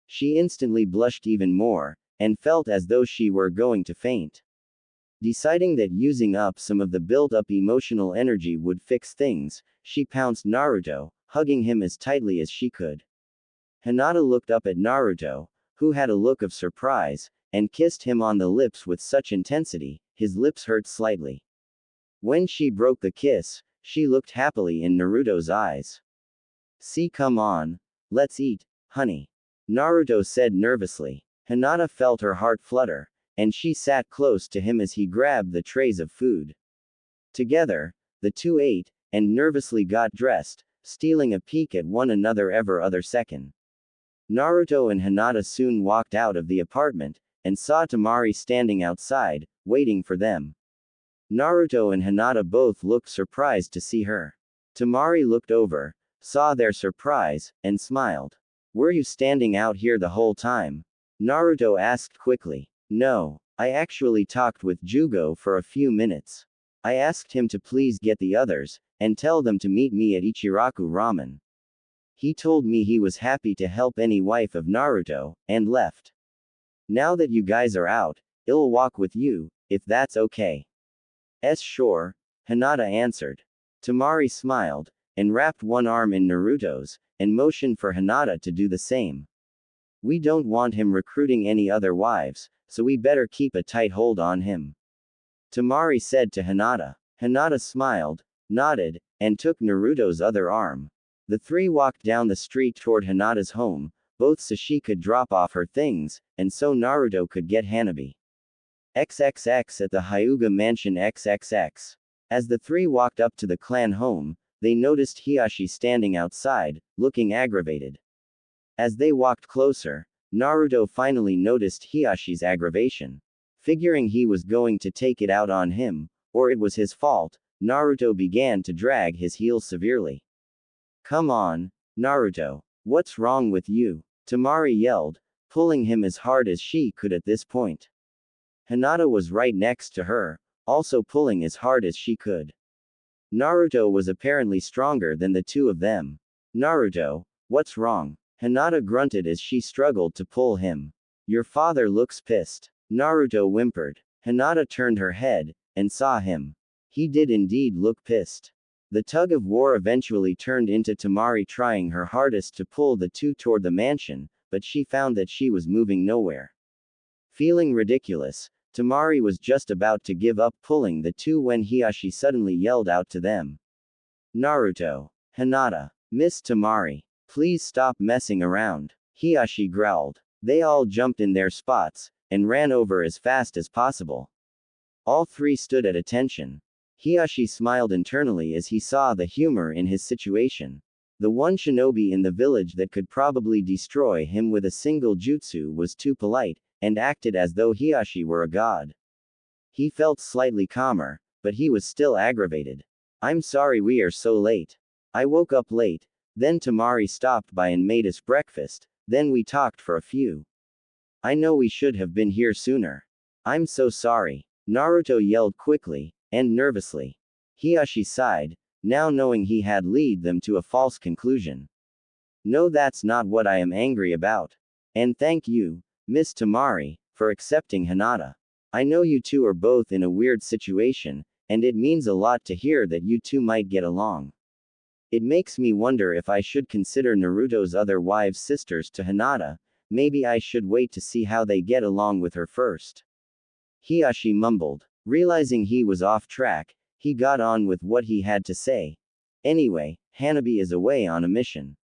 She instantly blushed even more, and felt as though she were going to faint. Deciding that using up some of the built-up emotional energy would fix things, she pounced Naruto, hugging him as tightly as she could. Hinata looked up at Naruto, who had a look of surprise, and kissed him on the lips with such intensity, his lips hurt slightly. When she broke the kiss, she looked happily in Naruto's eyes. See, come on. Let's eat, honey. Naruto said nervously. Hinata felt her heart flutter, and she sat close to him as he grabbed the trays of food. Together, the two ate, and nervously got dressed, stealing a peek at one another every other second. Naruto and Hinata soon walked out of the apartment, and saw Temari standing outside, waiting for them. Naruto and Hinata both looked surprised to see her. Temari looked over, saw their surprise, and smiled. Were you standing out here the whole time? Naruto asked quickly. No, I actually talked with Jugo for a few minutes. I asked him to please get the others, and tell them to meet me at Ichiraku Ramen. He told me he was happy to help any wife of Naruto, and left. Now that you guys are out, I'll walk with you, if that's okay. Sure, Hinata answered. Temari smiled, and wrapped one arm in Naruto's, and motioned for Hinata to do the same. We don't want him recruiting any other wives, so we better keep a tight hold on him. Temari said to Hinata. Hinata smiled, nodded, and took Naruto's other arm. The three walked down the street toward Hinata's home, both so she could drop off her things, and so Naruto could get Hanabi. XXX at the Hyuga Mansion XXX. As the three walked up to the clan home, they noticed Hiashi standing outside, looking aggravated. As they walked closer, Naruto finally noticed Hiashi's aggravation. Figuring he was going to take it out on him, or it was his fault, Naruto began to drag his heels severely. Come on, Naruto. What's wrong with you? Temari yelled, pulling him as hard as she could at this point. Hinata was right next to her, also pulling as hard as she could. Naruto was apparently stronger than the two of them. Naruto, what's wrong? Hinata grunted as she struggled to pull him. Your father looks pissed. Naruto whimpered. Hinata turned her head, and saw him. He did indeed look pissed. The tug of war eventually turned into Temari trying her hardest to pull the two toward the mansion, but she found that she was moving nowhere. Feeling ridiculous, Temari was just about to give up pulling the two when Hiashi suddenly yelled out to them. Naruto. Hinata. Miss Temari. Please stop messing around. Hiashi growled. They all jumped in their spots, and ran over as fast as possible. All three stood at attention. Hiashi smiled internally as he saw the humor in his situation. The one shinobi in the village that could probably destroy him with a single jutsu was too polite, and acted as though Hiashi were a god. He felt slightly calmer, but he was still aggravated. I'm sorry we are so late. I woke up late, then Temari stopped by and made us breakfast, then we talked for a few. I know we should have been here sooner. I'm so sorry. Naruto yelled quickly, and nervously. Hiashi sighed, now knowing he had led them to a false conclusion. No, that's not what I am angry about. And thank you, Miss Temari, for accepting Hinata. I know you two are both in a weird situation, and it means a lot to hear that you two might get along. It makes me wonder if I should consider Naruto's other wives sisters to Hinata. Maybe I should wait to see how they get along with her first. Hiashi mumbled. Realizing he was off track, he got on with what he had to say. Anyway, Hanabi is away on a mission.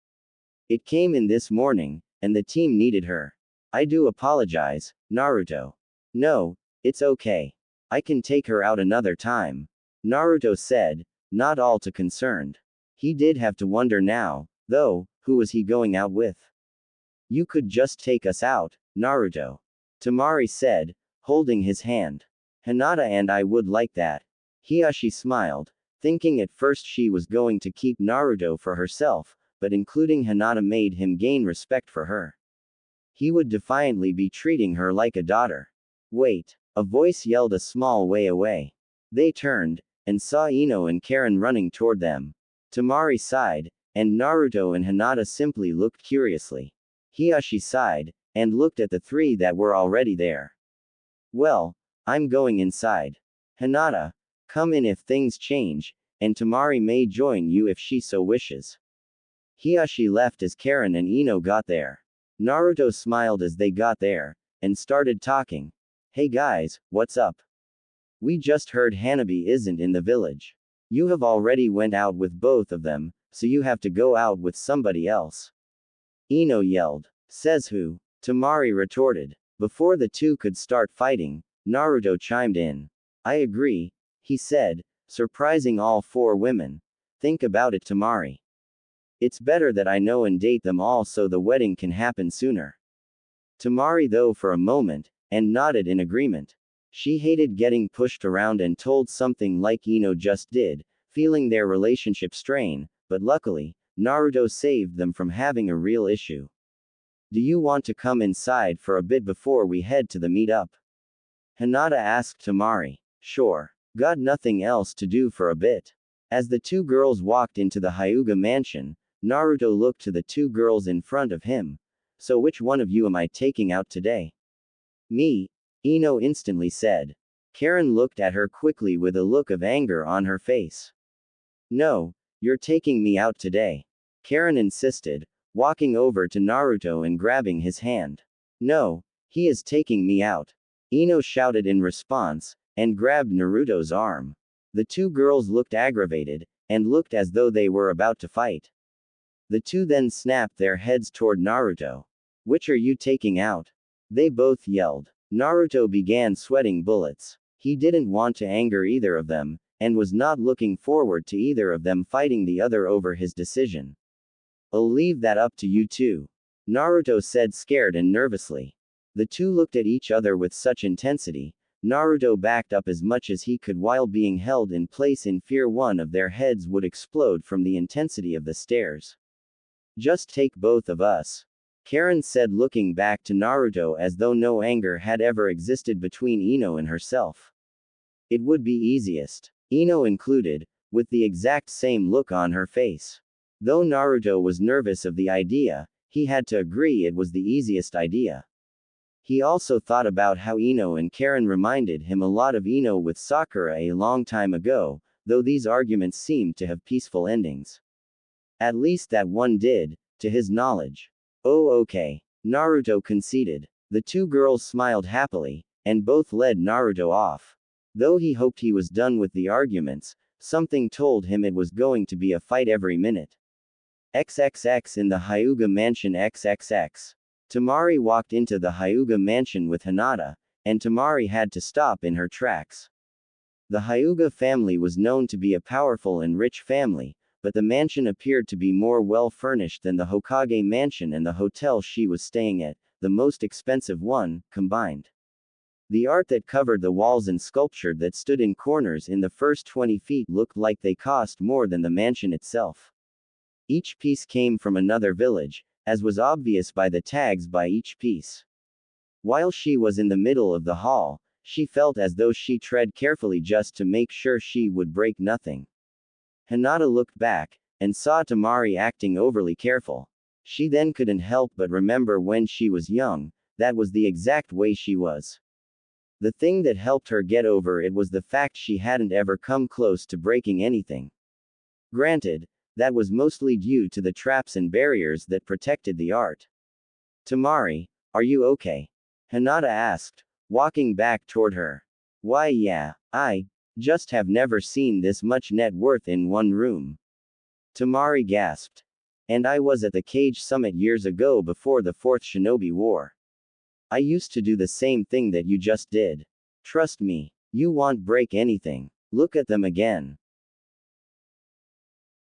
It came in this morning, and the team needed her. I do apologize, Naruto. No, it's okay. I can take her out another time. Naruto said, not all too concerned. He did have to wonder now, though, who was he going out with? You could just take us out, Naruto. Temari said, holding his hand. Hinata and I would like that. Hiashi smiled, thinking at first she was going to keep Naruto for herself, but including Hinata made him gain respect for her. He would defiantly be treating her like a daughter. Wait, a voice yelled a small way away. They turned, and saw Ino and Karen running toward them. Temari sighed, and Naruto and Hinata simply looked curiously. Hiashi sighed, and looked at the three that were already there. Well, I'm going inside. Hinata, come in if things change, and Temari may join you if she so wishes. Hiashi left as Karen and Ino got there. Naruto smiled as they got there, and started talking. Hey guys, what's up? We just heard Hanabi isn't in the village. You have already went out with both of them, so you have to go out with somebody else. Ino yelled. Says who? Temari retorted. Before the two could start fighting, Naruto chimed in. I agree, he said, surprising all four women. Think about it, Temari. It's better that I know and date them all so the wedding can happen sooner. Temari though for a moment, and nodded in agreement. She hated getting pushed around and told something like Ino just did, feeling their relationship strain, but luckily, Naruto saved them from having a real issue. Do you want to come inside for a bit before we head to the meet-up? Hinata asked Temari. Sure. Got nothing else to do for a bit. As the two girls walked into the Hyuga mansion, Naruto looked to the two girls in front of him. So which one of you am I taking out today? Me, Ino instantly said. Karen looked at her quickly with a look of anger on her face. No, you're taking me out today. Karen insisted, walking over to Naruto and grabbing his hand. No, he is taking me out. Ino shouted in response, and grabbed Naruto's arm. The two girls looked aggravated, and looked as though they were about to fight. The two then snapped their heads toward Naruto. Which are you taking out? They both yelled. Naruto began sweating bullets. He didn't want to anger either of them, and was not looking forward to either of them fighting the other over his decision. I'll leave that up to you two. Naruto said scared and nervously. The two looked at each other with such intensity. Naruto backed up as much as he could while being held in place in fear one of their heads would explode from the intensity of the stares. Just take both of us. Karen said looking back to Naruto as though no anger had ever existed between Ino and herself. It would be easiest. Ino included, with the exact same look on her face. Though Naruto was nervous of the idea, he had to agree it was the easiest idea. He also thought about how Ino and Karen reminded him a lot of Ino with Sakura a long time ago, though these arguments seemed to have peaceful endings. At least that one did, to his knowledge. Oh okay. Naruto conceded. The two girls smiled happily, and both led Naruto off. Though he hoped he was done with the arguments, something told him it was going to be a fight every minute. XXX in the Hyuga mansion XXX. Temari walked into the Hyuga mansion with Hinata, and Temari had to stop in her tracks. The Hyuga family was known to be a powerful and rich family, but the mansion appeared to be more well-furnished than the Hokage mansion and the hotel she was staying at, the most expensive one, combined. The art that covered the walls and sculpture that stood in corners in the first 20 feet looked like they cost more than the mansion itself. Each piece came from another village, as was obvious by the tags by each piece. While she was in the middle of the hall, she felt as though she tread carefully just to make sure she would break nothing. Hinata looked back, and saw Temari acting overly careful. She then couldn't help but remember when she was young, that was the exact way she was. The thing that helped her get over it was the fact she hadn't ever come close to breaking anything. Granted, that was mostly due to the traps and barriers that protected the art. Temari, are you okay? Hinata asked, walking back toward her. Why yeah, I just have never seen this much net worth in one room. Temari gasped. And I was at the Cage Summit years ago before the Fourth Shinobi War. I used to do the same thing that you just did. Trust me. You won't break anything. Look at them again.